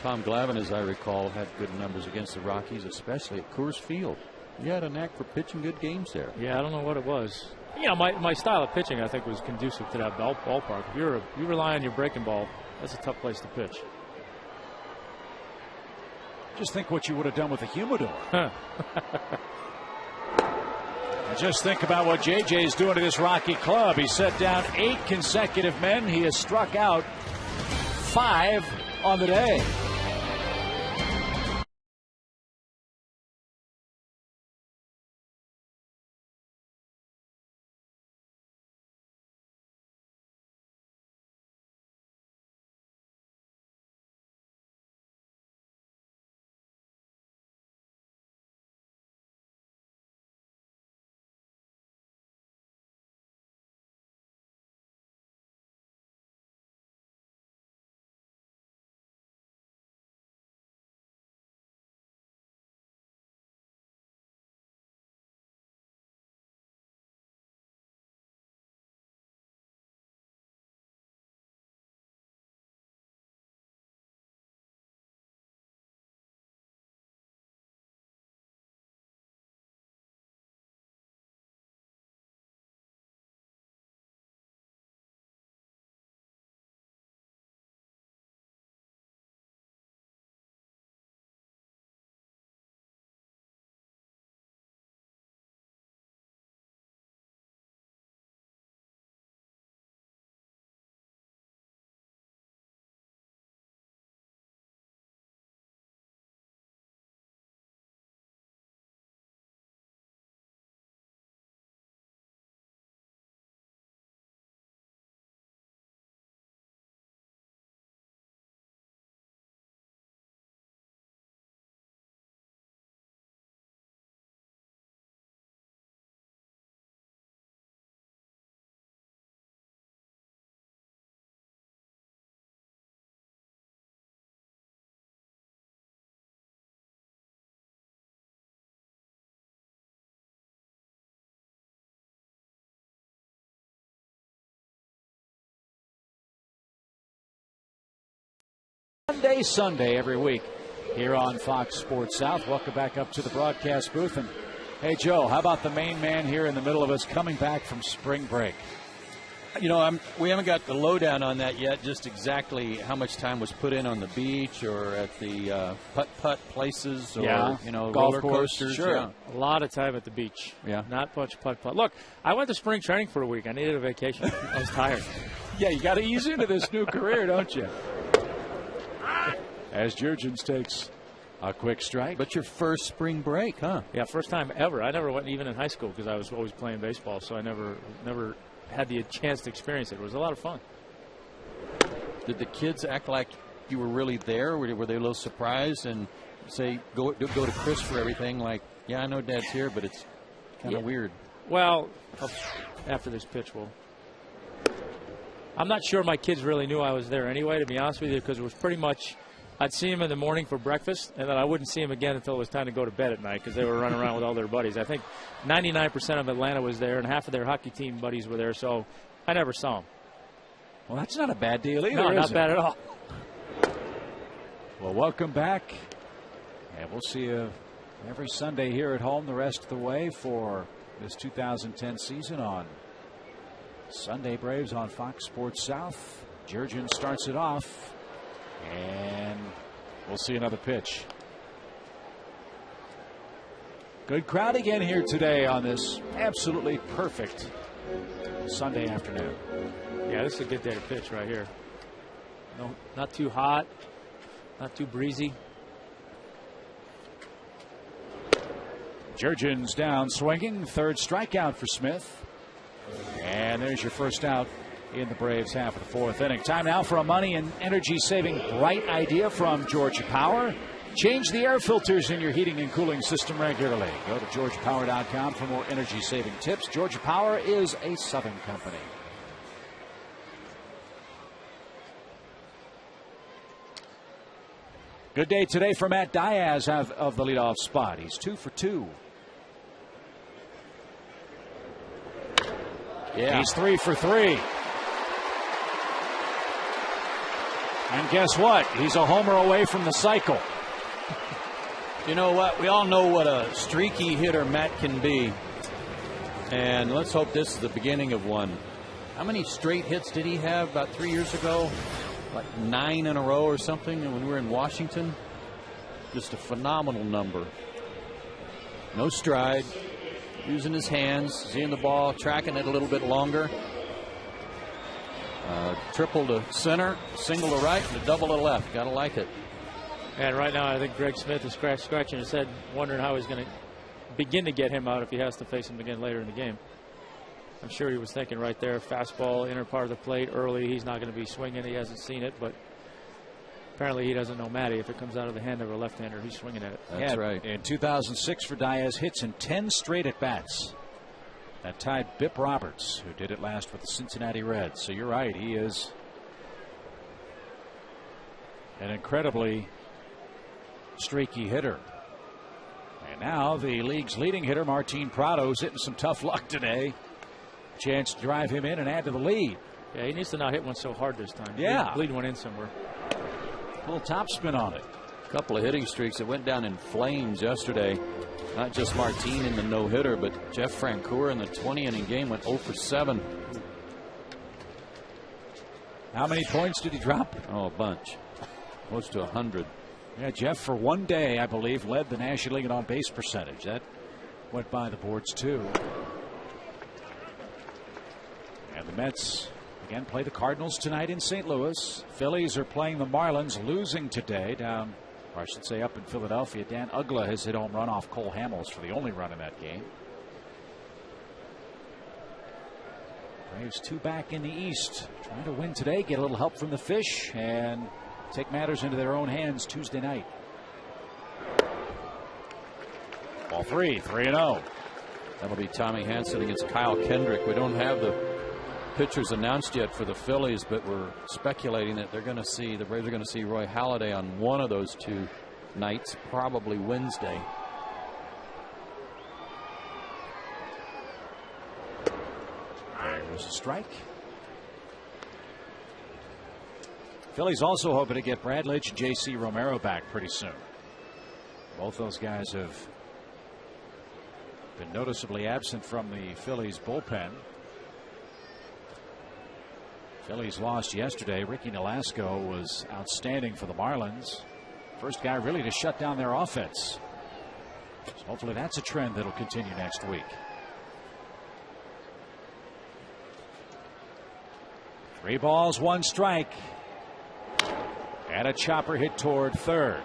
Tom Glavine, as I recall, had good numbers against the Rockies, especially at Coors Field. He had a knack for pitching good games there. Yeah, I don't know what it was. You know, my style of pitching, I think, was conducive to that ballpark. If you rely on your breaking ball, that's a tough place to pitch. Just think what you would have done with a humidor. And just think about what JJ is doing to this Rocky club. He set down 8 consecutive men. He has struck out 5 on the day. Sunday every week here on Fox Sports South. Welcome back up to the broadcast booth. And hey, Joe, how about the main man here in the middle of us coming back from spring break? You know, we haven't got the lowdown on that yet, just exactly how much time was put in on the beach or at the putt-putt places or, golf roller course. coasters. Sure. Yeah. A lot of time at the beach. Yeah. Not much putt-putt. Look, I went to spring training for a week. I needed a vacation. I was tired. Yeah, you got to ease into this new career, don't you? As Jurgens takes a quick strike. But your first spring break, huh? Yeah, first time ever. I never went even in high school because I was always playing baseball, so I never had the chance to experience it. It was a lot of fun. Did the kids act like you were really there? Were they a little surprised and say, go to Chris for everything? Like, yeah, I know Dad's here, but it's kind of weird. Well, after this pitch, I'm not sure my kids really knew I was there anyway, to be honest with you, because it was pretty much I'd see them in the morning for breakfast, and then I wouldn't see them again until it was time to go to bed at night because they were running around with all their buddies. I think 99% of Atlanta was there, and half of their hockey team buddies were there, so I never saw them. Well, that's not a bad deal either. No, is not it? bad at all. Well, welcome back. And we'll see you every Sunday here at home the rest of the way for this 2010 season on Sunday Braves on Fox Sports South. Jurgens starts it off, and we'll see another pitch. Good crowd again here today on this absolutely perfect Sunday afternoon. Yeah, this is a good day to pitch right here. No, not too hot, not too breezy. Jurgens down swinging. Third strikeout for Smith. And there's your first out in the Braves half of the fourth inning. Time now for a money and energy-saving bright idea from Georgia Power. Change the air filters in your heating and cooling system regularly. Go to georgiapower.com for more energy-saving tips. Georgia Power is a Southern company. Good day today for Matt Diaz of the leadoff spot. He's 2 for 2. Yeah. He's 3 for 3. And guess what? He's a homer away from the cycle. You know what? We all know what a streaky hitter Matt can be. And let's hope this is the beginning of one. How many straight hits did he have about 3 years ago? Like 9 in a row or something when we were in Washington. Just a phenomenal number. No stride. Using his hands, seeing the ball, tracking it a little bit longer. Triple to center, single to right, and a double to left. Gotta like it. And right now, I think Greg Smith is scratching his head, wondering how he's going to begin to get him out if he has to face him again later in the game. I'm sure he was thinking right there, fastball, inner part of the plate early. He's not going to be swinging. He hasn't seen it, but apparently he doesn't know Matty. If it comes out of the hand of a left-hander, he's swinging at it. That's right. In 2006 for Diaz, hits in 10 straight at-bats. That tied Bip Roberts, who did it last with the Cincinnati Reds. So you're right, he is an incredibly streaky hitter. And now the league's leading hitter, Martin Prado's hitting some tough luck today. Chance to drive him in and add to the lead. Yeah, he needs to not hit one so hard this time. Yeah. Lead one in somewhere. A little topspin on it. A couple of hitting streaks that went down in flames yesterday. Not just Martin in the no-hitter, but Jeff Francoeur in the 20-inning game went 0 for 7. How many points did he drop? Oh, a bunch. Close to 100. Yeah, Jeff, for one day, I believe, led the National League in on-base percentage. That went by the boards, too. And the Mets, again, play the Cardinals tonight in St. Louis. Phillies are playing the Marlins, losing today down, or I should say up in Philadelphia. Dan Uggla has hit home run off Cole Hamels for the only run in that game. Braves 2 back in the East. Trying to win today, get a little help from the Fish, and take matters into their own hands Tuesday night. Ball 3, 3-0. That'll be Tommy Hanson against Kyle Kendrick. We don't have the pitchers announced yet for the Phillies, but we're speculating that they're going to see, the Braves are going to see Roy Halladay on one of those 2 nights, probably Wednesday. There's a strike. Phillies also hoping to get Brad Lidge and J.C. Romero back pretty soon. Both those guys have been noticeably absent from the Phillies bullpen. Phillies lost yesterday. Ricky Nolasco was outstanding for the Marlins. First guy really to shut down their offense. So hopefully that's a trend that'll continue next week. 3 balls, 1 strike. And a chopper hit toward third.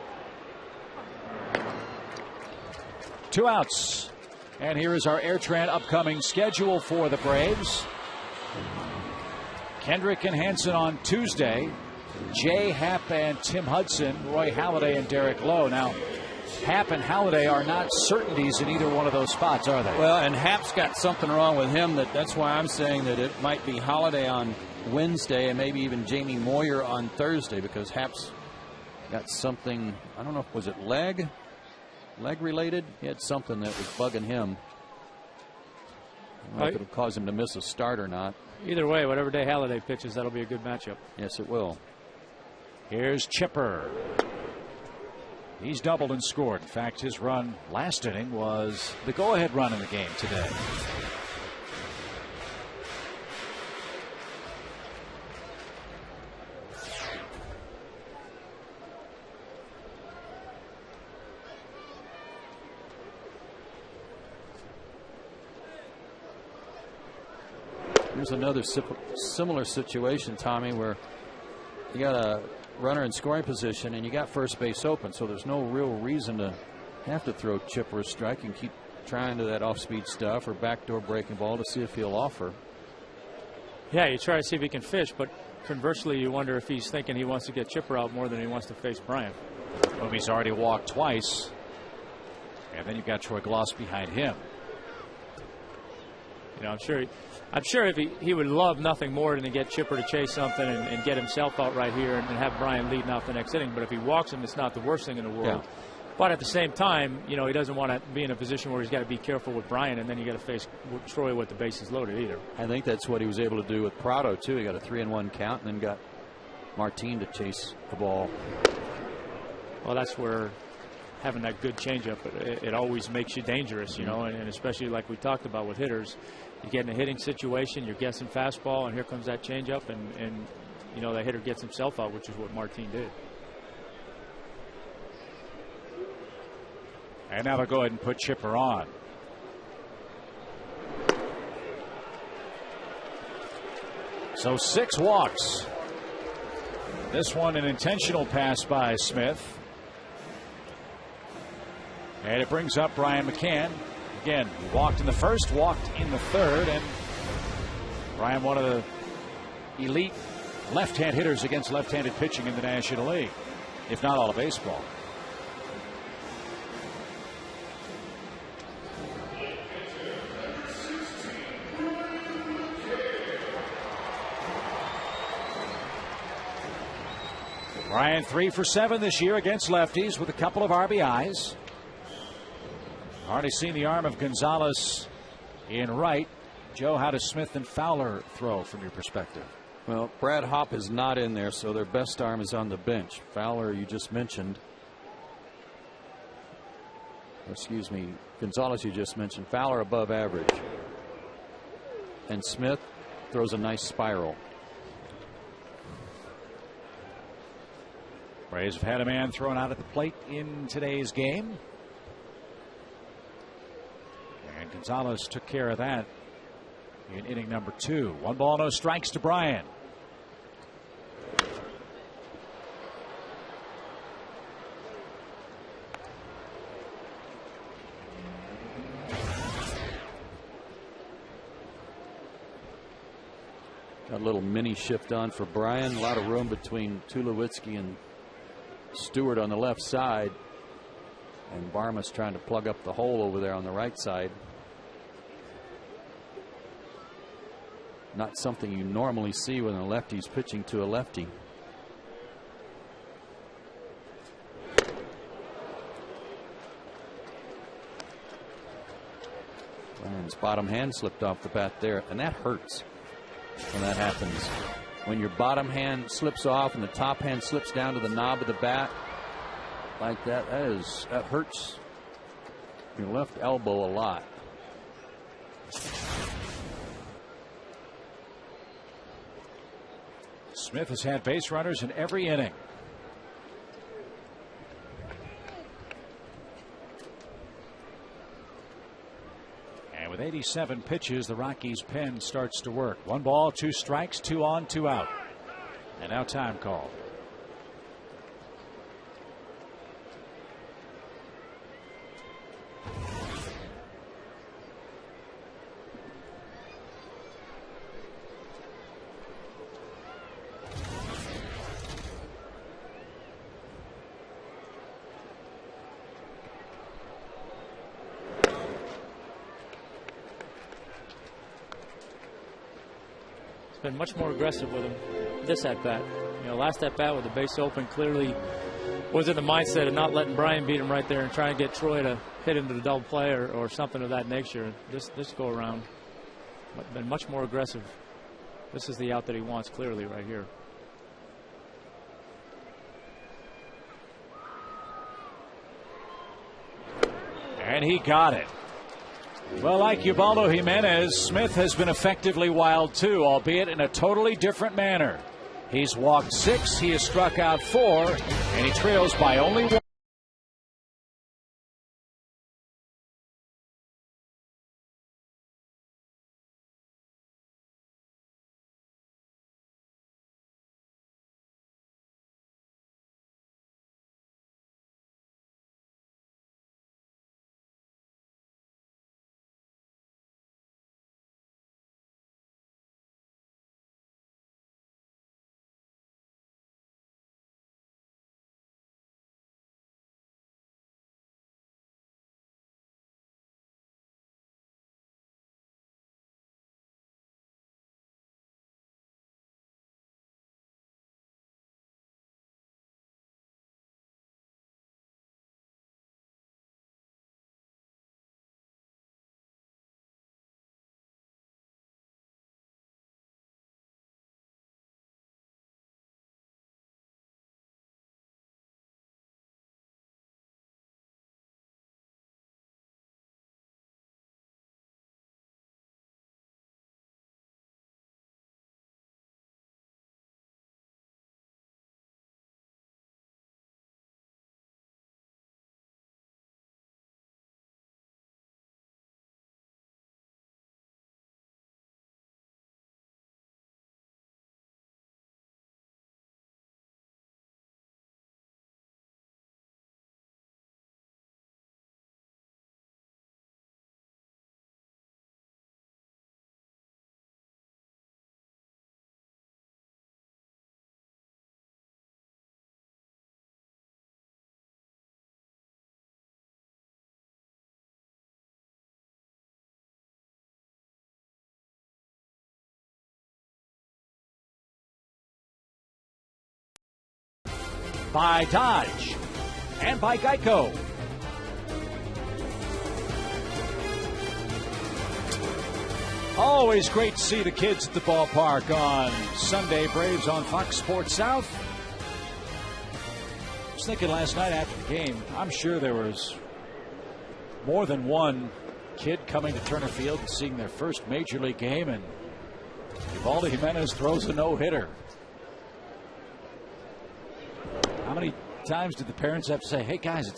2 outs. And here is our Airtran upcoming schedule for the Braves. Kendrick and Hansen on Tuesday. Jay Happ and Tim Hudson, Roy Halladay and Derek Lowe. Now, Happ and Halladay are not certainties in either one of those spots, are they? Well, and Happ's got something wrong with him. That's why I'm saying that it might be Halladay on Wednesday and maybe even Jamie Moyer on Thursday, because Happ's got something, I don't know, was it leg related? He had something that was bugging him. I don't know if it'll cause him to miss a start or not. Either way, whatever day Halladay pitches, that'll be a good matchup. Yes, it will. Here's Chipper. He's doubled and scored. In fact, his run last inning was the go-ahead run in the game today. Here's another similar situation, Tommy, where you got a runner in scoring position and you got first base open, so there's no real reason to have to throw Chipper a strike and keep trying to that off-speed stuff or backdoor breaking ball to see if he'll offer. Yeah, you try to see if he can fish, but conversely, you wonder if he's thinking he wants to get Chipper out more than he wants to face Bryant. Well, he's already walked twice, and then you've got Troy Gloss behind him. You know, I'm sure if he would love nothing more than to get Chipper to chase something and get himself out right here and have Bryant leading off the next inning. But if he walks him, it's not the worst thing in the world. Yeah. But at the same time, you know, he doesn't want to be in a position where he's got to be careful with Bryant, and then you got to face Troy with the bases loaded either. I think that's what he was able to do with Prado too. He got a 3-1 count and then got Martin to chase the ball. Well, that's where having that good changeup, it always makes you dangerous, you know, and especially like we talked about with hitters. You get in a hitting situation, you're guessing fastball, and here comes that changeup, and you know, that hitter gets himself out, which is what Martin did. And now they'll go ahead and put Chipper on. So 6 walks. This one an intentional pass by Smith. And it brings up Brian McCann. Again, walked in the first, walked in the third, and Brian, one of the elite left-hand hitters against left-handed pitching in the National League, if not all of baseball. Brian 3 for 7 this year against lefties with a couple of RBIs. Already seen the arm of Gonzalez in right. Joe, how does Smith and Fowler throw from your perspective? Well, Brad Hopp is not in there, so their best arm is on the bench. Fowler, you just mentioned. Excuse me, Gonzalez, you just mentioned. Fowler above average. And Smith throws a nice spiral. Braves have had a man thrown out at the plate in today's game. And Gonzalez took care of that in inning number 2. 1 ball, no strikes to Brian. Got a little mini shift on for Brian. A lot of room between Tulowitzki and Stewart on the left side. And Barmas trying to plug up the hole over there on the right side. Not something you normally see when a lefty's pitching to a lefty. Brian's bottom hand slipped off the bat there, and that hurts when that happens. when your bottom hand slips off and the top hand slips down to the knob of the bat like that, that hurts your left elbow a lot. Smith has had base runners in every inning. And with 87 pitches, the Rockies' pen starts to work. 1 ball, 2 strikes, 2 on, 2 out. And now time call. Been much more aggressive with him this at bat. You know, last at bat with the base open, clearly was in the mindset of not letting Brian beat him right there and trying to get Troy to hit into the double play or something of that nature. This go around, been much more aggressive. This is the out that he wants clearly right here. And he got it. Well, like Ubaldo Jimenez, Smith has been effectively wild too, albeit in a totally different manner. He's walked 6, he has struck out 4, and he trails by only 1. By Dodge and by Geico. Always great to see the kids at the ballpark on Sunday. Braves on Fox Sports South. I was thinking last night after the game, I'm sure there was more than one kid coming to Turner Field and seeing their first major league game, and Ubaldo Jimenez throws a no-hitter. How many times did the parents have to say, hey guys,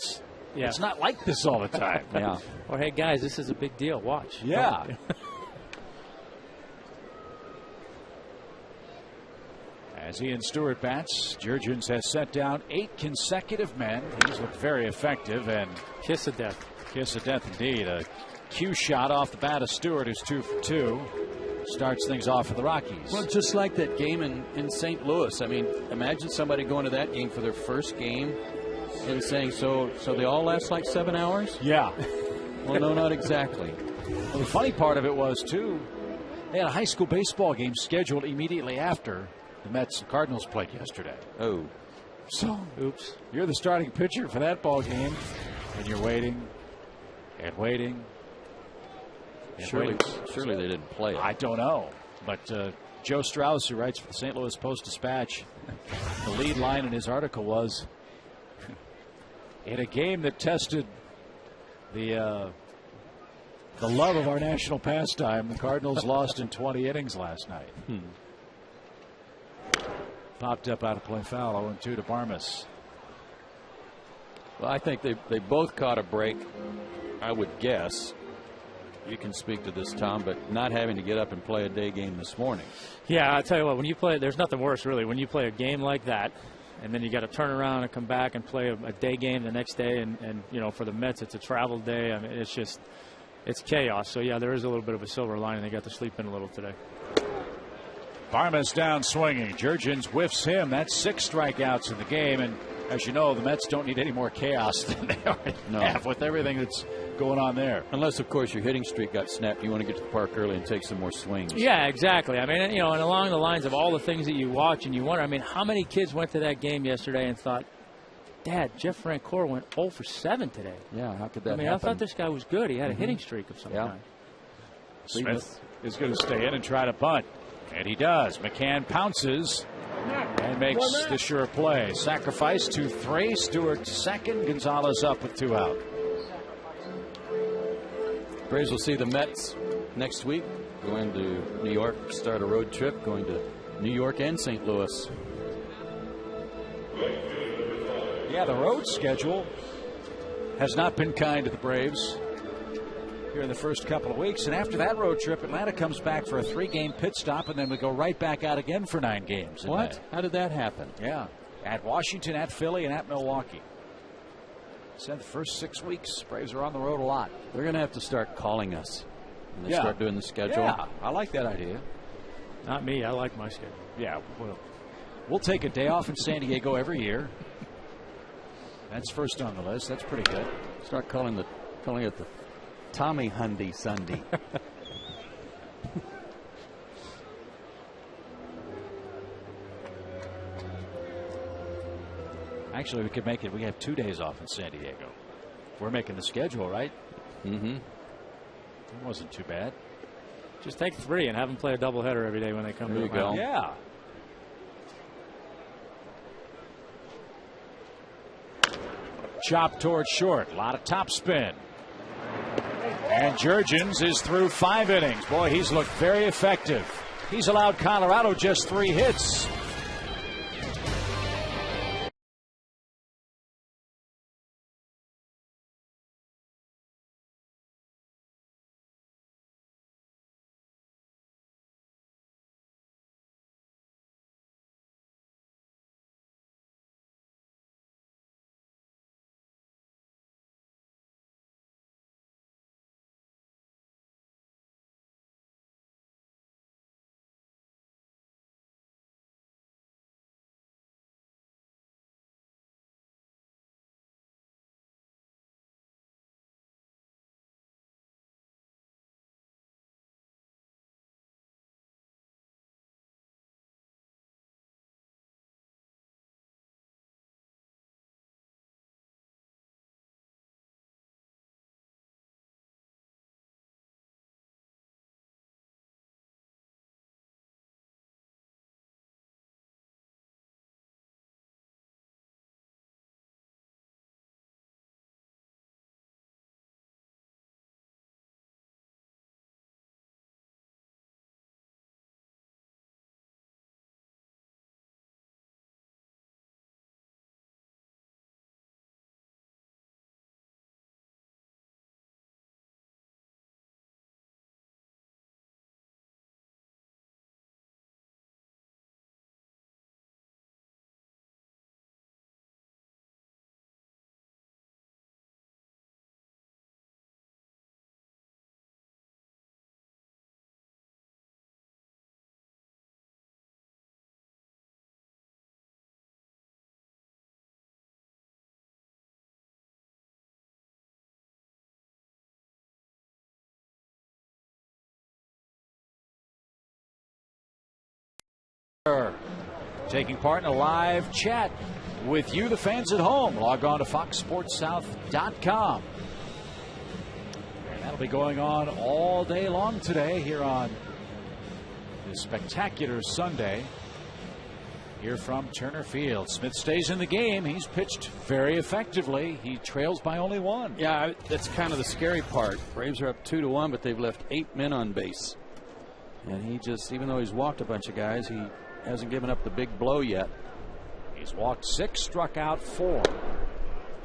it's not like this all the time? Yeah. Or hey guys, this is a big deal. Watch. Yeah. As Ian Stewart bats, Jurgens has set down 8 consecutive men. He's looked very effective, and kiss of death. Kiss of death indeed. A cue shot off the bat of Stewart, who's 2 for 2. Starts things off for the Rockies. Well, just like that game in St. Louis. I mean, imagine somebody going to that game for their first game and saying, so they all last like 7 hours? Yeah. Well, no, not exactly. Well, the funny part of it was, too, they had a high school baseball game scheduled immediately after the Mets and Cardinals played yesterday. Oh. So, oops. You're the starting pitcher for that ball game, and you're waiting and waiting. Surely they didn't play it. I don't know, but Joe Strauss, who writes for the St. Louis Post-Dispatch, the lead line in his article was, in a game that tested the love of our national pastime, the Cardinals lost in 20 innings last night. Popped up out of play foul, 0-2 to Barmes. Well, I think they both caught a break, I would guess. You can speak to this, Tom, but not having to get up and play a day game this morning. Yeah, I tell you what, when you play, there's nothing worse, really, when you play a game like that, and then you got to turn around and come back and play a day game the next day, and you know, for the Mets, it's a travel day. I mean, it's chaos. So yeah, there is a little bit of a silver lining. They got to sleep in a little today. Barmes down swinging. Jurgens whiffs him. That's 6 strikeouts in the game, and as you know, the Mets don't need any more chaos than they already have with everything that's going on there. Unless, of course, your hitting streak got snapped. You want to get to the park early and take some more swings. Yeah, exactly. I mean, you know, and along the lines of all the things that you watch and you wonder, I mean, how many kids went to that game yesterday and thought, Dad, Jeff Francoeur went 0 for 7 today. Yeah, how could that happen? I thought this guy was good. He had a hitting streak of some kind. Smith is going to stay in and try to bunt. And he does. McCann pounces and makes the sure play. Sacrifice to 3. Stewart to second. Gonzalez up with 2 out. Braves will see the Mets next week. Going to New York, start a road trip. Going to New York and St. Louis. Yeah, the road schedule has not been kind to the Braves here in the first couple of weeks. And after that road trip, Atlanta comes back for a 3-game pit stop, and then we go right back out again for 9 games. What? How did that happen? Yeah. At Washington, at Philly, and at Milwaukee. Said the first 6 weeks, Braves are on the road a lot. They're going to have to start calling us when they start doing the schedule. Yeah, I like that idea. Not me. I like my schedule. Yeah, we'll take a day off in San Diego every year. That's first on the list. That's pretty good. Start calling it the Tommy Hundy Sunday. Actually, we could make it. We have 2 days off in San Diego. We're making the schedule, right? Mm-hmm. It wasn't too bad. Just take 3 and have them play a doubleheader every day when they come. There you go. Yeah. Chop towards short. A lot of top spin. And Jurgens is through 5 innings. Boy, he's looked very effective. He's allowed Colorado just 3 hits. Taking part in a live chat with you, the fans at home. Log on to foxsportssouth.com. And that'll be going on all day long today here on a spectacular Sunday here from Turner Field. Smith stays in the game. He's pitched very effectively. He trails by only 1. Yeah, that's kind of the scary part. Braves are up 2-1, but they've left 8 men on base. And he just, even though he's walked a bunch of guys, he hasn't given up the big blow yet. He's walked 6, struck out 4.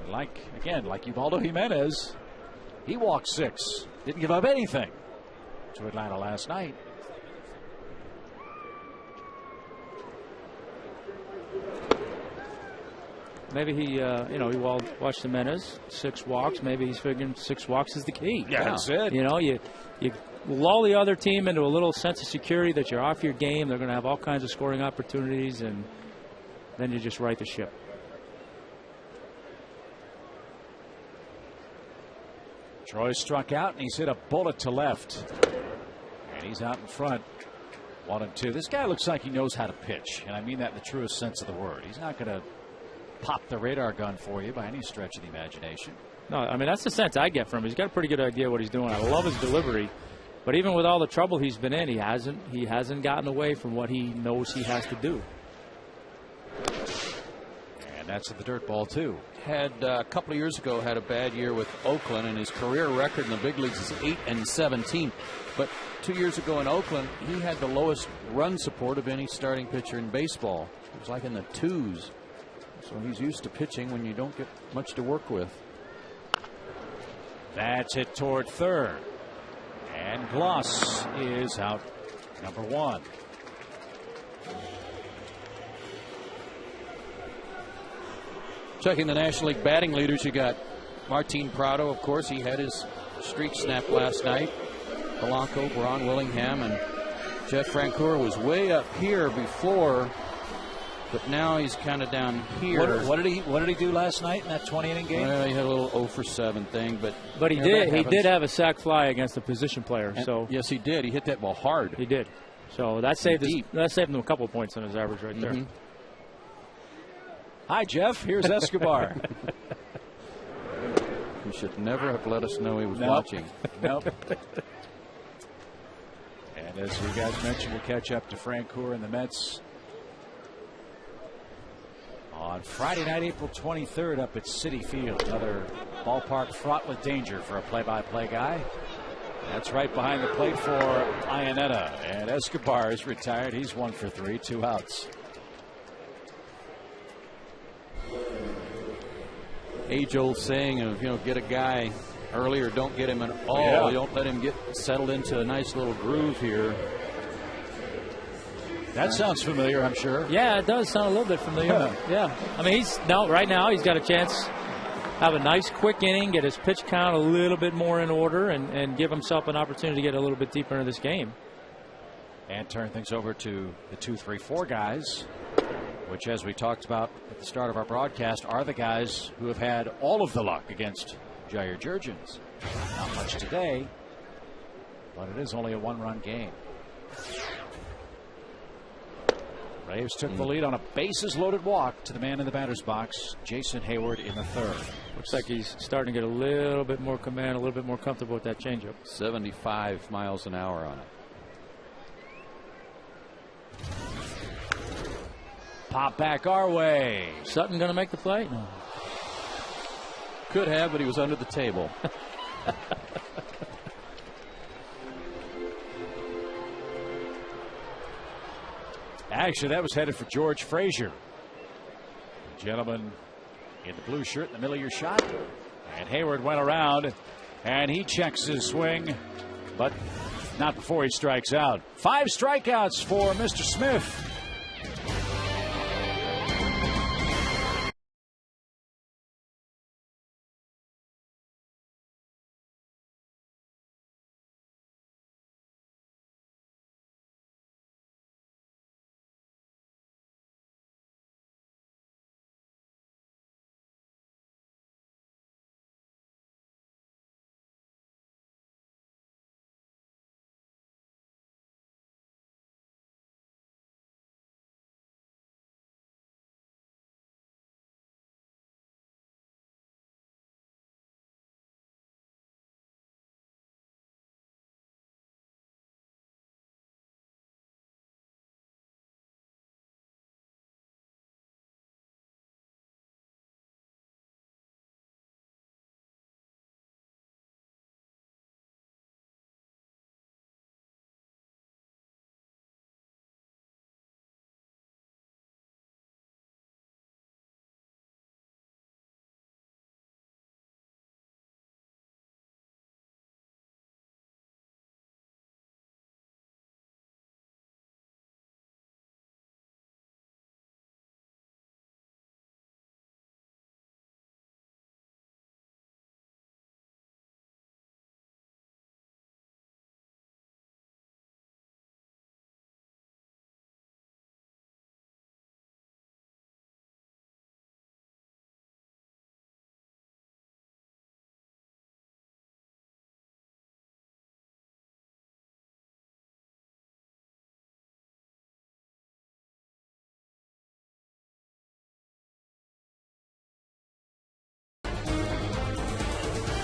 Like Ubaldo Jimenez, he walked 6. Didn't give up anything to Atlanta last night. Maybe he watched Jimenez, 6 walks. Maybe he's figuring 6 walks is the key. Yeah, that's it. You lull the other team into a little sense of security that you're off your game. They're going to have all kinds of scoring opportunities, and then you just right the ship. Troy struck out, and he's hit a bullet to left. And he's out in front. 1-2. This guy looks like he knows how to pitch, and I mean that in the truest sense of the word. He's not going to pop the radar gun for you by any stretch of the imagination. No, I mean, that's the sense I get from him. He's got a pretty good idea what he's doing. I love his delivery. But even with all the trouble he's been in, he hasn't gotten away from what he knows he has to do. And that's at the dirt ball, too. Had a couple of years ago had a bad year with Oakland, and his career record in the big leagues is 8-17. But 2 years ago in Oakland, he had the lowest run support of any starting pitcher in baseball. It was like in the 2s. So he's used to pitching when you don't get much to work with. That's hit toward third. And Gloss is out, number 1. Checking the National League batting leaders, you got Martin Prado, of course. He had his streak snapped last night. Polanco, Braun, Willingham, and Jeff Francoeur was way up here before, but now he's kind of down here. What did he do last night in that 20-inning game? Well, he had a little 0-for-7 thing, but he did have a sac fly against a position player. So yes, he did. He hit that ball hard. He did. So that saved him a couple of points on his average right there. Hi, Jeff. Here's Escobar. He should never have let us know he was watching. Nope. And as you guys mentioned, we'll catch up to Francoeur and the Mets on Friday night, April 23rd, up at Citi Field. Another ballpark fraught with danger for a play-by-play guy. That's right behind the plate for Iannetta. And Escobar is retired. He's 1 for 3, 2 outs. Age-old saying of, get a guy early or don't get him at all. Yeah. Don't let him get settled into a nice little groove here. That sounds familiar, I'm sure. Yeah, it does sound a little bit familiar. Yeah. I mean, right now he's got a chance have a nice quick inning, get his pitch count a little bit more in order, and give himself an opportunity to get a little bit deeper into this game. And turn things over to the 2, 3, 4 guys, which, as we talked about at the start of our broadcast, are the guys who have had all of the luck against Jair Jurgens. Not much today, but it is only a 1-run game. Braves took the lead on a bases-loaded walk to the man in the batter's box, Jason Hayward, in the 3rd. Looks like he's starting to get a little bit more command, a little bit more comfortable with that changeup. 75 miles an hour on it. Pop back our way. Sutton going to make the play? No. Could have, but he was under the table. Actually, that was headed for George Frazier. The gentleman in the blue shirt in the middle of your shot. And Hayward went around, and he checks his swing, but not before he strikes out. 5 strikeouts for Mr. Smith.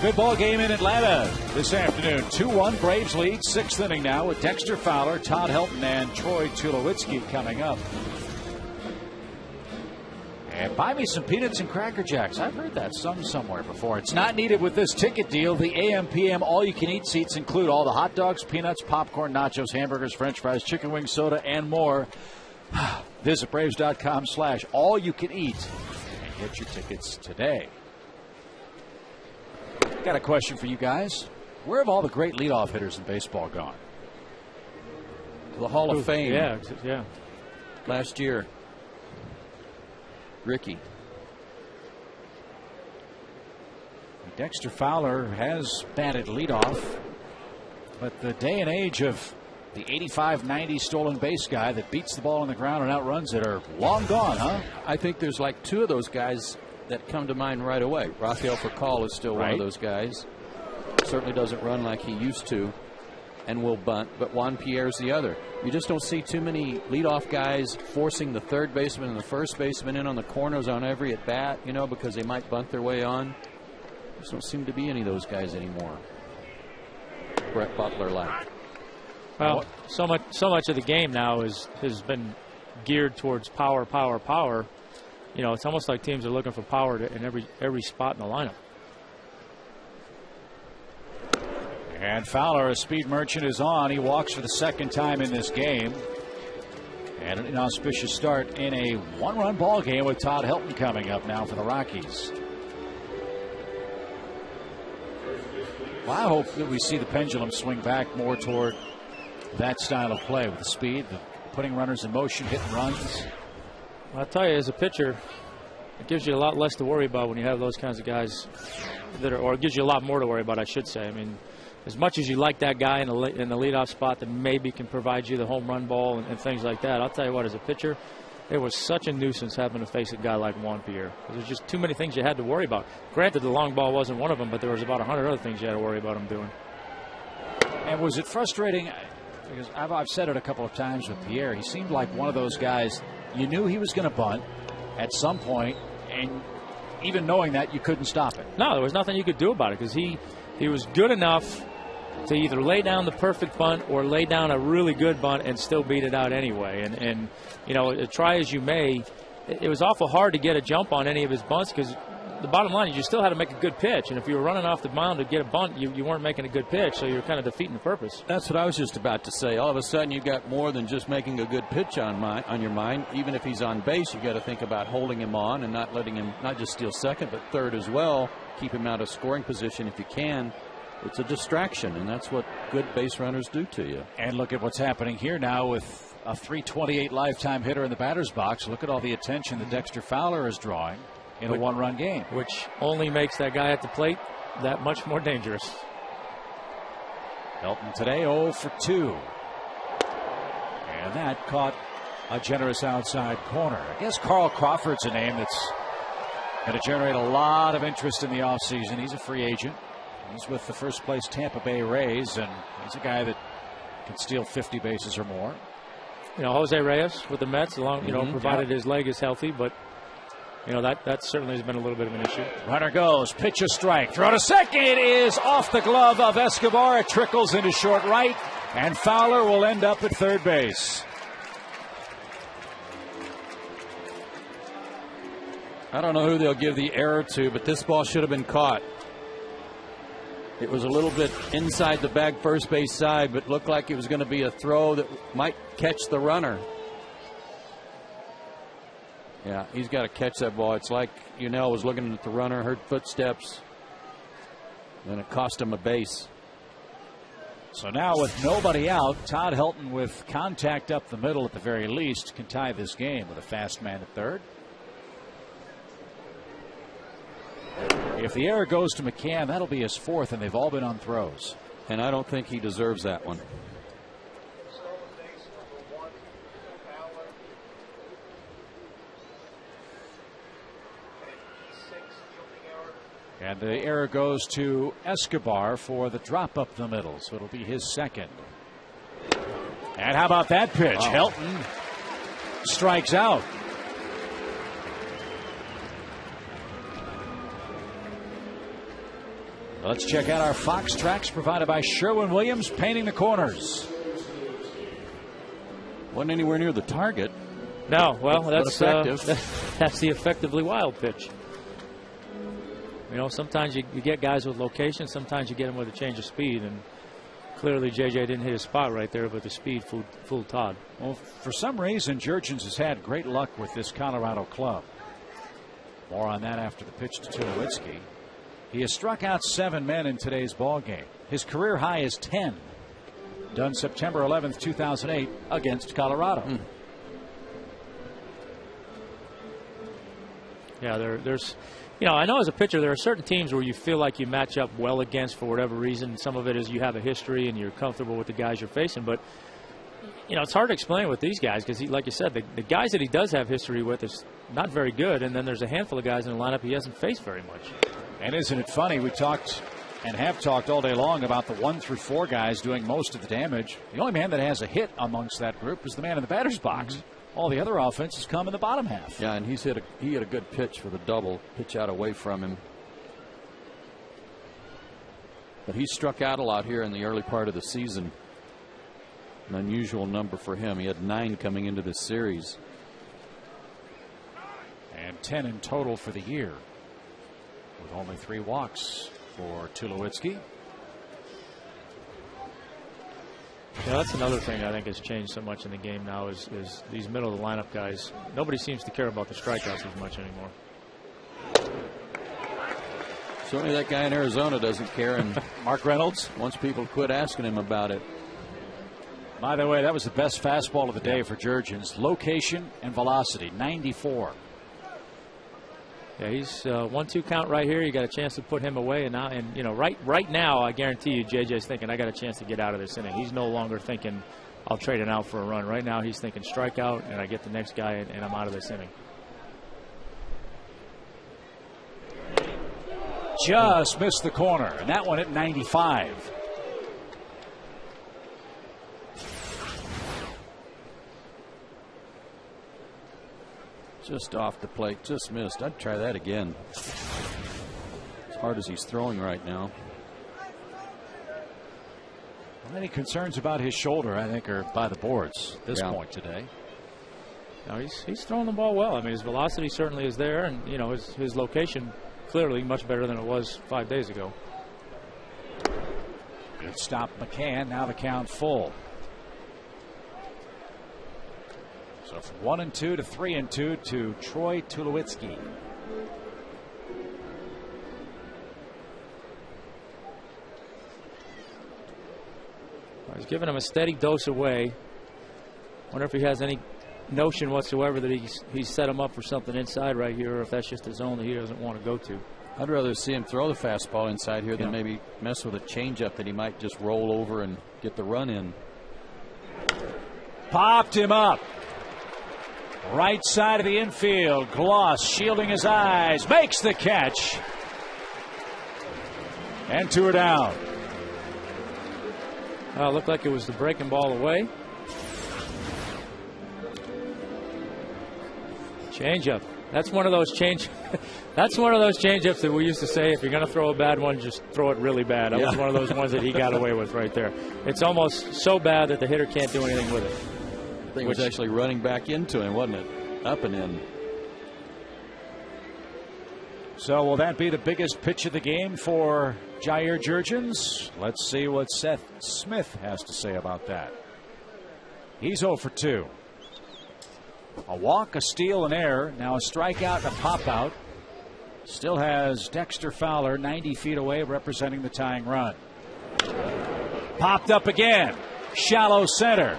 Good ball game in Atlanta this afternoon. 2-1 Braves lead. 6th inning now with Dexter Fowler, Todd Helton, and Troy Tulowitzki coming up. And buy me some peanuts and Cracker Jacks. I've heard that sung somewhere before. It's not needed with this ticket deal. The AM/PM all-you-can-eat seats include all the hot dogs, peanuts, popcorn, nachos, hamburgers, french fries, chicken wings, soda, and more. Visit Braves.com/all-you-can-eat and get your tickets today. Got a question for you guys. Where have all the great leadoff hitters in baseball gone? To the Hall of Fame. Yeah. Last year. Ricky. Dexter Fowler has batted leadoff, but the day and age of the 85-90 stolen base guy that beats the ball on the ground and outruns it are long gone, huh? I think there's like two of those guys that come to mind right away. Rafael Furcal is still one of those guys. Certainly doesn't run like he used to and will bunt, but Juan Pierre's the other. You just don't see too many leadoff guys forcing the third baseman and the first baseman in on the corners on every at bat, you know, because they might bunt their way on. Just don't seem to be any of those guys anymore. Brett Butler like. Well, so much of the game now has been geared towards power. You know, it's almost like teams are looking for power in every spot in the lineup. And Fowler, a speed merchant, is on. He walks for the second time in this game. And an inauspicious start in a one-run ball game with Todd Helton coming up now for the Rockies. Well, I hope that we see the pendulum swing back more toward that style of play with the speed, the putting runners in motion, hitting runs. I'll tell you, as a pitcher, it gives you a lot less to worry about when you have those kinds of guys that are, or it gives you a lot more to worry about, I should say. I mean, as much as you like that guy in the leadoff spot that maybe can provide you the home run ball and things like that, I'll tell you what, as a pitcher, it was such a nuisance having to face a guy like Juan Pierre. There's just too many things you had to worry about. Granted, the long ball wasn't one of them, but there was about 100 other things you had to worry about him doing. And was it frustrating? Because I've said it a couple of times with Pierre. He seemed like one of those guys, you knew he was going to bunt at some point, and even knowing that, you couldn't stop it. No, there was nothing you could do about it because he was good enough to either lay down the perfect bunt or lay down a really good bunt and still beat it out anyway. And you know, try as you may, it was awful hard to get a jump on any of his bunts because the bottom line is you still had to make a good pitch. And if you were running off the mound to get a bunt, you weren't making a good pitch, so you're kind of defeating the purpose. That's what I was just about to say. All of a sudden, you've got more than just making a good pitch on your mind. Even if he's on base, you've got to think about holding him on and not letting him not just steal second, but third as well. Keep him out of scoring position if you can. It's a distraction, and that's what good base runners do to you. And look at what's happening here now with a .328 lifetime hitter in the batter's box. Look at all the attention that Dexter Fowler is drawing in a one-run game. Which only makes that guy at the plate that much more dangerous. Helton today 0 for 2. And that caught a generous outside corner. I guess Carl Crawford's a name that's going to generate a lot of interest in the offseason. He's a free agent. He's with the first place Tampa Bay Rays, and he's a guy that can steal 50 bases or more. You know, Jose Reyes with the Mets, provided his leg is healthy, but you know that certainly has been a little bit of an issue. Runner goes, pitch a strike, throw to second. It is off the glove of Escobar. It trickles into short right, and Fowler will end up at third base. I don't know who they'll give the error to, but this ball should have been caught. It was a little bit inside the bag first base side, but looked like it was going to be a throw that might catch the runner. Yeah, he's got to catch that ball. It's like Unell was looking at the runner, heard footsteps, and it cost him a base. So now with nobody out, Todd Helton with contact up the middle at the very least can tie this game with a fast man at third. If the error goes to McCann, that'll be his fourth, and they've all been on throws. And I don't think he deserves that one. And the error goes to Escobar for the drop up the middle, so it'll be his second. And how about that pitch? Helton strikes out. Let's check out our Fox tracks provided by Sherwin-Williams, painting the corners. Wasn't anywhere near the target. No, well, that's effective. the effectively wild pitch. You know, sometimes you get guys with location, sometimes you get them with a change of speed, and clearly J.J. didn't hit his spot right there, but the speed fooled Todd. Well, for some reason, Jurgens has had great luck with this Colorado club. More on that after the pitch to Tulowitzki. He has struck out 7 men in today's ball game. His career high is 10. Done September 11th, 2008 against Colorado. Yeah, there's, you know, I know as a pitcher there are certain teams where you feel like you match up well against for whatever reason. Some of it is you have a history and you're comfortable with the guys you're facing. But, you know, it's hard to explain with these guys because, like you said, the guys that he does have history with is not very good. And then there's a handful of guys in the lineup he hasn't faced very much. And isn't it funny? We talked and have talked all day long about the 1 through 4 guys doing most of the damage. The only man that has a hit amongst that group is the man in the batter's box. All the other offenses come in the bottom half. Yeah, and he hit a good pitch for the double, pitch out away from him. But he struck out a lot here in the early part of the season. An unusual number for him. He had 9 coming into this series. And 10 in total for the year, with only 3 walks for Tulowitzki. Yeah, that's another thing I think has changed so much in the game now is these middle of the lineup guys. Nobody seems to care about the strikeouts as much anymore. Certainly that guy in Arizona doesn't care. And Mark Reynolds wants people to quit asking him about it. By the way, that was the best fastball of the day for Jurgens. Location and velocity, 94. Yeah, he's 1-2 count right here. You got a chance to put him away, and you know, right now, I guarantee you, JJ's thinking, I got a chance to get out of this inning. He's no longer thinking, I'll trade it out for a run. Right now, he's thinking strikeout, and I get the next guy, and I'm out of this inning. Just missed the corner, and that one at 95. Just off the plate, just missed. I'd try that again. As hard as he's throwing right now. Well, any concerns about his shoulder, I think, are by the boards at this point today. No, he's throwing the ball well. I mean, his velocity certainly is there, and you know his location clearly much better than it was 5 days ago. Good stop, McCann. Now the count full. So from 1-2 to 3-2 to Troy Tulowitzki. He's giving him a steady dose away. Wonder if he has any notion whatsoever that he's set him up for something inside right here, or if that's just a zone that he doesn't want to go to. I'd rather see him throw the fastball inside here than maybe mess with a changeup that he might just roll over and get the run in. Popped him up. Right side of the infield. Gloss shielding his eyes. Makes the catch. And 2 are down. Looked like it was the breaking ball away. Changeup. That's one of those That's one of those changeups that we used to say, if you're going to throw a bad one, just throw it really bad. That was one of those ones that he got away with right there. It's almost so bad that the hitter can't do anything with it. I think it was actually running back into him, wasn't it? Up and in. So will that be the biggest pitch of the game for Jair Jurgens? Let's see what Seth Smith has to say about that. He's 0 for 2. A walk, a steal, an error. Now a strikeout and a pop out. Still has Dexter Fowler 90 feet away representing the tying run. Popped up again. Shallow center.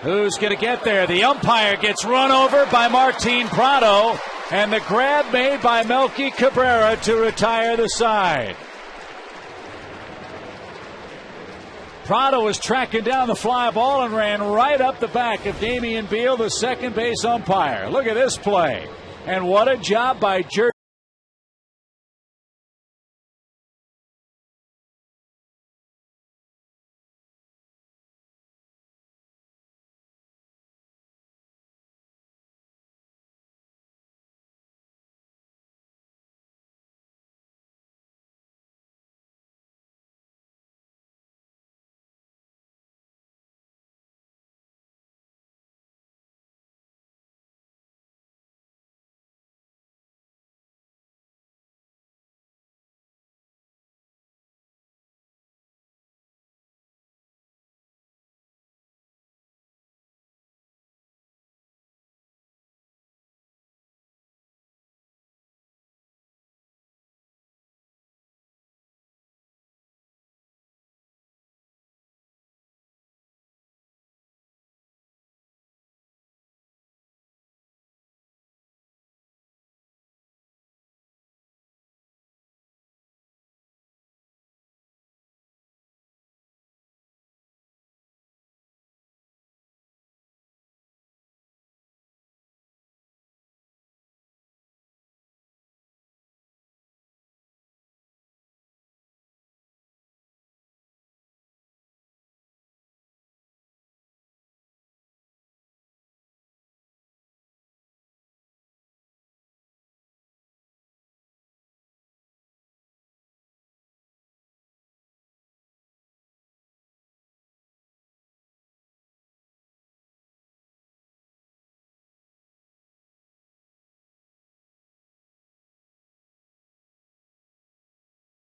Who's going to get there? The umpire gets run over by Martin Prado, and the grab made by Melky Cabrera to retire the side. Prado was tracking down the fly ball and ran right up the back of Damian Beal, the second base umpire. Look at this play. And what a job by Jurgens.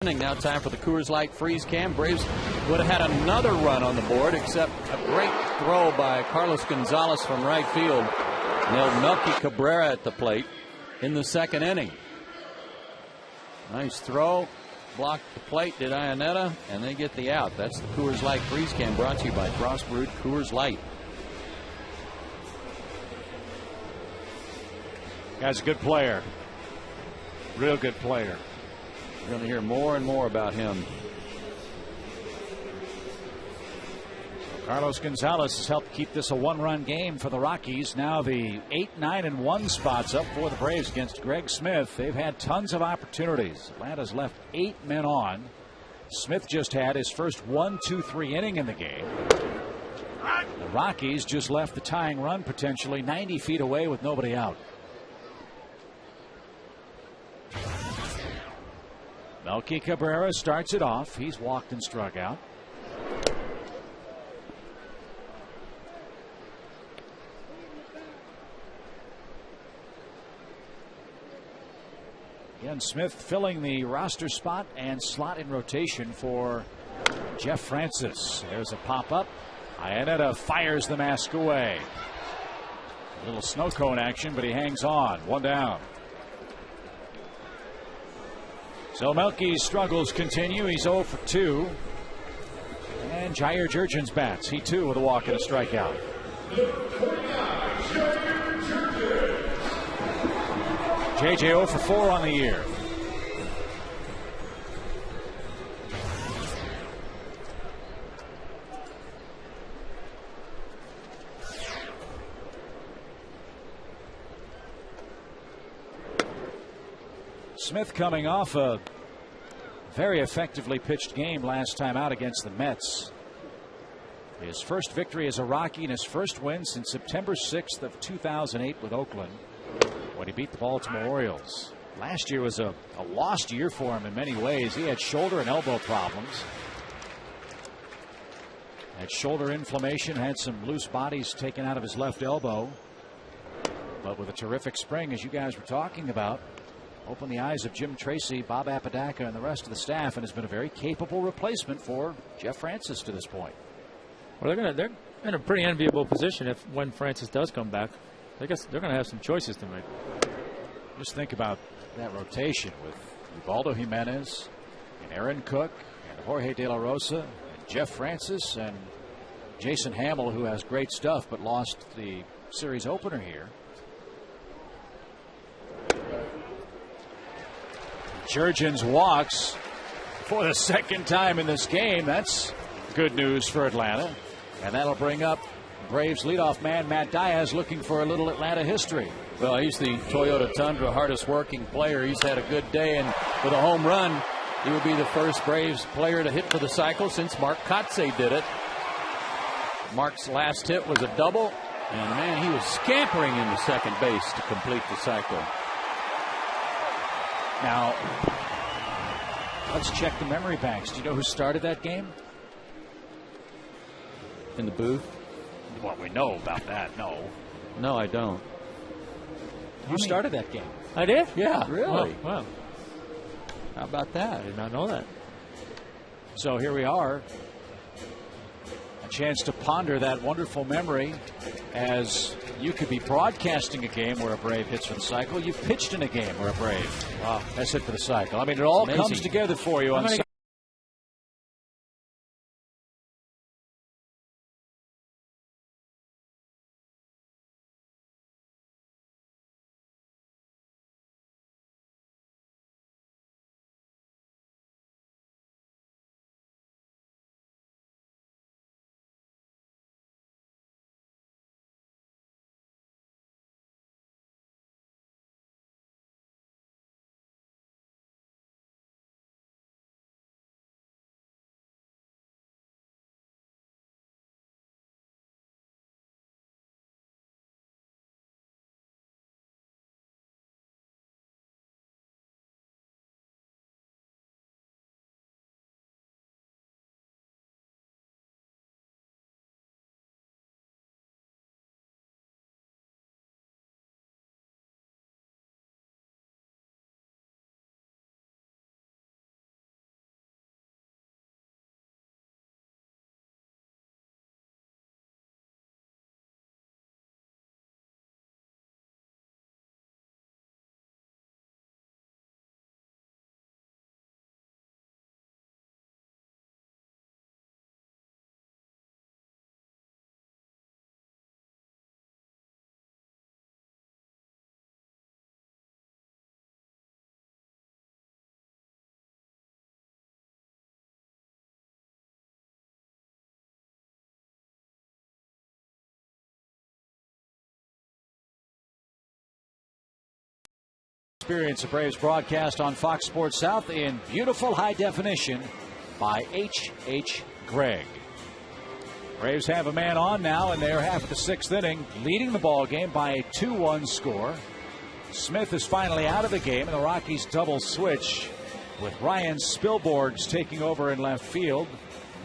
inning. Now time for the Coors Light freeze can. Braves would have had another run on the board, except a great throw by Carlos Gonzalez from right field nailed Melky Cabrera at the plate in the second inning. Nice throw. Blocked the plate, did Ionetta, and they get the out. That's the Coors Light freeze can, brought to you by Cross-Brewed Coors Light. Guy's a good player. Real good player. We're going to hear more and more about him. Carlos Gonzalez has helped keep this a one-run game for the Rockies. Now the 8, 9, and 1 spots up for the Braves against Greg Smith. They've had tons of opportunities. Atlanta's left 8 men on. Smith just had his first 1-2-3 inning in the game. The Rockies just left the tying run potentially 90 feet away with nobody out. Melky Cabrera starts it off. He's walked and struck out. Again, Smith filling the roster spot and slot in rotation for Jeff Francis. There's a pop-up. Ionetta fires the mask away. A little snow cone action, but he hangs on. 1 down. So Melky's struggles continue. He's 0 for 2. And Jair Jurgens bats. He too with a walk and a strikeout. JJ 0 for 4 on the year. Smith coming off a very effectively pitched game last time out against the Mets. His first victory as a Rocky and his first win since September 6th of 2008 with Oakland, when he beat the Baltimore Orioles. Last year was a lost year for him in many ways. He had shoulder and elbow problems. Had shoulder inflammation, had some loose bodies taken out of his left elbow. But with a terrific spring, as you guys were talking about, opened the eyes of Jim Tracy, Bob Apodaca, and the rest of the staff, and has been a very capable replacement for Jeff Francis to this point. Well, they're in a pretty enviable position when Francis does come back. I guess they're going to have some choices to make. Just think about that rotation with Ubaldo Jimenez and Aaron Cook and Jorge De La Rosa and Jeff Francis and Jason Hamill, who has great stuff but lost the series opener here. Jurgens walks for the second time in this game. That's good news for Atlanta. And that'll bring up Braves leadoff man Matt Diaz, looking for a little Atlanta history. Well, he's the Toyota Tundra hardest working player. He's had a good day, and with a home run, he would be the first Braves player to hit for the cycle since Mark Kotsay did it. Mark's last hit was a double, and man, he was scampering into second base to complete the cycle. Now, let's check the memory banks. Do you know who started that game? In the booth? Well, we know about that. No, I don't. You started that game. I did? Yeah. Really? Wow. How about that? I did not know that. So here we are. A chance to ponder that wonderful memory as you could be broadcasting a game where a Brave hits for the cycle. You've pitched in a game where a Brave has hit for the cycle. I mean, it all comes together for you on Experience the Braves broadcast on Fox Sports South in beautiful high definition by H.H. Gregg. Braves have a man on now in their half of the 6th inning, leading the ball game by a 2-1 score. Smith is finally out of the game, and the Rockies double switch with Ryan Spilborghs taking over in left field.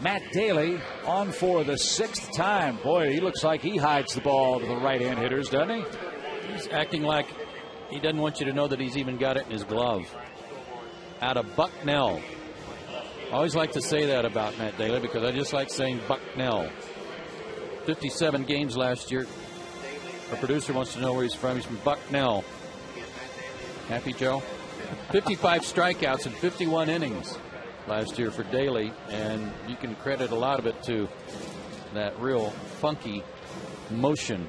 Matt Daly on for the 6th time. Boy, he looks like he hides the ball to the right-hand hitters, doesn't he? He's acting like he doesn't want you to know that he's even got it in his glove. Out of Bucknell. I always like to say that about Matt Daly because I just like saying Bucknell. 57 games last year. Our producer wants to know where he's from. He's from Bucknell. Happy, Joe? 55 strikeouts in 51 innings last year for Daly, and you can credit a lot of it to that real funky motion.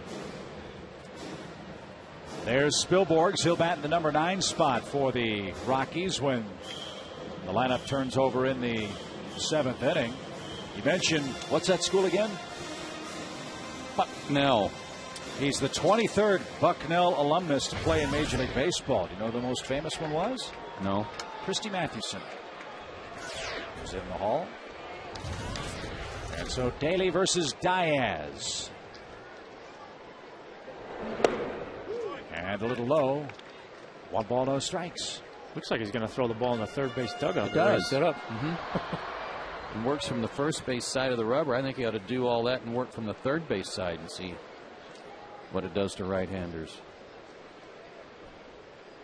There's Spilborghs. He'll bat in the number 9 spot for the Rockies when the lineup turns over in the 7th inning. You mentioned, what's that school again? Bucknell. He's the 23rd Bucknell alumnus to play in Major League Baseball. Do you know who the most famous one was? No. Christy Mathewson was in the hall. And so Daly versus Diaz. And a little low. 1 ball, no strikes. Looks like he's going to throw the ball in the third base dugout. It does. Set up. And works from the first base side of the rubber. I think he ought to do all that and work from the third base side and see what it does to right-handers.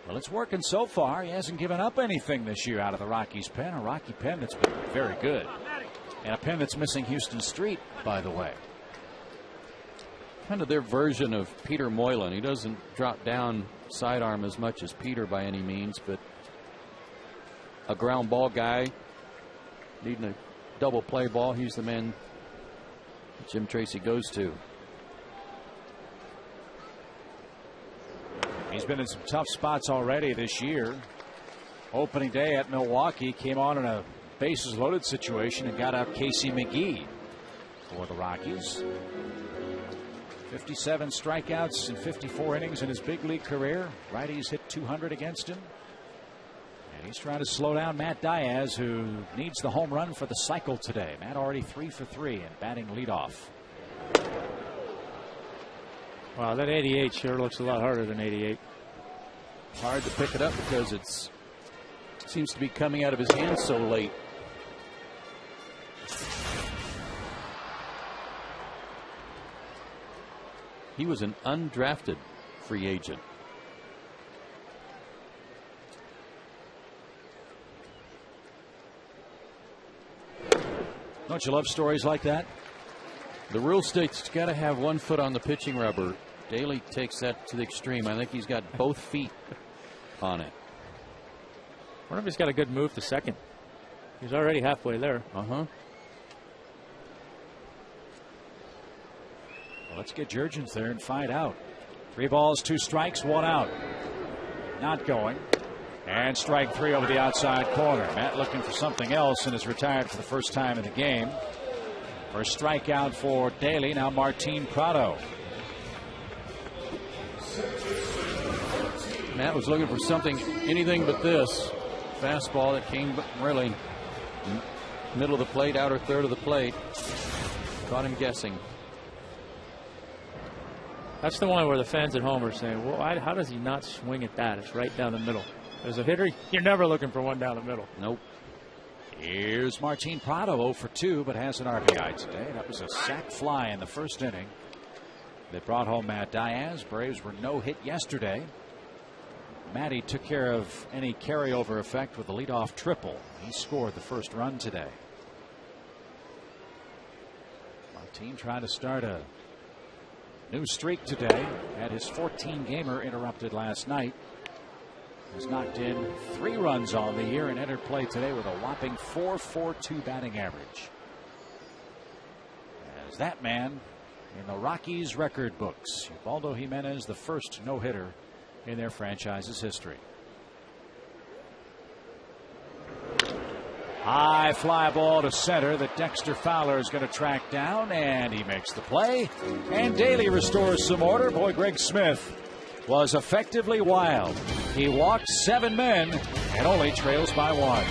Well, it's working so far. He hasn't given up anything this year out of the Rockies pen. A Rocky pen that's been very good. And a pen that's missing Houston Street, by the way. Kind of their version of Peter Moylan. He doesn't drop down sidearm as much as Peter by any means, but a ground ball guy needing a double play ball. He's the man Jim Tracy goes to. He's been in some tough spots already this year. Opening day at Milwaukee, came on in a bases loaded situation and got out Casey McGee for the Rockies. 57 strikeouts in 54 innings in his big league career. Righties hit 200 against him. And he's trying to slow down Matt Diaz, who needs the home run for the cycle today. Matt already 3 for 3 and batting leadoff. Wow, that 88 sure looks a lot harder than 88. Hard to pick it up because it seems to be coming out of his hands so late. He was an undrafted free agent. Don't you love stories like that? The rule states got to have 1 foot on the pitching rubber. Daly takes that to the extreme. I think he's got both feet on it. I wonder if he's got a good move to second. He's already halfway there. Well, let's get Jurgens there and find out. 3 balls, 2 strikes, 1 out. Not going. And strike 3 over the outside corner. Matt looking for something else and is retired for the first time in the game. First strikeout for Daly. Now Martin Prado. Matt was looking for something, anything but this. Fastball that came really middle of the plate, outer third of the plate. Caught him guessing. That's the one where the fans at home are saying, well, how does he not swing at that? It's right down the middle. As a hitter, you're never looking for one down the middle. Nope. Here's Martin Prado, 0 for 2, but has an RBI today. That was a sac fly in the first inning. They brought home Matt Diaz. Braves were no hit yesterday. Matty took care of any carryover effect with a leadoff triple. He scored the first run today. Martin trying to start a new streak today. Had his 14-gamer interrupted last night. Has knocked in 3 runs on the year and entered play today with a whopping .442 batting average. As that man in the Rockies record books. Ubaldo Jimenez, the first no-hitter in their franchise's history. High fly ball to center that Dexter Fowler is going to track down, and he makes the play. And Daly restores some order. Boy, Greg Smith was effectively wild. He walked 7 men and only trails by 1.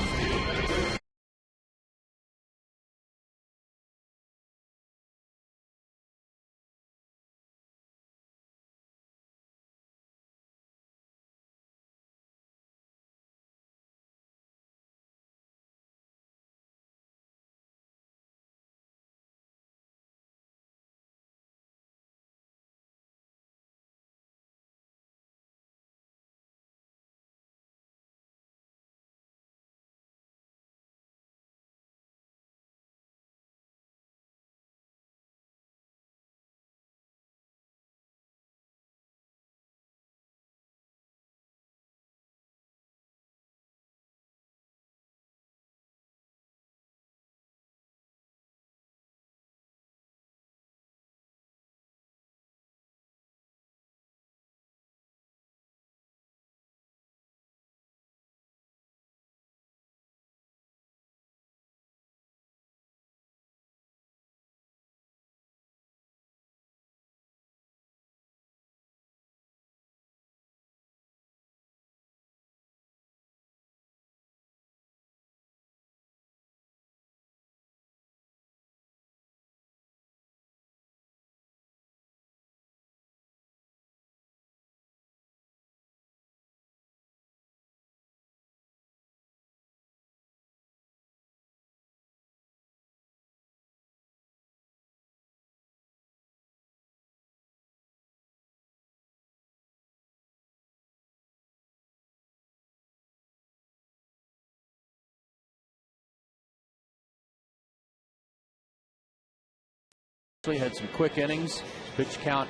Had some quick innings. Pitch count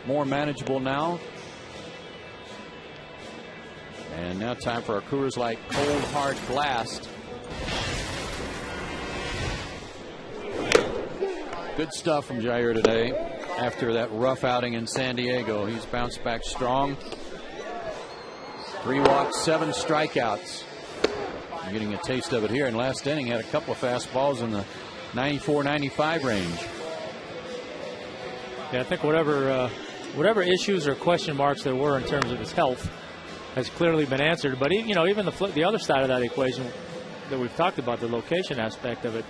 more manageable now. And now time for a Coors Light Cold Hard Blast. Good stuff from Jair today. After that rough outing in San Diego, he's bounced back strong. 3 walks, 7 strikeouts. You're getting a taste of it here. In last inning, had a couple of fastballs in the 94-95 range. Yeah, I think whatever issues or question marks there were in terms of his health has clearly been answered. But even the other side of that equation that we've talked about, the location aspect of it.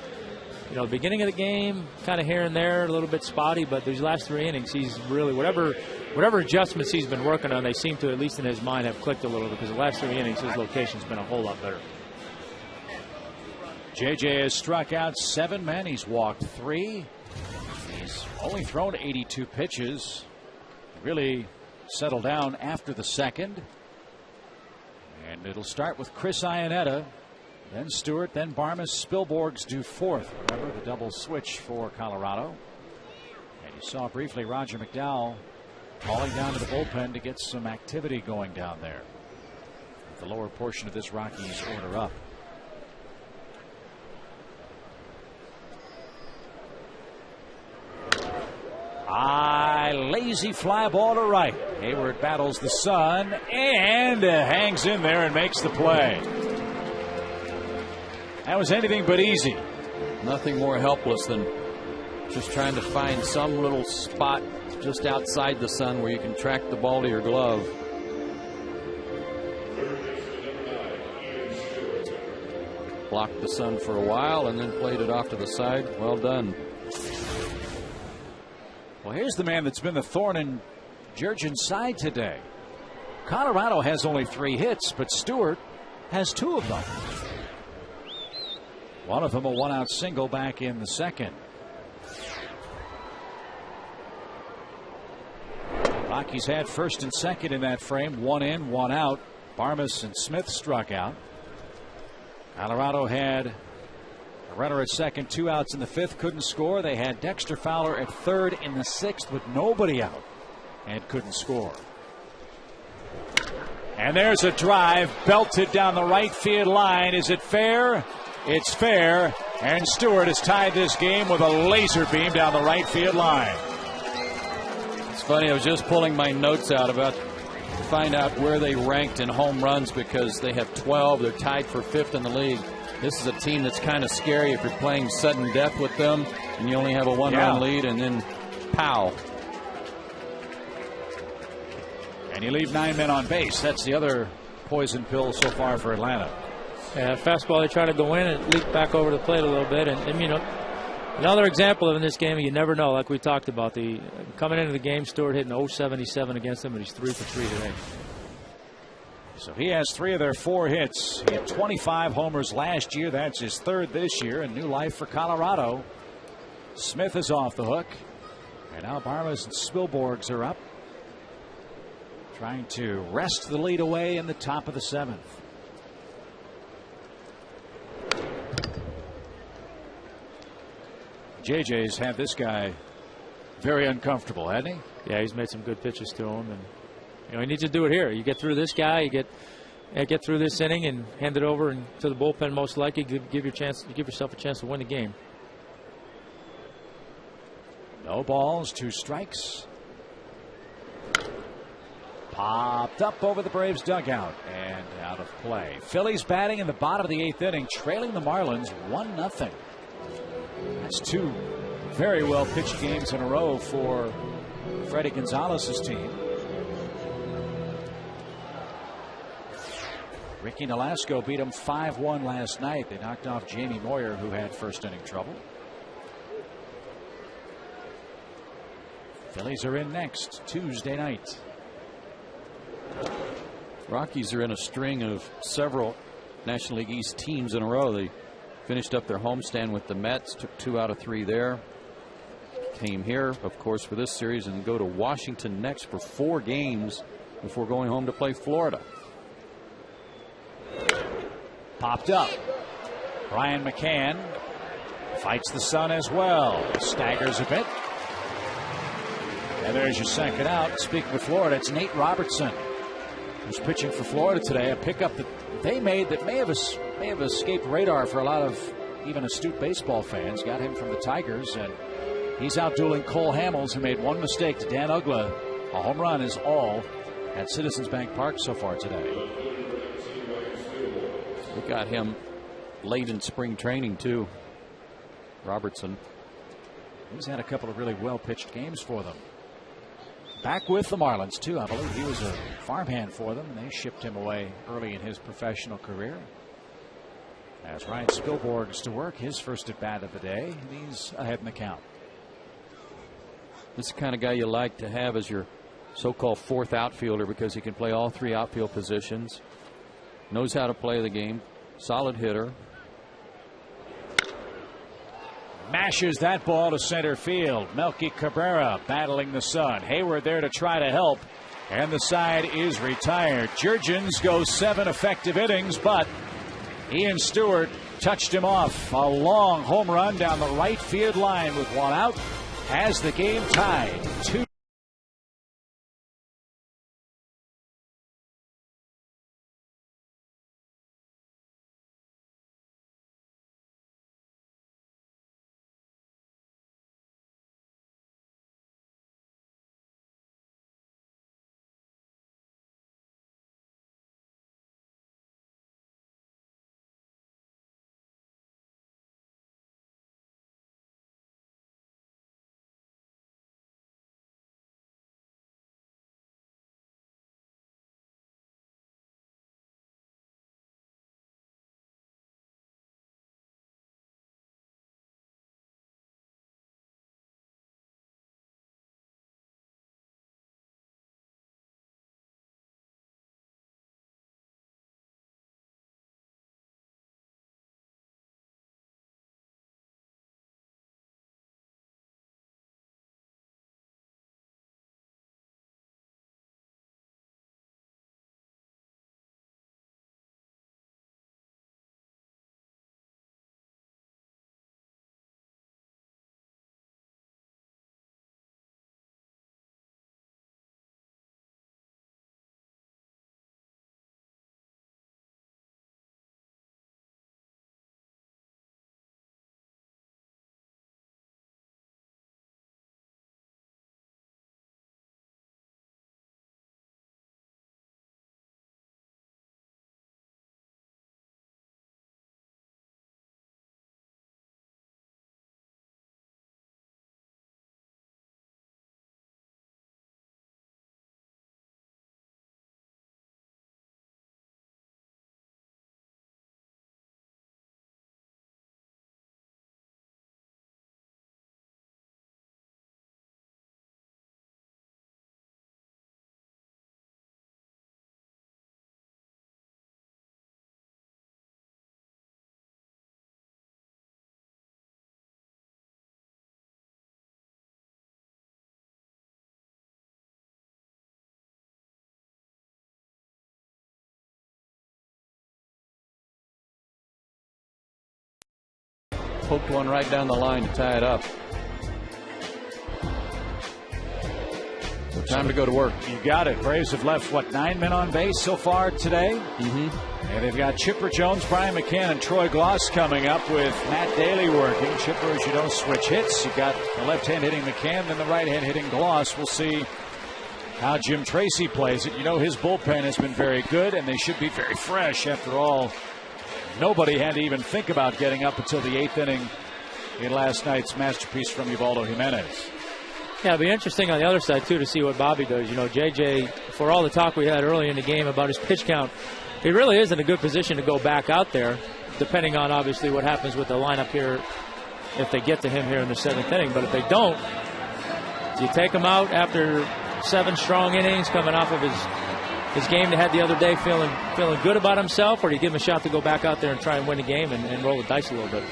The beginning of the game, kind of here and there, a little bit spotty, but these last 3 innings, he's really whatever adjustments he's been working on, they seem to, at least in his mind, have clicked a little, because the last 3 innings, his location's been a whole lot better. JJ has struck out 7 men. He's walked 3. He's only thrown 82 pitches. Really settled down after the second. And it'll start with Chris Iannetta, then Stewart, then Barmes. Spilborgh's due 4th. Remember the double switch for Colorado. And you saw briefly Roger McDowell calling down to the bullpen to get some activity going down there. The lower portion of this Rockies order up. Lazy fly ball to right. Hayward battles the sun and hangs in there and makes the play. That was anything but easy. Nothing more helpless than just trying to find some little spot just outside the sun where you can track the ball to your glove. Blocked the sun for a while and then played it off to the side. Well done. Well, here's the man that's been the thorn in Jurgen's side today. Colorado has only 3 hits, but Stewart has 2 of them. One of them a 1-out single back in the second. Rockies had first and second in that frame. 1 in, 1 out. Barmes and Smith struck out. Colorado had a runner at second, 2 outs in the 5th, couldn't score. They had Dexter Fowler at 3rd in the 6th with nobody out and couldn't score. And there's a drive belted down the right field line. Is it fair? It's fair. And Stewart has tied this game with a laser beam down the right field line. It's funny, I was just pulling my notes out about to find out where they ranked in home runs, because they have 12. They're tied for 5th in the league. This is a team that's kind of scary if you're playing sudden death with them and you only have a 1-run lead, and then pow. And you leave 9 men on base. That's the other poison pill so far for Atlanta. Yeah, fastball, they try to go in and leak back over the plate a little bit. And you know, another example of in this game, you never know, like we talked about. Coming into the game, Stewart hitting .077 against him, and he's 3 for 3 today. So he has 3 of their 4 hits. He had 25 homers last year. That's his 3rd this year. A new life for Colorado. Smith is off the hook. And now Barmas and Spilborghs are up, trying to wrest the lead away in the top of the 7th. JJ's had this guy very uncomfortable, hasn't he? Yeah, he's made some good pitches to him, and you know he needs to do it here. You get through this guy, you get through this inning, and hand it over and to the bullpen. Most likely, give yourself a chance to win the game. No balls, 2 strikes. Popped up over the Braves dugout and out of play. Phillies batting in the bottom of the 8th inning, trailing the Marlins 1-0. That's 2 very well pitched games in a row for Freddie Gonzalez's team. Ricky Nolasco beat him 5-1 last night. They knocked off Jamie Moyer, who had first inning trouble. Phillies are in next Tuesday night. Rockies are in a string of several National League East teams in a row. They finished up their homestand with the Mets, took 2 out of 3 there. Came here, of course, for this series, and go to Washington next for 4 games before going home to play Florida. Popped up. Brian McCann fights the sun as well. Staggers a bit. And there's your second out. Speaking of Florida, it's Nate Robertson, who's pitching for Florida today. A pickup that they made that may have escaped radar for a lot of even astute baseball fans. Got him from the Tigers, and he's out dueling Cole Hamels, who made 1 mistake to Dan Uggla. A home run is all at Citizens Bank Park so far today. We got him late in spring training too. Robertson. He's had a couple of really well pitched games for them. Back with the Marlins too. I believe he was a farmhand for them, and they shipped him away early in his professional career. As Ryan Spilborghs to work his first at bat of the day, and he's ahead in the count. This is the kind of guy you like to have as your so-called 4th outfielder, because he can play all 3 outfield positions. Knows how to play the game. Solid hitter. Mashes that ball to center field. Melky Cabrera battling the sun. Hayward there to try to help, and the side is retired. Jurgens goes 7 effective innings, but Ian Stewart touched him off. A long home run down the right field line with 1 out has the game tied 2. poked one right down the line to tie it up. So time to go to work. You got it. Braves have left, 9 men on base so far today? Mm-hmm. And they've got Chipper Jones, Brian McCann, and Troy Gloss coming up with Matt Daly working. Chipper, as you know, switch hits. You got the left hand hitting McCann, then the right hand hitting Gloss. We'll see how Jim Tracy plays it. You know, his bullpen has been very good, and they should be very fresh. After all, nobody had to even think about getting up until the 8th inning in last night's masterpiece from Ubaldo Jimenez. Yeah, it'll be interesting on the other side, too, to see what Bobby does. You know, J.J., for all the talk we had early in the game about his pitch count, he really is in a good position to go back out there, depending on, obviously, what happens with the lineup here if they get to him here in the 7th inning. But if they don't, do you take him out after 7 strong innings coming off of his game they had the other day, feeling good about himself, or do you give him a shot to go back out there and try and win the game and roll the dice a little bit?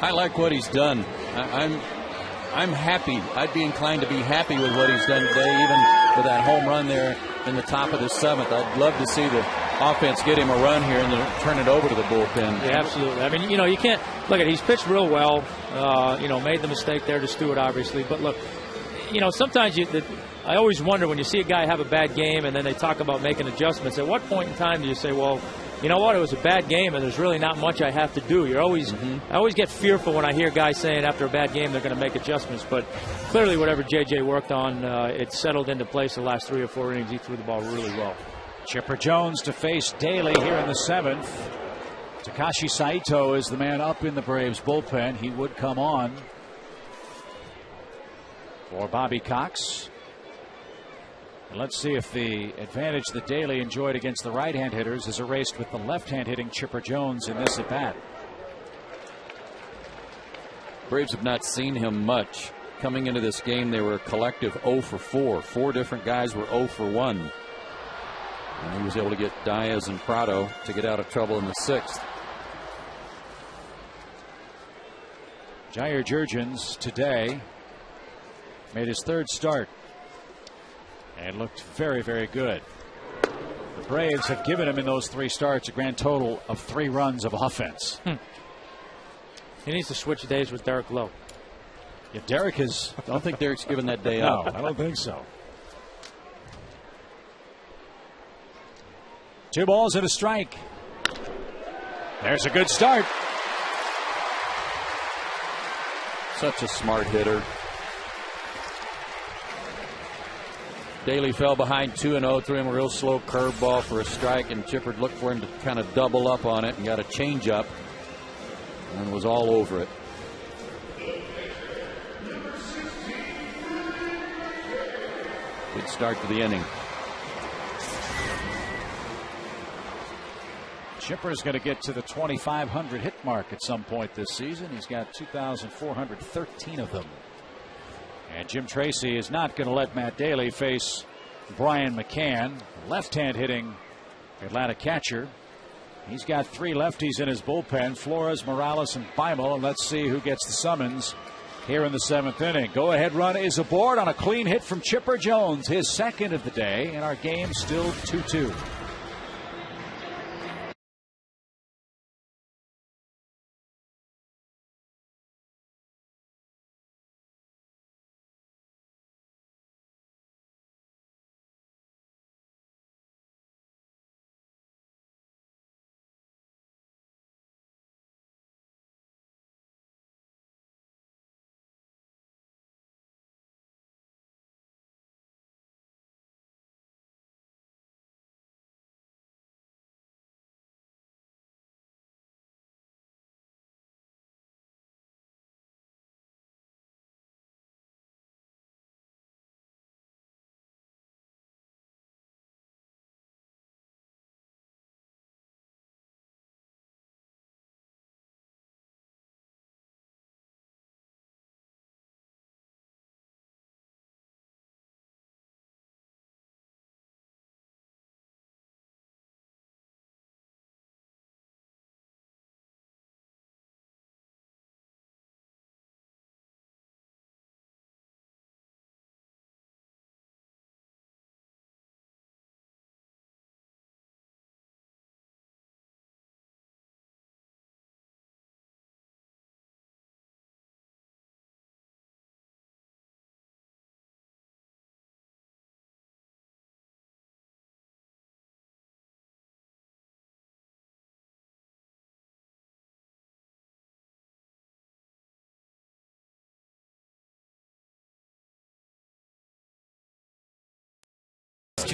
I like what he's done. I'm happy. I'd be inclined to be happy with what he's done today, even with that home run there in the top of the 7th. I'd love to see the offense get him a run here and then turn it over to the bullpen. Yeah, absolutely. I mean, you know, you can't look at. He's pitched real well. You know, made the mistake there to Stewart, obviously. But look, you know, sometimes I always wonder when you see a guy have a bad game and then they talk about making adjustments. At what point in time do you say, well, you know what, it was a bad game and there's really not much I have to do? I always get fearful when I hear guys saying after a bad game they're going to make adjustments. But clearly whatever J.J. worked on, it settled into place the last 3 or 4 innings. He threw the ball really well. Chipper Jones to face Daly here in the 7th. Takashi Saito is the man up in the Braves bullpen. He would come on for Bobby Cox. And let's see if the advantage that Daly enjoyed against the right-hand hitters is erased with the left-hand hitting Chipper Jones in this at-bat. Braves have not seen him much. Coming into this game, they were a collective 0 for 4. 4 different guys were 0 for 1. And he was able to get Diaz and Prado to get out of trouble in the 6th. Jair Jurgens today made his 3rd start and looked very, very good. The Braves have given him in those 3 starts a grand total of 3 runs of offense. He needs to switch days with Derek Lowe. Yeah, Derek is. I don't think Derek's given that day No, up. I don't think so. 2 balls and a strike. There's a good start. Such a smart hitter. Daly fell behind 2-0, threw him a real slow curveball for a strike, and Chipper looked for him to kind of double up on it and got a changeup and was all over it. Good start to the inning. Chipper's going to get to the 2,500 hit mark at some point this season. He's got 2,413 of them. And Jim Tracy is not going to let Matt Daly face Brian McCann, left-hand hitting Atlanta catcher. He's got 3 lefties in his bullpen, Flores, Morales, and Beimel. And let's see who gets the summons here in the 7th inning. Go-ahead run is aboard on a clean hit from Chipper Jones, his 2nd of the day, and our game still 2-2.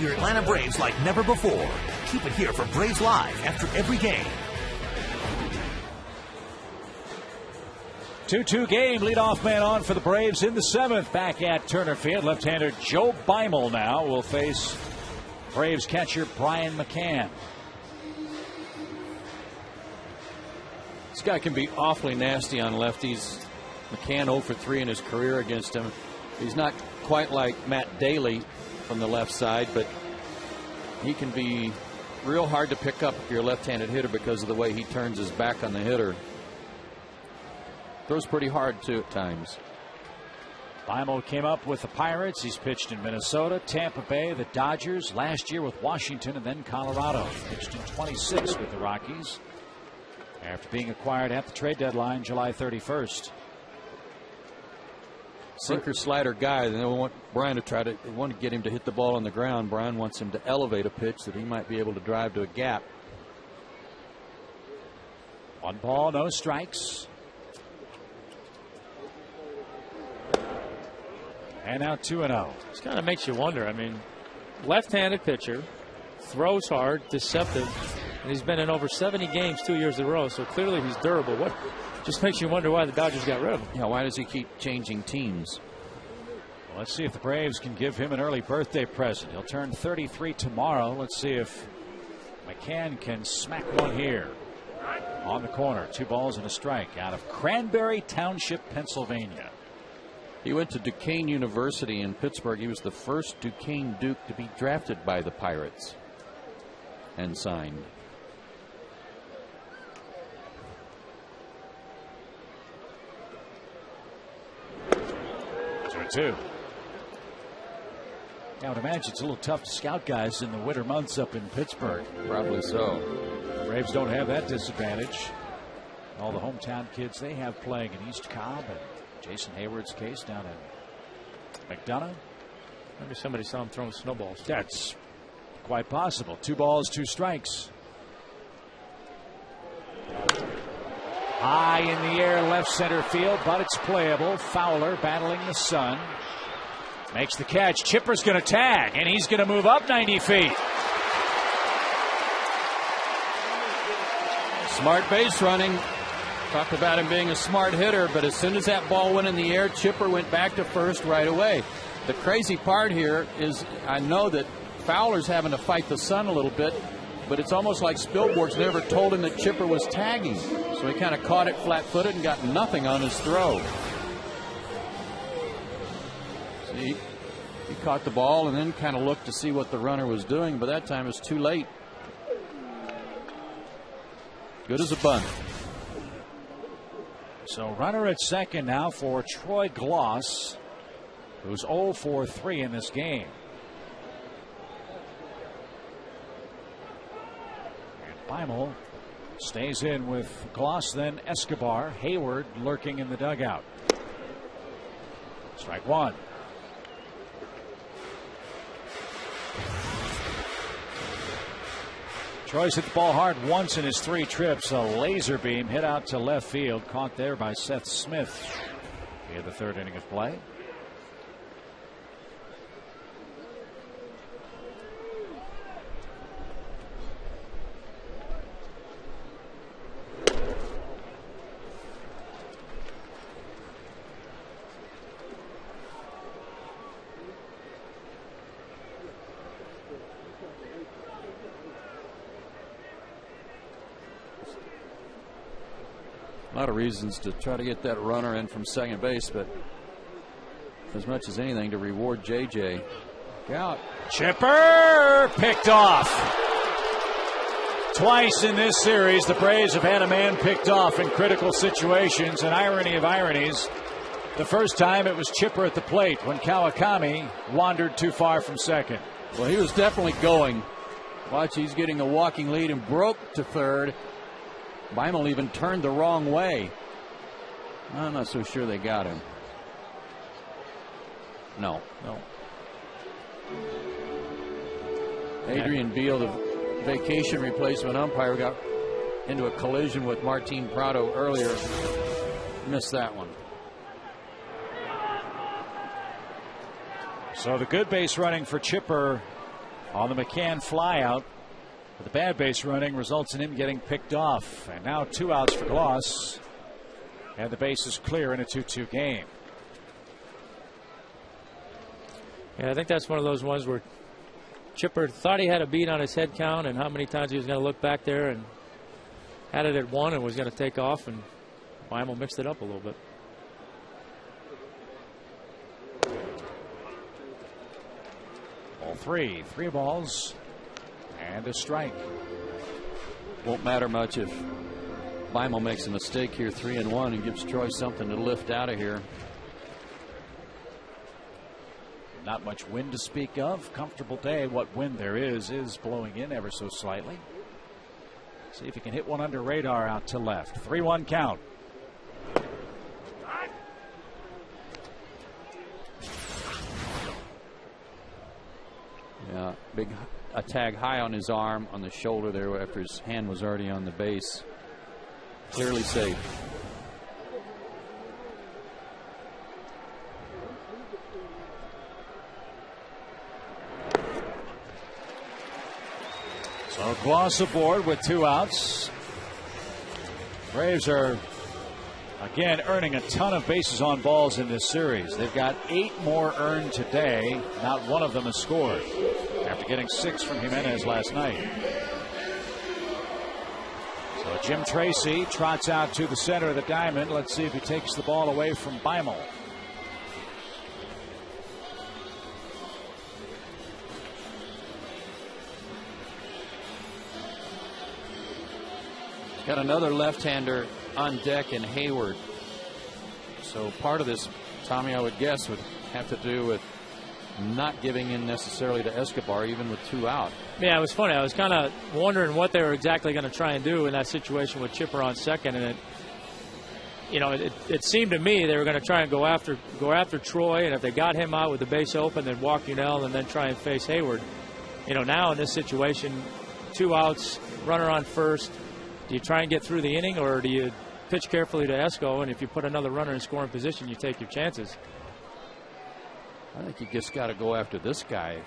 to your Atlanta Braves like never before. Keep it here for Braves Live after every game. 2-2 game. Leadoff man on for the Braves in the 7th. Back at Turner Field. Left-hander Joe Beimel now will face Braves catcher Brian McCann. This guy can be awfully nasty on lefties. McCann 0 for 3 in his career against him. He's not quite like Matt Daly from the left side, but he can be real hard to pick up if you're a left-handed hitter because of the way he turns his back on the hitter. Throws pretty hard, too, at times. Beimel came up with the Pirates. He's pitched in Minnesota, Tampa Bay, the Dodgers, last year with Washington, and then Colorado. Pitched in 26 with the Rockies after being acquired at the trade deadline July 31st. Sinker slider guy. They want Brian to they want to get him to hit the ball on the ground. Brian wants him to elevate a pitch that he might be able to drive to a gap. 1 ball, no strikes. And now 2-0. This kind of makes you wonder. I mean, left-handed pitcher, throws hard, deceptive, and he's been in over 70 games 2 years in a row, so clearly he's durable. What just makes you wonder why the Dodgers got rid of him. Yeah, why does he keep changing teams? Well, let's see if the Braves can give him an early birthday present. He'll turn 33 tomorrow. Let's see if McCann can smack one here on the corner. 2 balls and a strike out of Cranberry Township, Pennsylvania. He went to Duquesne University in Pittsburgh. He was the first Duquesne Duke to be drafted by the Pirates and signed. Two. I would imagine it's a little tough to scout guys in the winter months up in Pittsburgh. Probably so. Braves don't have that disadvantage. All the hometown kids they have playing in East Cobb, and Jason Hayward's case down in McDonough. Maybe somebody saw him throwing snowballs. That's quite possible. 2 balls, 2 strikes. High in the air, left center field, but it's playable. Fowler battling the sun. Makes the catch. Chipper's going to tag, and he's going to move up 90 feet. Smart base running. Talked about him being a smart hitter, but as soon as that ball went in the air, Chipper went back to first right away. The crazy part here is I know that Fowler's having to fight the sun a little bit, but it's almost like Spilborgh's never told him that Chipper was tagging. So he kind of caught it flat-footed and got nothing on his throw. See, he caught the ball and then kind of looked to see what the runner was doing, but that time it was too late. Good as a bunt. So runner at second now for Troy Gloss, who's 0 for 3 in this game. Beimel stays in with Gloss, then Escobar. Hayward lurking in the dugout. Strike 1. Troy's hit the ball hard once in his 3 trips. A laser beam hit out to left field, caught there by Seth Smith. Here the 3rd inning of play. A lot of reasons to try to get that runner in from second base, but as much as anything to reward JJ. Out. Chipper picked off. Twice in this series, the Braves have had a man picked off in critical situations. An irony of ironies. The first time it was Chipper at the plate when Kawakami wandered too far from second. Well, he was definitely going. Watch, he's getting a walking lead and broke to third. Beimel even turned the wrong way. I'm not so sure they got him. No. Adrian Beal, the vacation replacement umpire, got into a collision with Martin Prado earlier. Missed that one. So the good base running for Chipper on the McCann flyout. But the bad base running results in him getting picked off. And now 2 outs for Gloss. And the base is clear in a 2-2 game. Yeah, I think that's one of those ones where Chipper thought he had a beat on his head count and how many times he was going to look back there, and had it at 1 and was going to take off, and Weimel mixed it up a little bit. Ball 3 balls and a strike. Won't matter much if Weimel makes a mistake here, 3-1, and gives Troy something to lift out of here. Not much wind to speak of. Comfortable day. What wind there is blowing in ever so slightly. See if he can hit one under radar out to left. 3-1 count. Yeah, a tag high on his arm, on the shoulder there after his hand was already on the base. Clearly safe. So Gloss aboard with 2 outs. Braves are again earning a ton of bases on balls in this series. They've got 8 more earned today. Not one of them has scored after getting 6 from Jimenez last night. So Jim Tracy trots out to the center of the diamond. Let's see if he takes the ball away from Weimel. Got another left-hander on deck in Hayward. So part of this, Tommy, I would guess, would have to do with not giving in necessarily to Escobar, even with 2 out. Yeah, it was funny. I was kind of wondering what they were exactly going to try and do in that situation with Chipper on second, and it seemed to me they were going to try and go after Troy, and if they got him out with the base open, then walk Unell and then try and face Hayward. Now in this situation, 2 outs, runner on first. Do you try and get through the inning, or do you pitch carefully to Esco, and if you put another runner in scoring position, you take your chances? I think you just got to go after this guy.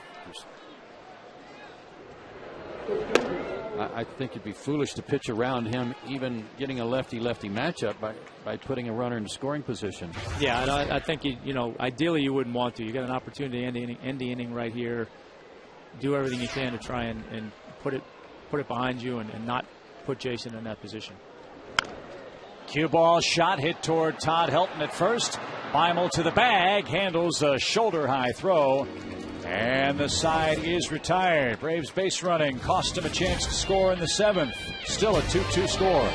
I think it'd be foolish to pitch around him, even getting a lefty-lefty matchup by putting a runner in scoring position. Yeah, and I think ideally you wouldn't want to. You got an opportunity to end the inning right here. Do everything you can to try and put it behind you and not put Jason in that position. Cue ball shot hit toward Todd Helton at first. Weimel to the bag, handles a shoulder high throw, and the side is retired. Braves base running cost him a chance to score in the 7th. Still a 2-2 score.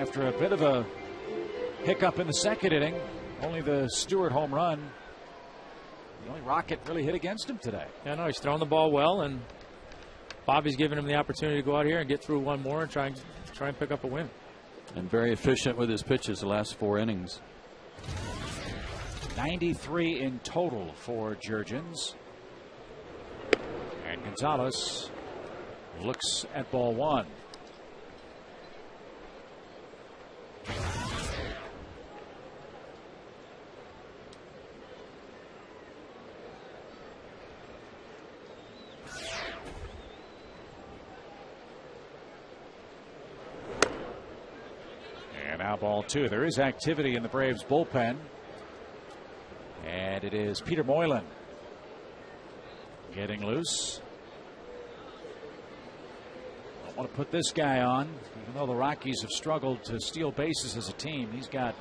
after a bit of a hiccup in the second inning. Only the Stewart home run, the only rocket really hit against him today. Yeah, no, he's throwing the ball well, and Bobby's giving him the opportunity to go out here and get through one more and try and pick up a win. And very efficient with his pitches the last 4 innings. 93 in total for Jurgens. And Gonzalez looks at ball 1. And now ball 2. There is activity in the Braves bullpen. And it is Peter Moylan getting loose. Don't want to put this guy on, even though the Rockies have struggled to steal bases as a team. He's got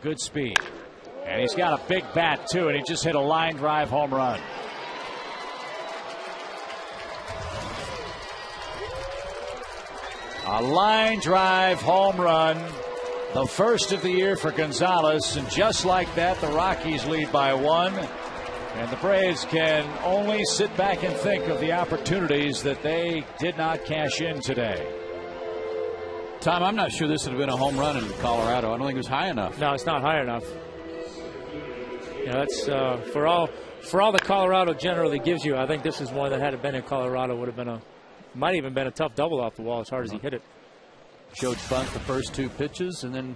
good speed. And he's got a big bat, too, and he just hit a line drive home run. A line drive home run. The first of the year for Gonzalez, and just like that, the Rockies lead by 1. And the Braves can only sit back and think of the opportunities that they did not cash in today. Tom, I'm not sure this would have been a home run in Colorado. I don't think it was high enough. No, it's not high enough. You know, that's for all the Colorado generally gives you. I think this is one that had it been in Colorado would have been might even been a tough double off the wall as hard as he hit it. Showed bunt the first 2 pitches and then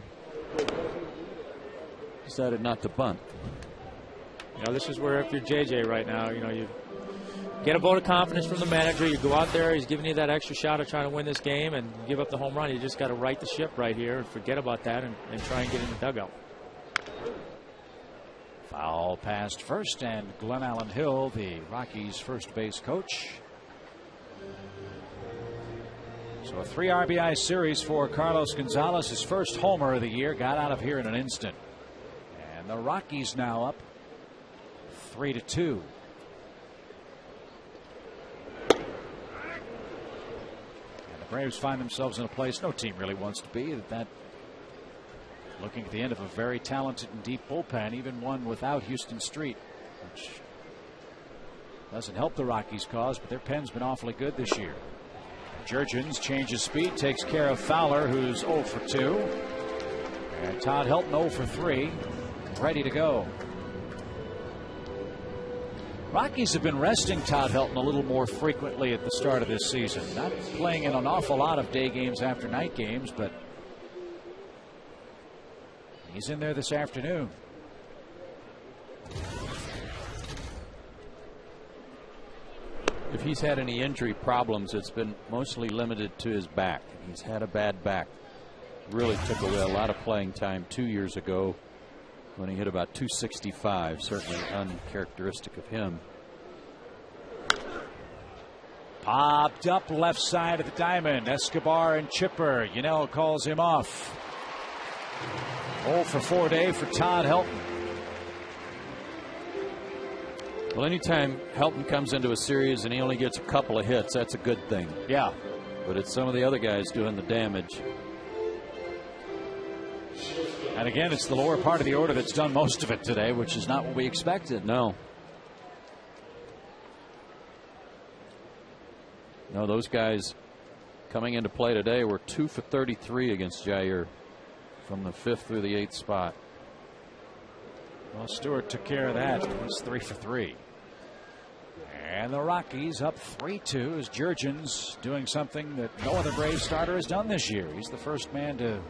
decided not to bunt. You know, this is where if you're JJ right now, you know, you get a vote of confidence from the manager. You go out there, he's giving you that extra shot of trying to win this game and give up the home run. You just got to right the ship right here and forget about that and try and get in the dugout. Foul past first, and Glenn Allen Hill, the Rockies' first base coach. So a 3 RBI series for Carlos Gonzalez. His first homer of the year. Got out of here in an instant. And the Rockies now up 3-2. And the Braves find themselves in a place no team really wants to be. That looking at the end of a very talented and deep bullpen, even one without Houston Street, which doesn't help the Rockies' cause, but their pen's been awfully good this year. Jurgens changes speed, takes care of Fowler, who's 0 for 2. And Todd Helton 0 for 3, ready to go. Rockies have been resting Todd Helton a little more frequently at the start of this season. Not playing in an awful lot of day games after night games, but he's in there this afternoon. If he's had any injury problems, it's been mostly limited to his back. He's had a bad back. Really took away a lot of playing time 2 years ago when he hit about 265. Certainly uncharacteristic of him. Popped up left side of the diamond. Escobar and Chipper. Yunel calls him off. 0 for 4 day for Todd Helton. Well, anytime Helton comes into a series and he only gets a couple of hits, that's a good thing. Yeah. But it's some of the other guys doing the damage. And again, it's the lower part of the order that's done most of it today, which is not what we expected. No. No, those guys coming into play today were 2 for 33 against Jair from the 5th through the 8th spot. Well, Stewart took care of that. He's 3 for 3. And the Rockies up 3-2 as Jurgens doing something that no other Braves starter has done this year. He's the first man to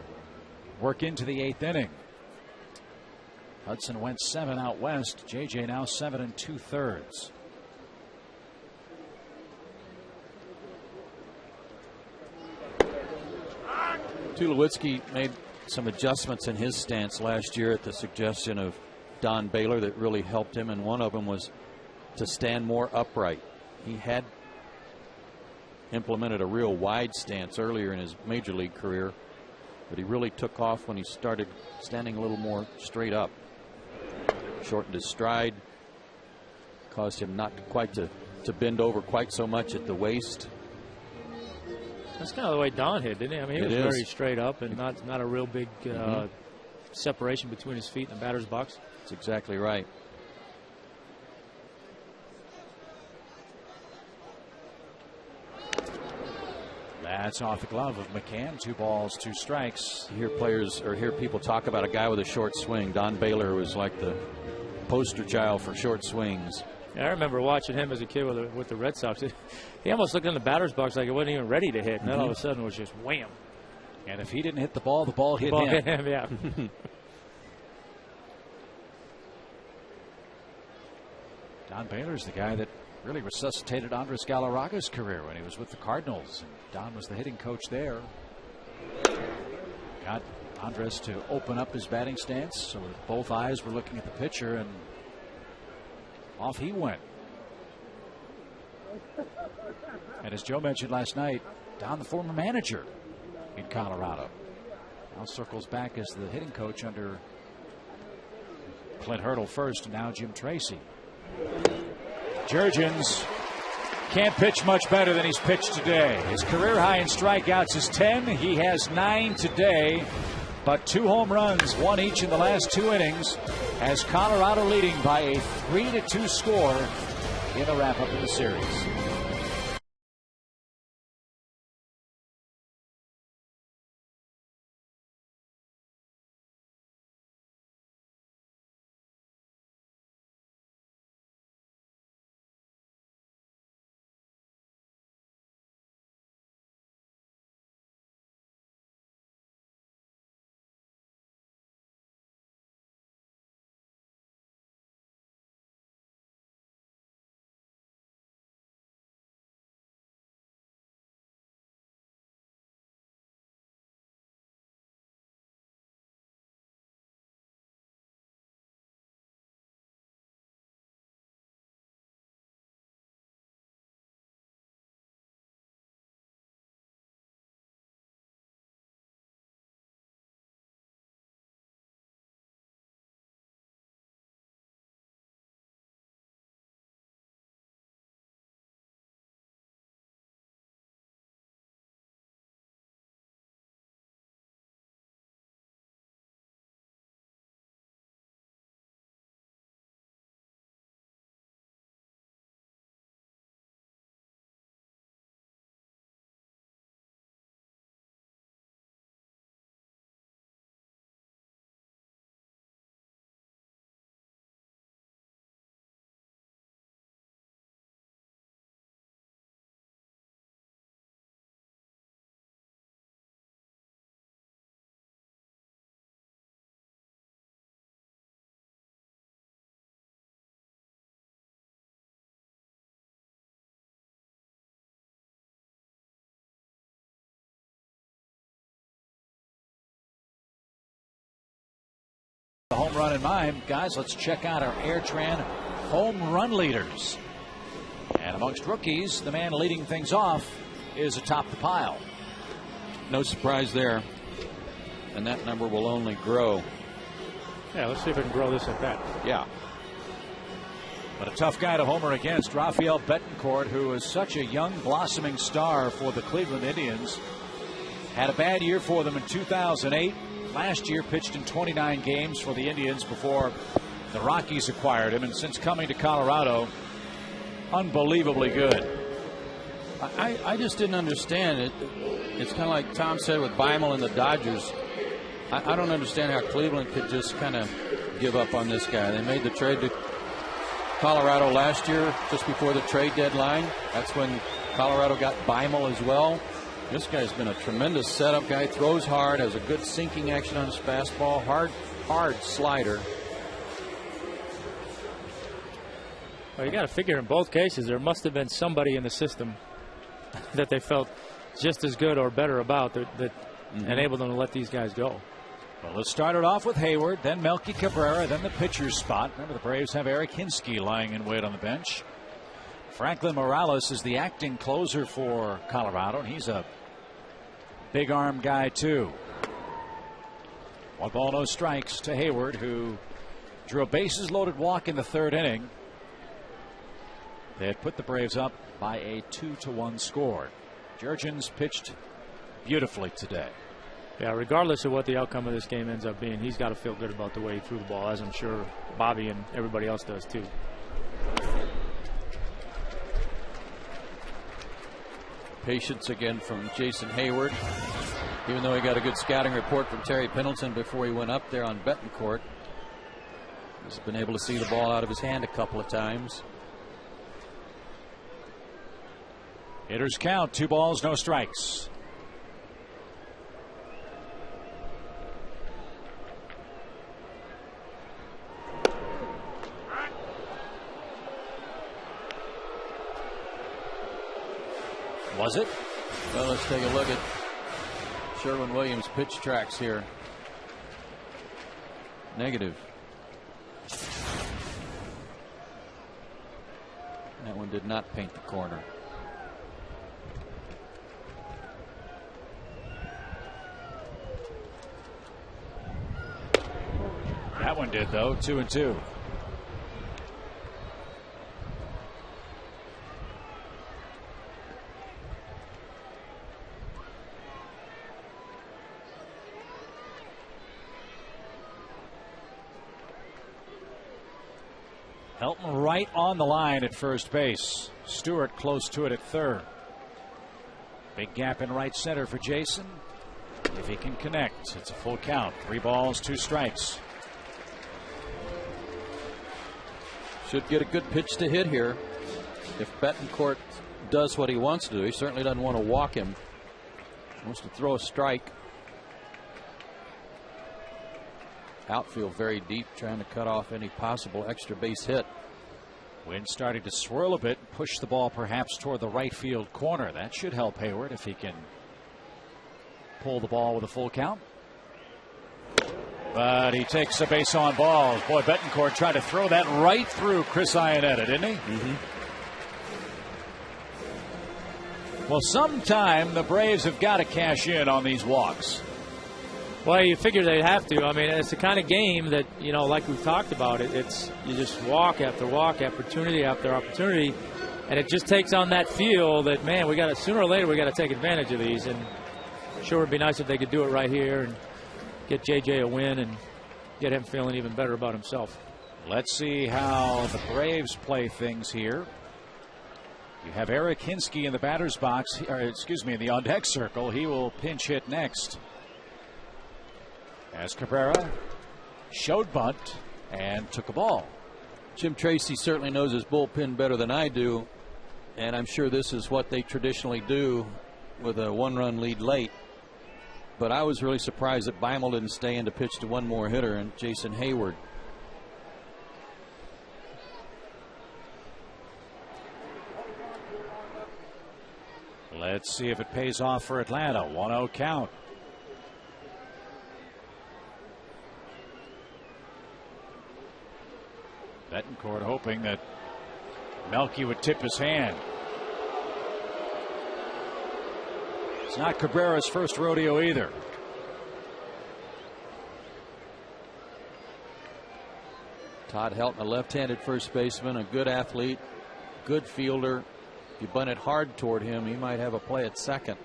work into the 8th inning. Hudson went 7 out west. JJ now 7 2/3. Tulowitzki made some adjustments in his stance last year at the suggestion of Don Baylor that really helped him, and one of them was to stand more upright. He had implemented a real wide stance earlier in his major league career, but he really took off when he started standing a little more straight up. Shortened his stride, caused him not quite to bend over quite so much at the waist. That's kind of the way Don hit, didn't he? I mean, he was very straight up and not a real big separation between his feet and the batter's box. That's exactly right. That's off the glove of McCann. 2 balls, 2 strikes. Hear players or hear people talk about a guy with a short swing. Don Baylor was like the poster child for short swings. Yeah, I remember watching him as a kid with the Red Sox. He almost looked in the batter's box like it wasn't even ready to hit, and then all of a sudden it was just wham. And if he didn't hit the ball hit him. Hit him, yeah. Don Baylor's the guy that really resuscitated Andres Galarraga's career when he was with the Cardinals. And Don was the hitting coach there. Got Andres to open up his batting stance so that both eyes were looking at the pitcher, and off he went. And as Joe mentioned last night, Don, the former manager in Colorado, now circles back as the hitting coach under Clint Hurdle first, and now Jim Tracy. Jurgens can't pitch much better than he's pitched today. His career high in strikeouts is 10. He has 9 today, but 2 home runs, 1 each in the last 2 innings, has Colorado leading by a 3-2 score in the wrap-up of the series. The home run in mind, guys. Let's check out our Airtran home run leaders. And amongst rookies, the man leading things off is atop the pile. No surprise there. And that number will only grow. Yeah, let's see if we can grow this at that. Yeah. But a tough guy to homer against, Rafael Betancourt, who is such a young, blossoming star for the Cleveland Indians. Had a bad year for them in 2008. Last year pitched in 29 games for the Indians before the Rockies acquired him, and since coming to Colorado, unbelievably good. I just didn't understand it. It's kind of like Tom said with Beimel and the Dodgers. I don't understand how Cleveland could just kind of give up on this guy. They made the trade to Colorado last year, just before the trade deadline. That's when Colorado got Beimel as well. This guy's been a tremendous setup guy. Throws hard, has a good sinking action on his fastball. Hard slider. Well, you got to figure in both cases there must have been somebody in the system that they felt just as good or better about that enabled them to let these guys go. Well, let's start it off with Hayward, then Melky Cabrera, then the pitcher's spot. Remember, the Braves have Eric Hinsky lying in wait on the bench. Franklin Morales is the acting closer for Colorado, and he's a big arm guy too. 1 ball, no strikes to Hayward, who drew a bases loaded walk in the 3rd inning. They had put the Braves up by a 2-1 score. Jurgens pitched beautifully today. Yeah, regardless of what the outcome of this game ends up being, he's got to feel good about the way he threw the ball, as I'm sure Bobby and everybody else does too. Patience again from Jason Hayward. Even though he got a good scouting report from Terry Pendleton before he went up there on Betancourt, he's been able to see the ball out of his hand a couple of times. Hitters count, 2 balls, no strikes. Was it? Well, let's take a look at Sherwin-Williams' pitch tracks here. Negative. That one did not paint the corner. That one did, though. 2-2. Helton right on the line at first base. Stewart close to it at third. Big gap in right center for Jason. If he can connect, it's a full count. 3 balls, 2 strikes. Should get a good pitch to hit here. If Betancourt does what he wants to do, he certainly doesn't want to walk him. He wants to throw a strike. Outfield very deep, trying to cut off any possible extra base hit. Wind starting to swirl a bit, push the ball perhaps toward the right field corner. That should help Hayward if he can pull the ball with a full count. But he takes a base on balls. Boy, Betancourt tried to throw that right through Chris Iannetta, didn't he? Mm-hmm. Well, sometime the Braves have got to cash in on these walks. Well, you figure they'd have to. I mean, it's the kind of game that, you know, like we've talked about, it's you just walk after walk, opportunity after opportunity, and it just takes on that feel that, man, we got to sooner or later we got to take advantage of these. And sure, it'd be nice if they could do it right here and get JJ a win and get him feeling even better about himself. Let's see how the Braves play things here. You have Eric Hinsky in the batter's box, or excuse me, in the on-deck circle. He will pinch hit next. As Cabrera showed bunt and took a ball. Jim Tracy certainly knows his bullpen better than I do, and I'm sure this is what they traditionally do with a 1-run lead late. But I was really surprised that Beimel didn't stay in to pitch to one more hitter, and Jason Hayward. Let's see if it pays off for Atlanta. 1-0 count. Betancourt hoping that Melky would tip his hand. It's not Cabrera's first rodeo either. Todd Helton, a left-handed first baseman, a good athlete, good fielder. If you bunt it hard toward him, he might have a play at second.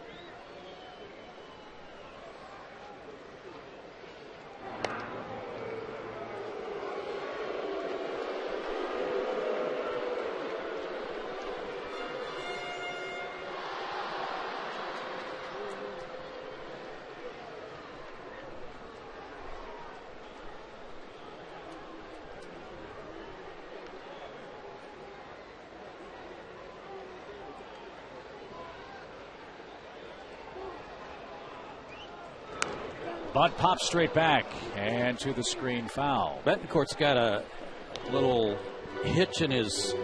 Bunt pops straight back and to the screen, foul. Betancourt's got a little hitch in his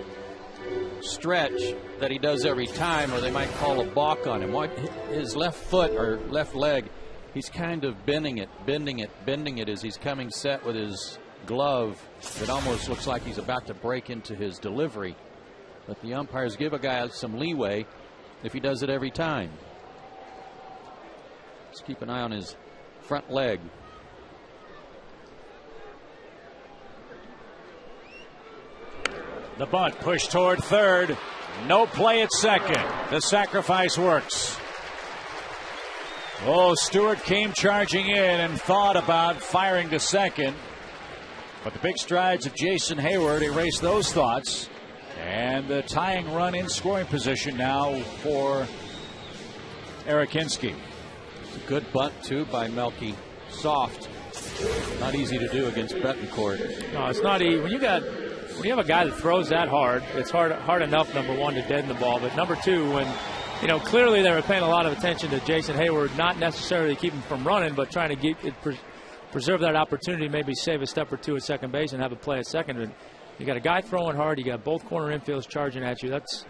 stretch that he does every time, or they might call a balk on him. His left foot or left leg, he's kind of bending it as he's coming set with his glove. It almost looks like he's about to break into his delivery. But the umpires give a guy some leeway if he does it every time. Let's keep an eye on his front leg. The bunt pushed toward third. No play at second. The sacrifice works. Oh, Stewart came charging in and thought about firing to second. But the big strides of Jason Hayward erased those thoughts. And the tying run in scoring position now for Eric Hinske. Good bunt, too, by Melky. Soft. Not easy to do against Betancourt. No, it's not easy. When you have a guy that throws that hard, it's hard enough, number one, to deaden the ball. But number two, when clearly they were paying a lot of attention to Jason Hayward, not necessarily to keep him from running, but trying to preserve that opportunity, maybe save a step or two at second base and have a play at second. And you got a guy throwing hard, you got both corner infields charging at you. That's,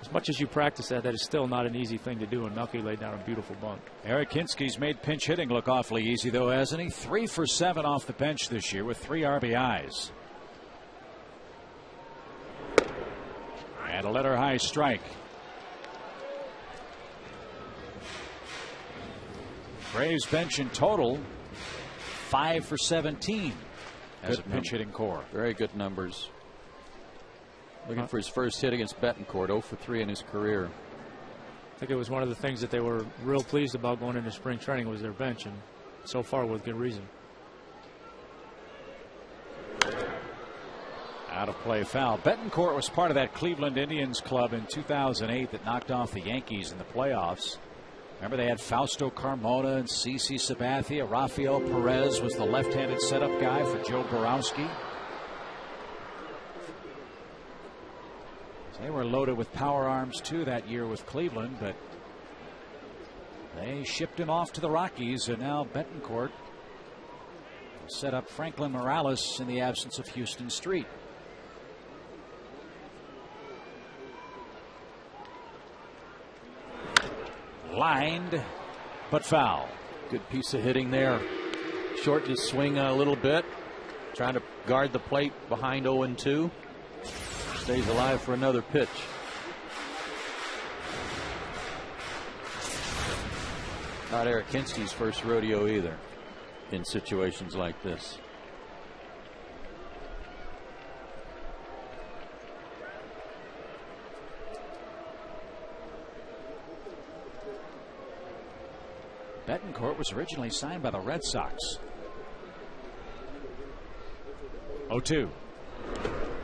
as much as you practice that is still not an easy thing to do, and Melky laid down a beautiful bunt. Eric Hinske's made pinch hitting look awfully easy, though, hasn't he? 3 for 7 off the bench this year with 3 RBIs. And a letter high strike. Braves bench in total 5 for 17 as a pinch hitting core. Very good numbers. Looking for his first hit against Betancourt, 0 for 3 in his career. I think it was one of the things that they were real pleased about going into spring training was their bench, and so far with good reason. Out of play foul. Betancourt was part of that Cleveland Indians club in 2008 that knocked off the Yankees in the playoffs. Remember, they had Fausto Carmona and CC Sabathia. Rafael Perez was the left-handed setup guy for Joe Borowski. They were loaded with power arms too that year with Cleveland, but they shipped him off to the Rockies, and now Betancourt set up Franklin Morales in the absence of Houston Street. Lined, but foul. Good piece of hitting there. Short his swing a little bit, trying to guard the plate behind 0-2. Stays alive for another pitch. Not Eric Hinske's first rodeo either in situations like this. Betancourt was originally signed by the Red Sox. 0-2.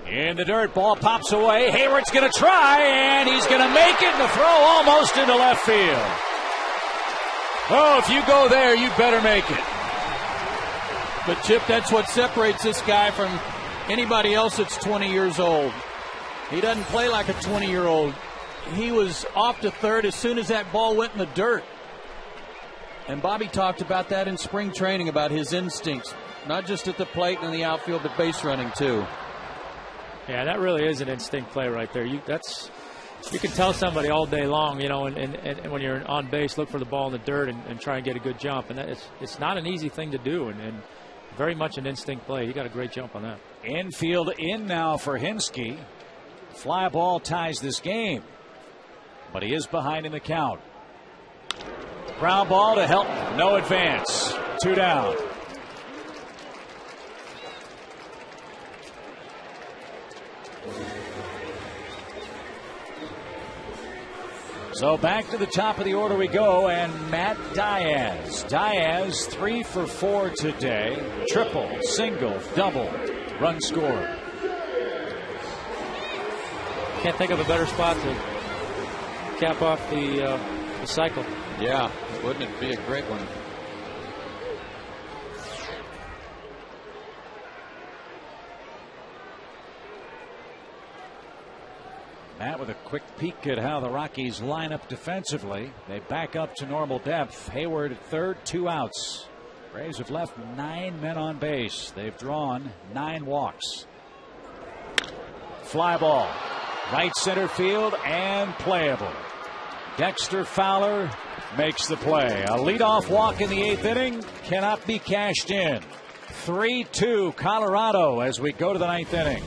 In the dirt, ball pops away. Hayward's going to try, and he's going to make it. The throw almost into left field. Oh, if you go there, you better make it. But, Chip, that's what separates this guy from anybody else that's 20 years old. He doesn't play like a 20-year-old. He was off to third as soon as that ball went in the dirt. And Bobby talked about that in spring training, about his instincts, not just at the plate and in the outfield, but base running, too. Yeah, that really is an instinct play right there. You can tell somebody all day long, and when you're on base, look for the ball in the dirt and try and get a good jump. And it's not an easy thing to do, and very much an instinct play. He got a great jump on that. Infield in now for Hinske. Fly ball ties this game, but he is behind in the count. Ground ball to help. No advance. 2 down. So back to the top of the order we go, and Matt Diaz. Diaz 3 for 4 today. Triple, single, double, run scored. Can't think of a better spot to cap off the cycle. Yeah, wouldn't it be a great one? Matt with a quick peek at how the Rockies line up defensively. They back up to normal depth. Hayward at third, 2 outs. Braves have left 9 men on base. They've drawn 9 walks. Fly ball. Right center field and playable. Dexter Fowler makes the play. A leadoff walk in the 8th inning cannot be cashed in. 3-2 Colorado as we go to the 9th inning.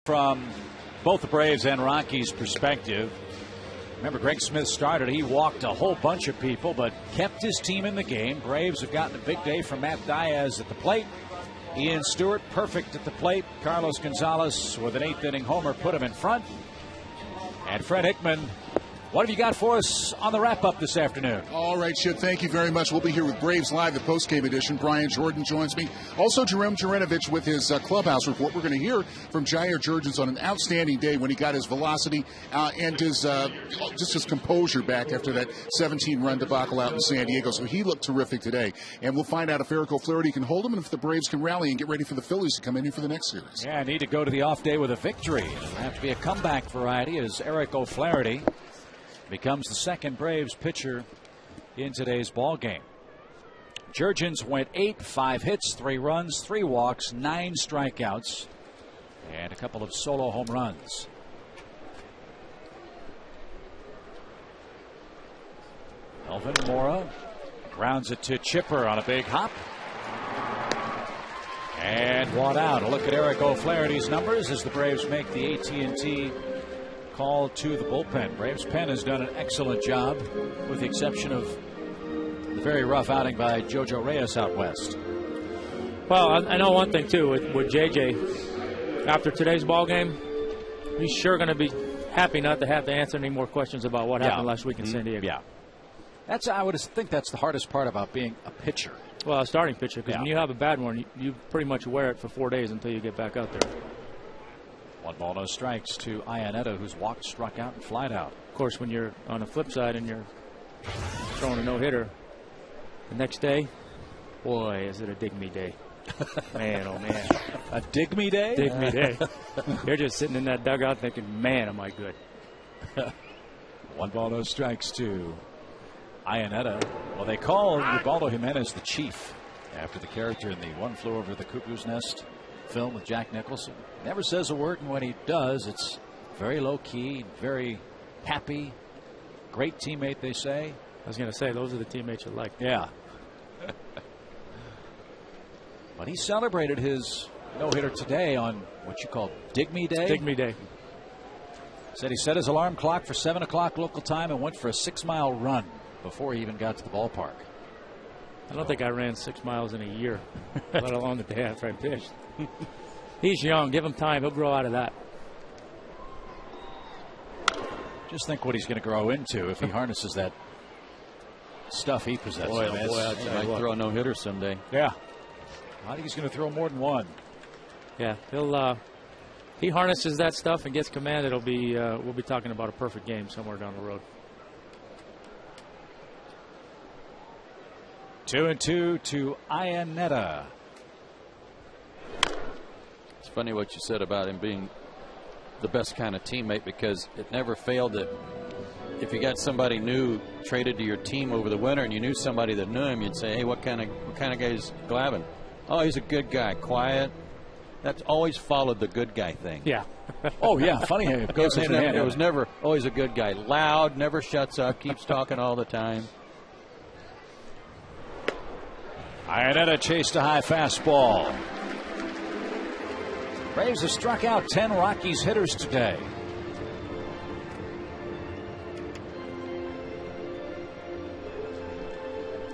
from both the Braves and Rockies' perspective. Remember, Greg Smith started. He walked a whole bunch of people, but kept his team in the game. Braves have gotten a big day from Matt Diaz at the plate. Ian Stewart, perfect at the plate. Carlos Gonzalez with an 8th inning homer put him in front. And Fred Hickman, what have you got for us on the wrap-up this afternoon? All right, Shit, thank you very much. We'll be here with Braves Live, the post-game edition. Brian Jordan joins me. Also, Jerome Jurinovich with his clubhouse report. We're going to hear from Jair Jurgens on an outstanding day when he got his velocity and his just his composure back after that 17-run debacle out in San Diego. So he looked terrific today. And we'll find out if Eric O'Flaherty can hold him and if the Braves can rally and get ready for the Phillies to come in here for the next series. Yeah, I need to go to the off day with a victory. It'll have to be a comeback variety as Eric O'Flaherty becomes the second Braves pitcher in today's ball game. Jurgens went 8, 5 hits, 3 runs, 3 walks, 9 strikeouts, and a couple of solo home runs. Melvin Mora grounds it to Chipper on a big hop. And one out. A look at Eric O'Flaherty's numbers as the Braves make the AT&T call to the bullpen. Braves pen has done an excellent job, with the exception of the very rough outing by JoJo Reyes out west. Well, I know one thing too with JJ. After today's ball game, he's sure going to be happy not to have to answer any more questions about what happened last week in San Diego. Yeah, I would think that's the hardest part about being a pitcher. Well, a starting pitcher, because when you have a bad one, you pretty much wear it for 4 days until you get back out there. 1 ball, no strikes to Iannetta, who's walked, struck out, and flied out. Of course, when you're on the flip side and you're throwing a no-hitter, the next day, boy, is it a dig-me day. Man, oh, man. A dig-me day? Dig-me day. You're just sitting in that dugout thinking, man, am I good. 1 ball, no strikes to Iannetta. Well, they call Ubaldo Jimenez the Chief after the character in the One Flew Over the Cuckoo's Nest film with Jack Nicholson. Never says a word, and when he does, it's very low-key, very happy. Great teammate, they say. I was going to say, those are the teammates you like. Yeah. But he celebrated his no-hitter today on what you call Dig-Me Day. Dig-Me Day. Said he set his alarm clock for 7 o'clock local time and went for a 6-mile run before he even got to the ballpark. I don't think I ran 6 miles in a year, let alone the day after I pitched. He's young. Give him time. He'll grow out of that. Just think what he's going to grow into if he harnesses that stuff he possesses. Boy, he might throw a no-hitter someday. Yeah. I think he's going to throw more than one. Yeah, he harnesses that stuff and gets command. It'll be we'll be talking about a perfect game somewhere down the road. 2-2 to Iannetta. It's funny what you said about him being the best kind of teammate, because it never failed that if you got somebody new traded to your team over the winter and you knew somebody that knew him, you'd say, hey, what kind of guy is Glavine? Oh, he's a good guy, quiet. That's always followed the good guy thing. Yeah. Oh, yeah. Funny how it goes hand in hand. It was never, oh, he's a good guy. Loud, never shuts up, keeps talking all the time. Iannetta chased a high fastball. Braves have struck out 10 Rockies hitters today.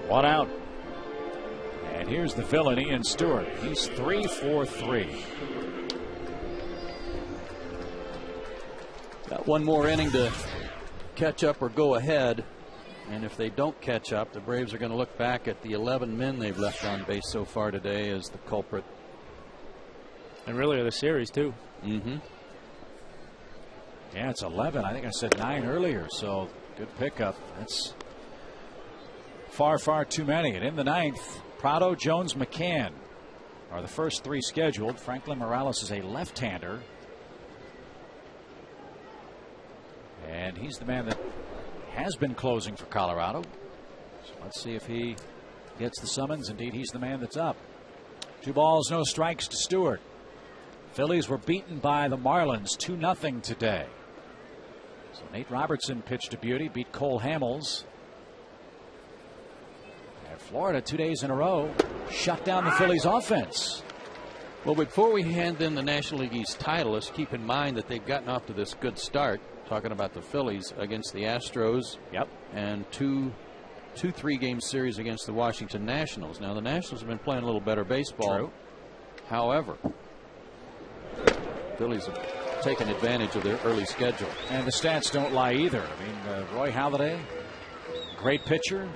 One out. And here's the villain, Ian Stewart. He's 3 for 3. Got one more inning to catch up or go ahead. And if they don't catch up, the Braves are going to look back at the 11 men they've left on base so far today as the culprit. And really the series, too. Mm-hmm. Yeah, it's 11. I think I said 9 earlier, so good pickup. That's far, far too many. And in the 9th, Prado, Jones, McCann are the first 3 scheduled. Franklin Morales is a left-hander. And he's the man that has been closing for Colorado. So let's see if he gets the summons. Indeed, he's the man that's up. 2 balls, no strikes to Stewart. Phillies were beaten by the Marlins 2-0 today. So Nate Robertson pitched to beauty, beat Cole Hamels. And Florida 2 days in a row shut down the Phillies offense. Well, before we hand in the National League East title, let's keep in mind that they've gotten off to this good start. Talking about the Phillies against the Astros. Yep. And two 3-game series against the Washington Nationals. Now, the Nationals have been playing a little better baseball. True. However, Phillies have taken advantage of their early schedule. And the stats don't lie either. I mean, Roy Halladay, great pitcher,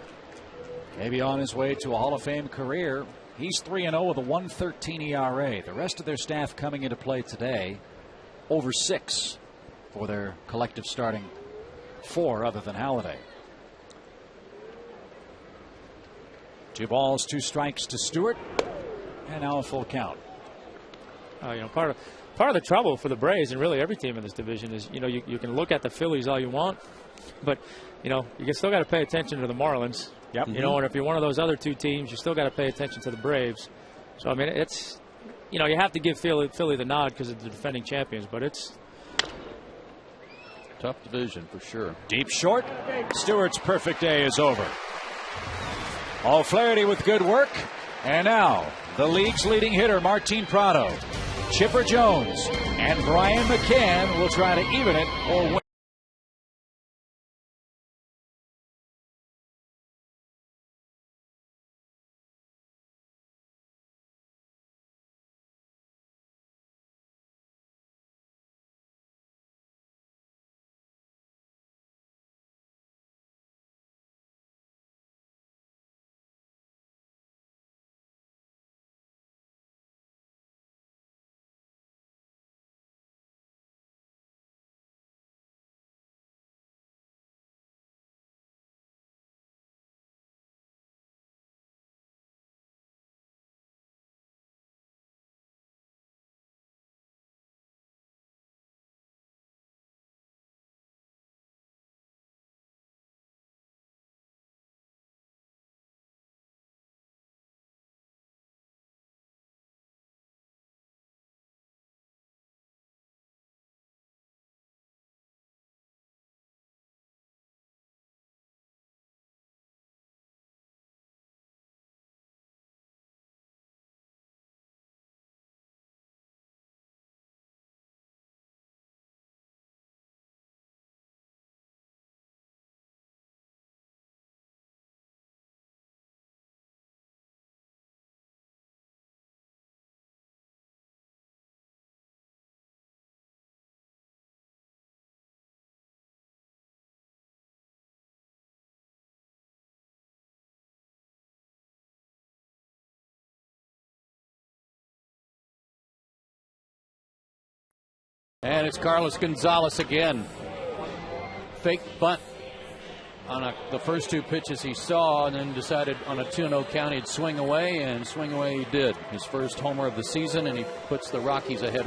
maybe on his way to a Hall of Fame career. He's 3-0 with a 1.13 ERA. The rest of their staff coming into play today, over 6 for their collective starting 4 other than Halladay. 2 balls, 2 strikes to Stewart, and now a full count. Part of the trouble for the Braves and really every team in this division is, you can look at the Phillies all you want, but you still got to pay attention to the Marlins. Yep. And if you're one of those other 2 teams, you still got to pay attention to the Braves. So I mean, it's you have to give Philly the nod because of the defending champions, but it's tough division for sure. Deep short. Stewart's perfect day is over. O'Flaherty with good work. And now the league's leading hitter, Martin Prado, Chipper Jones, and Brian McCann will try to even it or win. And it's Carlos Gonzalez again. Fake bunt on the first 2 pitches he saw, and then decided on a 2-0 count he'd swing away, and swing away he did. His first homer of the season, and he puts the Rockies ahead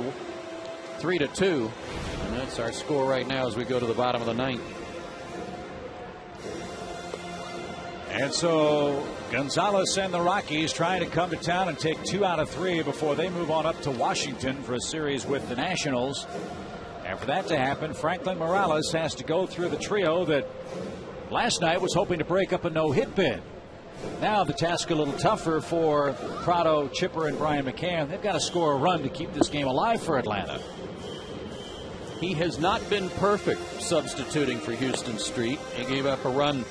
3-2. And that's our score right now as we go to the bottom of the 9th. And so Gonzalez and the Rockies trying to come to town and take 2 out of 3 before they move on up to Washington for a series with the Nationals. And for that to happen, Franklin Morales has to go through the trio that last night was hoping to break up a no-hit bid. Now the task a little tougher for Prado, Chipper, and Brian McCann. They've got to score a run to keep this game alive for Atlanta. He has not been perfect substituting for Houston Street. He gave up a run,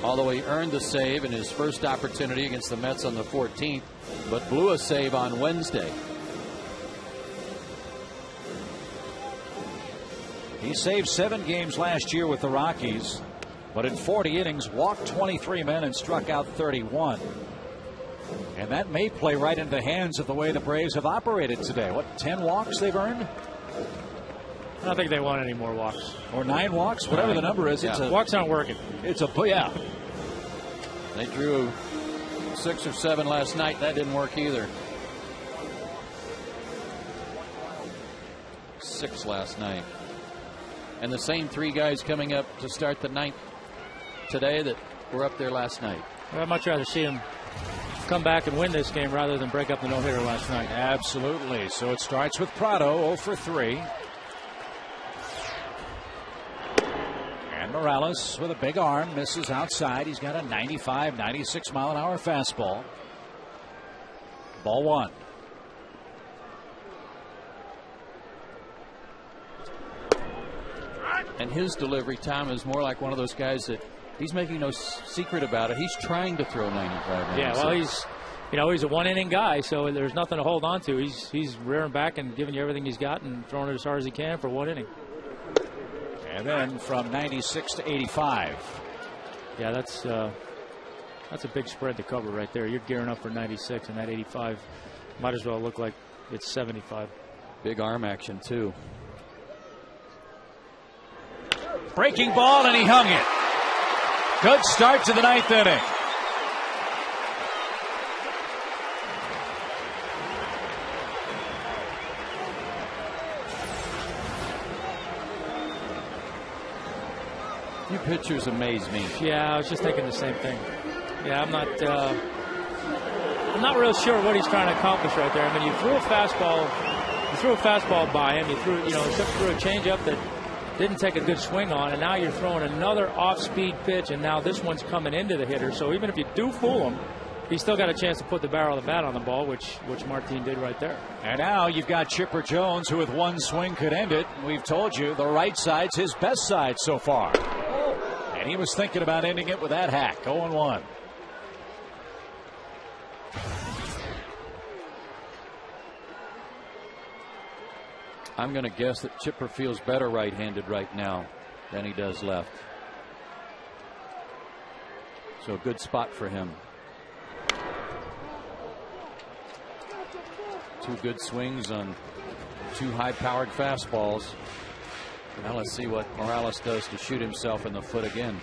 although he earned the save in his first opportunity against the Mets on the 14th, but blew a save on Wednesday. He saved 7 games last year with the Rockies, but in 40 innings walked 23 men and struck out 31. And that may play right into the hands of the way the Braves have operated today. What, 10 walks they've earned? I don't think they want any more walks. Or 9 walks, whatever the number is. Yeah. Walks aren't working. Yeah. They drew 6 or 7 last night. That didn't work either. 6 last night. And the same 3 guys coming up to start the 9th today that were up there last night. Well, I'd much rather see him come back and win this game rather than break up the no-hitter last night. Absolutely. So it starts with Prado, 0 for 3. And Morales with a big arm misses outside. He's got a 95, 96 mile an hour fastball. Ball 1. And his delivery time is more like one of those guys that he's making no secret about it. He's trying to throw 95. Yeah, well, he's a one-inning guy, so there's nothing to hold on to. He's rearing back and giving you everything he's got and throwing it as hard as he can for 1 inning. And then from 96 to 85. Yeah, that's a big spread to cover right there. You're gearing up for 96, and that 85 might as well look like it's 75. Big arm action, too. Breaking ball, and he hung it. Good start to the 9th inning. You pitchers amaze me. Yeah, I was just thinking the same thing. Yeah, I'm not real sure what he's trying to accomplish right there. I mean, you threw a fastball by him. You threw a changeup that didn't take a good swing on, and now you're throwing another off-speed pitch, and now this one's coming into the hitter. So even if you do fool him, he's still got a chance to put the barrel of the bat on the ball, which Martin did right there. And now you've got Chipper Jones, who with one swing could end it. We've told you the right side's his best side so far. And he was thinking about ending it with that hack. 0-1. I'm going to guess that Chipper feels better right-handed right now than he does left. So a good spot for him. 2 good swings on 2 high-powered fastballs. Now let's see what Morales does to shoot himself in the foot again.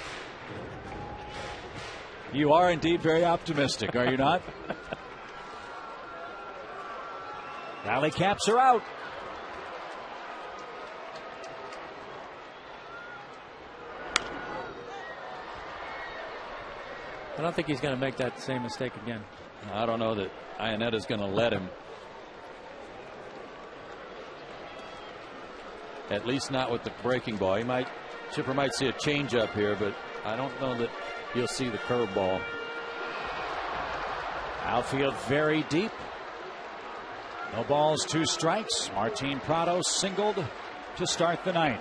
You are indeed very optimistic, are you not? Rally caps are out. I don't think he's going to make that same mistake again. I don't know that Ionetta's going to let him. At least not with the breaking ball. Chipper might see a changeup here, but I don't know that you'll see the curveball. Outfield very deep. No balls, 2 strikes. Martin Prado singled to start the 9th.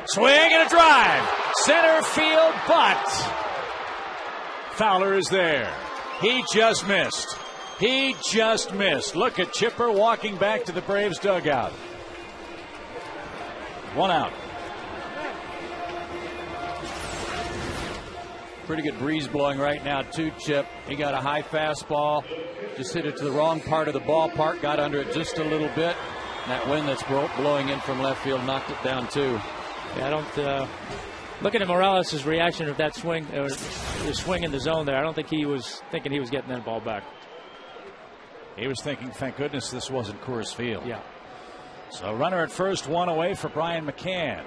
Swing and a drive. Center field, but Fowler is there. He just missed. He just missed. Look at Chipper walking back to the Braves dugout. 1 out. Pretty good breeze blowing right now, too, Chip. He got a high fastball. Just hit it to the wrong part of the ballpark. Got under it just a little bit. And that wind that's blowing in from left field knocked it down, too. Yeah, I don't. Looking at Morales' reaction of that swing, or the swing in the zone there, I don't think he was thinking he was getting that ball back. He was thinking, thank goodness this wasn't Coors Field. Yeah. So runner at first, 1 away for Brian McCann.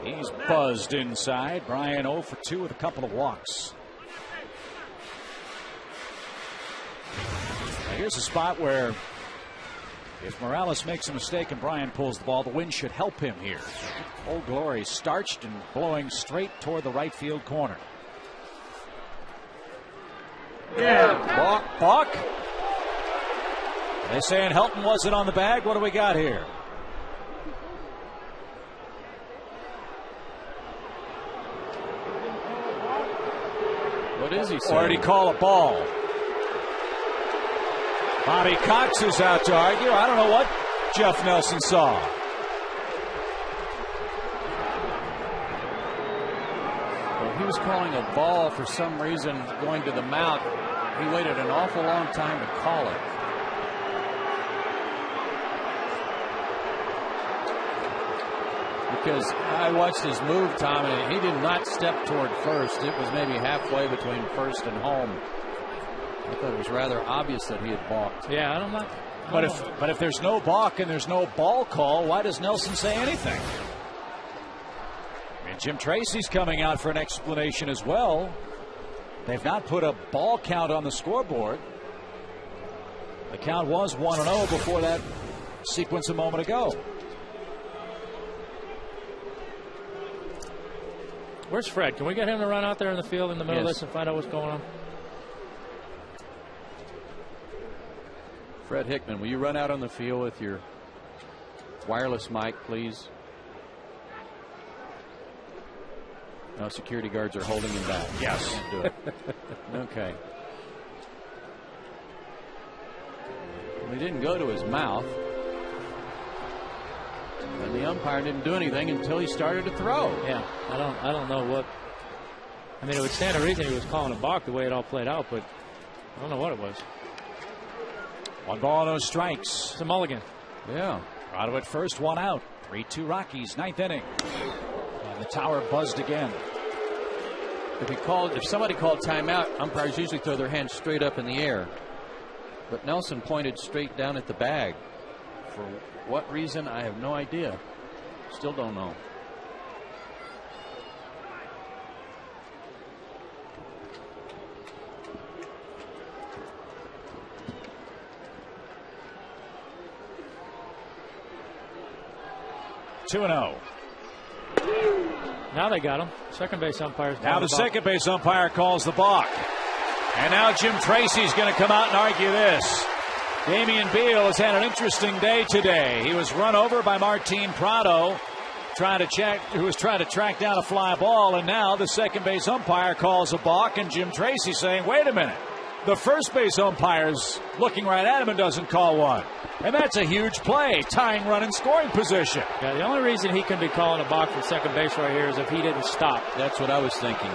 He's buzzed inside. Brian 0 for 2 with a couple of walks. Now here's a spot where if Morales makes a mistake and Brian pulls the ball, the wind should help him here. Old Glory starched and blowing straight toward the right field corner. Yeah. Balk. They saying Helton wasn't on the bag. What do we got here? What is he saying? Or did he call a ball? Bobby Cox is out to argue. I don't know what Jeff Nelson saw. Well, he was calling a ball for some reason going to the mount. He waited an awful long time to call it. Because I watched his move, Tom, and he did not step toward first. It was maybe halfway between first and home. I thought it was rather obvious that he had balked. Yeah, I don't know. But if there's no balk and there's no ball call, why does Nelson say anything? And Jim Tracy's coming out for an explanation as well. They've not put a ball count on the scoreboard. The count was 1-0 before that sequence a moment ago. Where's Fred? Can we get him to run out there in the field in the middle of this and find out what's going on? Fred Hickman, will you run out on the field with your wireless mic, please? No, security guards are holding him back. Yes. Can't do it. Okay. Well, he didn't go to his mouth. And the umpire didn't do anything until he started to throw. Yeah, I don't know what. I mean, it would stand to reason he was calling a balk the way it all played out, but I don't know what it was. 1 ball, no strikes. It's a mulligan. Yeah. Prado at first, 1 out. 3-2 Rockies, 9th inning. And the tower buzzed again. If somebody called timeout, umpires usually throw their hands straight up in the air. But Nelson pointed straight down at the bag. For what reason, I have no idea. Still don't know. Two and 0. Now they got him. Second base umpire. Now the second base umpire calls the balk. And now Jim Tracy's going to come out and argue this. Damian Beal has had an interesting day today. He was run over by Martin Prado, who was trying to track down a fly ball, and now the second base umpire calls a balk, and Jim Tracy saying, wait a minute. The first base umpire's looking right at him and doesn't call one. And that's a huge play, tying run in scoring position. Yeah, the only reason he can be calling a balk for second base right here is if he didn't stop. That's what I was thinking.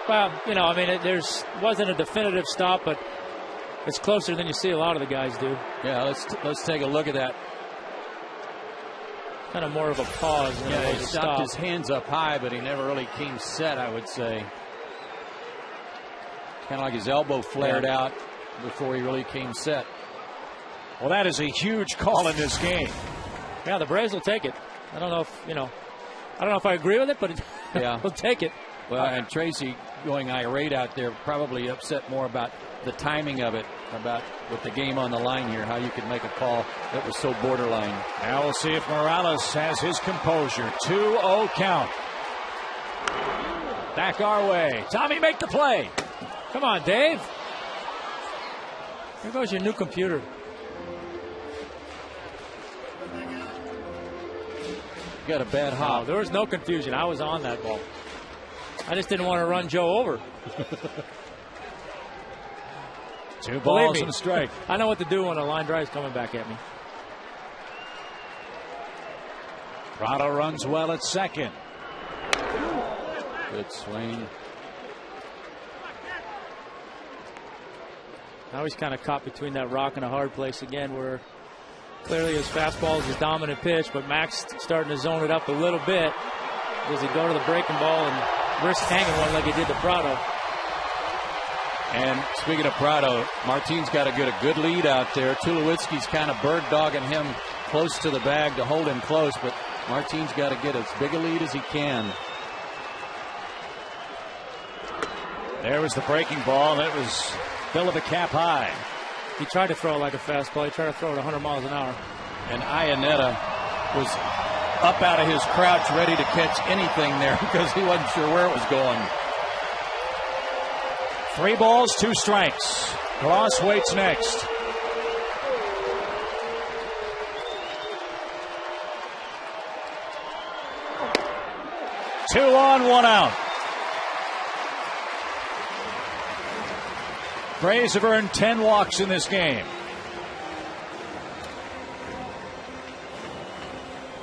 Well, you know, I mean, wasn't a definitive stop, but it's closer than you see a lot of the guys do. Yeah, let's take a look at that. Kind of more of a pause than yeah, it he was a stopped stop. his hands up high, but he never really came set, I would say. Kind of like his elbow flared out before he really came set. Well, that is a huge call in this game. Yeah, the Braves will take it. I don't know if I agree with it, but yeah, we'll take it. Well, and Tracy going irate out there, probably upset more about the timing of it, about with the game on the line here, how you could make a call that was so borderline. Now we'll see if Morales has his composure. 2-0 count. Back our way. Tommy, make the play. Come on, Dave. Here goes your new computer. You got a bad hop. No, there was no confusion. I was on that ball. I just didn't want to run Joe over. 2 balls and a strike. I know what to do when a line drive's coming back at me. Prado runs well at second. Good swing. Now he's kind of caught between that rock and a hard place again, where clearly his fastball is his dominant pitch, but Mac's starting to zone it up a little bit. Does he go to the breaking ball and risk hanging one like he did to Prado? And speaking of Prado, Martin's got to get a good lead out there. Tulowitzki's kind of bird dogging him close to the bag to hold him close, but Martin's got to get as big a lead as he can. There was the breaking ball. That was Bill of the cap high. He tried to throw it like a fastball. He tried to throw it 100 miles an hour. And Iannetta was up out of his crouch ready to catch anything there because he wasn't sure where it was going. 3 balls, 2 strikes. Ross waits next. Two on, 1 out. Braves have earned 10 walks in this game.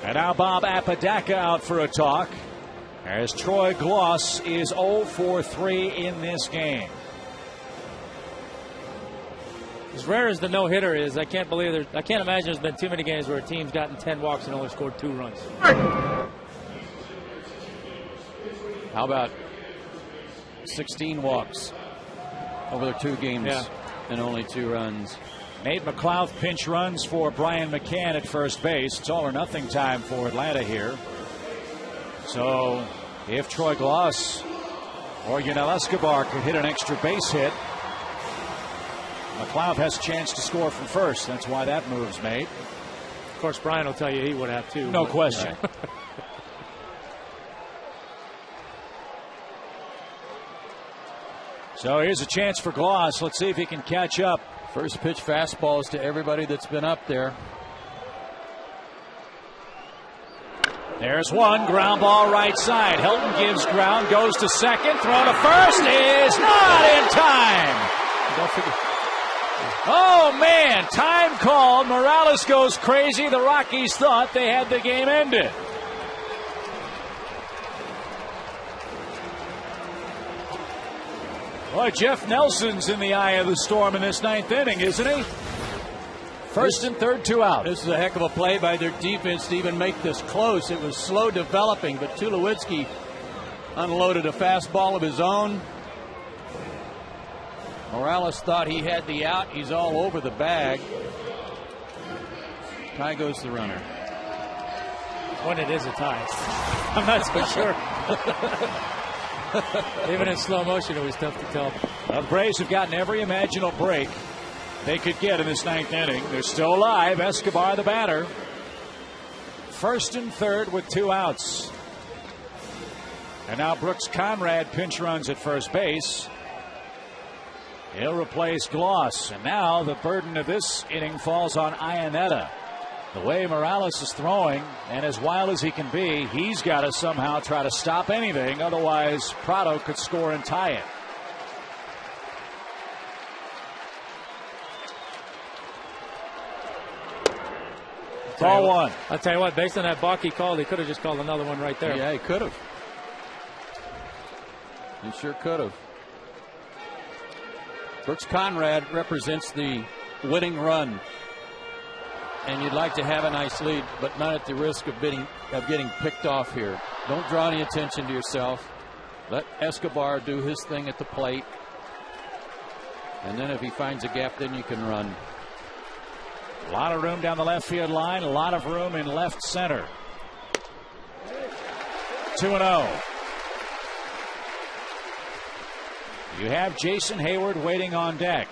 And now Bob Apodaca out for a talk, as Troy Gloss is 0 for 3 in this game. As rare as the no-hitter is, I can't imagine there's been too many games where a team's gotten 10 walks and only scored 2 runs. How about 16 walks over the 2 games and only 2 runs? Nate McLeod pinch runs for Brian McCann at first base. It's all or nothing time for Atlanta here. So if Troy Gloss or Yunel Escobar could hit an extra base hit, McLeod has a chance to score from first. That's why that move's made. Of course, Brian will tell you he would have too. No question. Right. So here's a chance for Gloss. Let's see if he can catch up. First pitch fastballs to everybody that's been up there. There's one. Ground ball right side. Helton gives ground. Goes to second. Throw to first. Is not in time. Oh, man. Time called. Morales goes crazy. The Rockies thought they had the game ended. Boy, Jeff Nelson's in the eye of the storm in this ninth inning, isn't he? First and third, 2 out. This is a heck of a play by their defense to even make this close. It was slow developing, but Tulowitzki unloaded a fastball of his own. Morales thought he had the out. He's all over the bag. Tie goes the runner. When it is a tie. I'm not so sure. Even in slow motion, it was tough to tell. Well, the Braves have gotten every imaginable break they could get in this ninth inning. They're still alive. Escobar, the batter. First and third with 2 outs. And now Brooks Conrad pinch runs at first base. He'll replace Gloss. And now the burden of this inning falls on Iannetta. The way Morales is throwing, and as wild as he can be, he's got to somehow try to stop anything. Otherwise, Prado could score and tie it. Ball one. I'll tell you what, based on that balk he called, he could have just called another one right there. Yeah, he could have. He sure could have. Brooks Conrad represents the winning run. And you'd like to have a nice lead, but not at the risk of getting picked off here. Don't draw any attention to yourself. Let Escobar do his thing at the plate. And then if he finds a gap, then you can run. A lot of room down the left field line. A lot of room in left center. 2-0. You have Jason Hayward waiting on deck.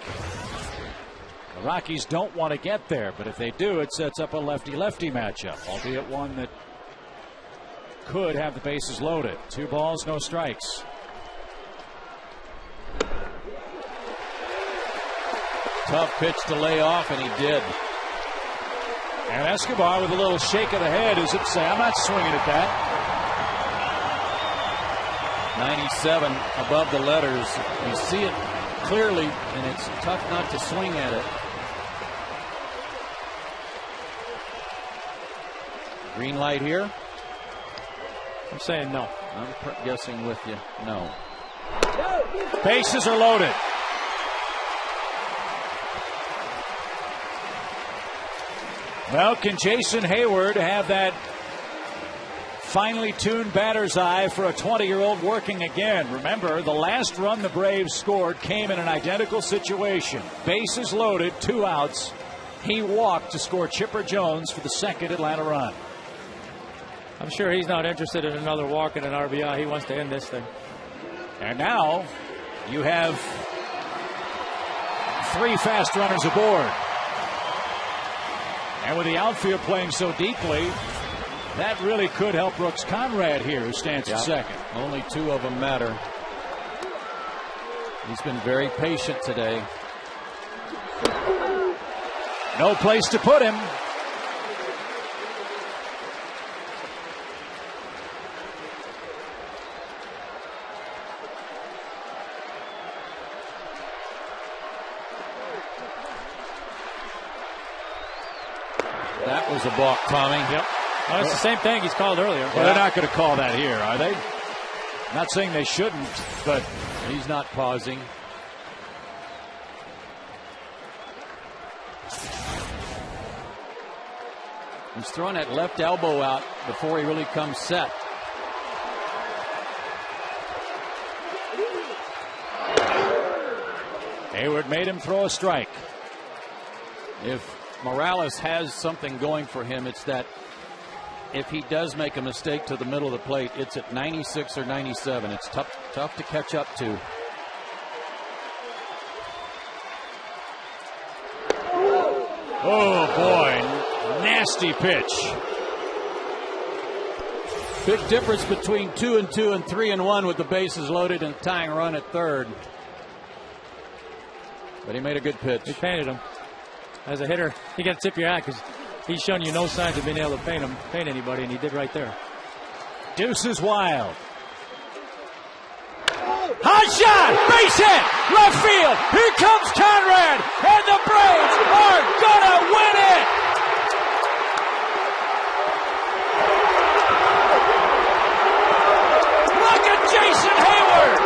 The Rockies don't want to get there, but if they do, it sets up a lefty-lefty matchup, albeit one that could have the bases loaded. 2 balls, no strikes. Tough pitch to lay off, and he did. And Escobar with a little shake of the head as if say, I'm not swinging at that. 97 above the letters. You see it clearly, and it's tough not to swing at it. Green light here. I'm saying no. I'm guessing with you. No. Bases are loaded. Well, can Jason Hayward have that finely tuned batter's eye for a 20-year-old working again? Remember, the last run the Braves scored came in an identical situation. Bases loaded, 2 outs. He walked to score Chipper Jones for the second Atlanta run. I'm sure he's not interested in another walk and an RBI. He wants to end this thing. And now you have 3 fast runners aboard. And with the outfield playing so deeply, that really could help Brooks Conrad here, who stands at second. Only 2 of them matter. He's been very patient today. No place to put him. That was a balk, Tommy. Yep. Well, it's the same thing he's called earlier. Well, they're not going to call that here, are they? Not saying they shouldn't, but he's not pausing. He's throwing that left elbow out before he really comes set. Hayward made him throw a strike. If Morales has something going for him, it's that if he does make a mistake to the middle of the plate, it's at 96 or 97. It's tough to catch up to. Oh, boy. nasty pitch. Big difference between 2-2 and 3-1 with the bases loaded and tying run at third. But he made a good pitch. He painted him. As a hitter, you got to tip your hat because he's shown you no signs of being able to paint anybody, and he did right there. Deuce is wild. Hot shot, base hit, left field. Here comes Conrad, and the Braves are gonna win it. Look at Jason Hayward.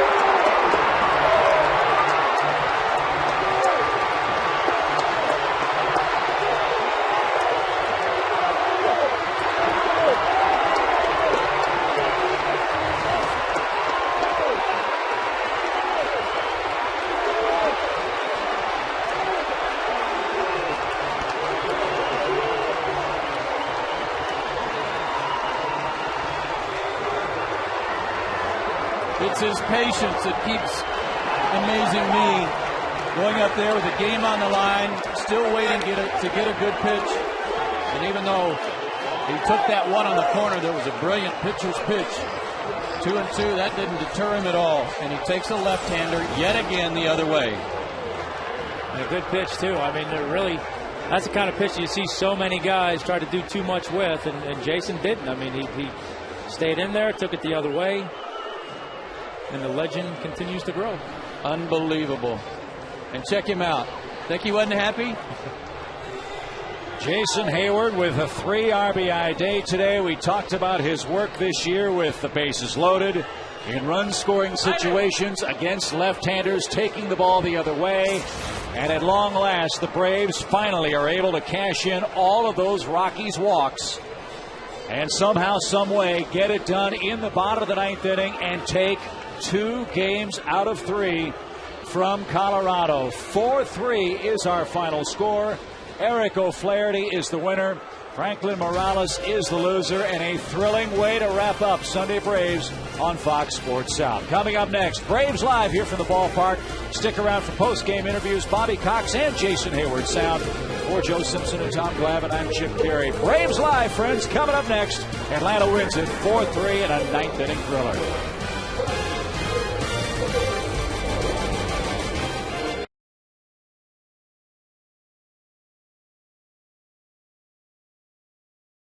It's his patience that keeps amazing me. Going up there with a game on the line, still waiting to get a good pitch. And even though he took that one on the corner, there was a brilliant pitcher's pitch. 2-2, that didn't deter him at all. And he takes a left-hander yet again the other way. And a good pitch, too. I mean, that's the kind of pitch you see so many guys try to do too much with, and Jason didn't. I mean, he stayed in there, took it the other way. And the legend continues to grow. Unbelievable. And check him out. Think he wasn't happy? Jason Hayward with a 3 RBI day today. We talked about his work this year with the bases loaded in run-scoring situations against left-handers, taking the ball the other way. And at long last, the Braves finally are able to cash in all of those Rockies walks and somehow, some way, get it done in the bottom of the 9th inning and take 2 games out of 3 from Colorado. 4-3 is our final score. Eric O'Flaherty is the winner. Franklin Morales is the loser, and a thrilling way to wrap up Sunday Braves on Fox Sports South. Coming up next, Braves Live here from the ballpark. Stick around for post-game interviews. Bobby Cox and Jason Hayward sound. For Joe Simpson and Tom Glavine, I'm Chip Carey. Braves Live, friends, coming up next. Atlanta wins it 4-3 in a 9th inning thriller.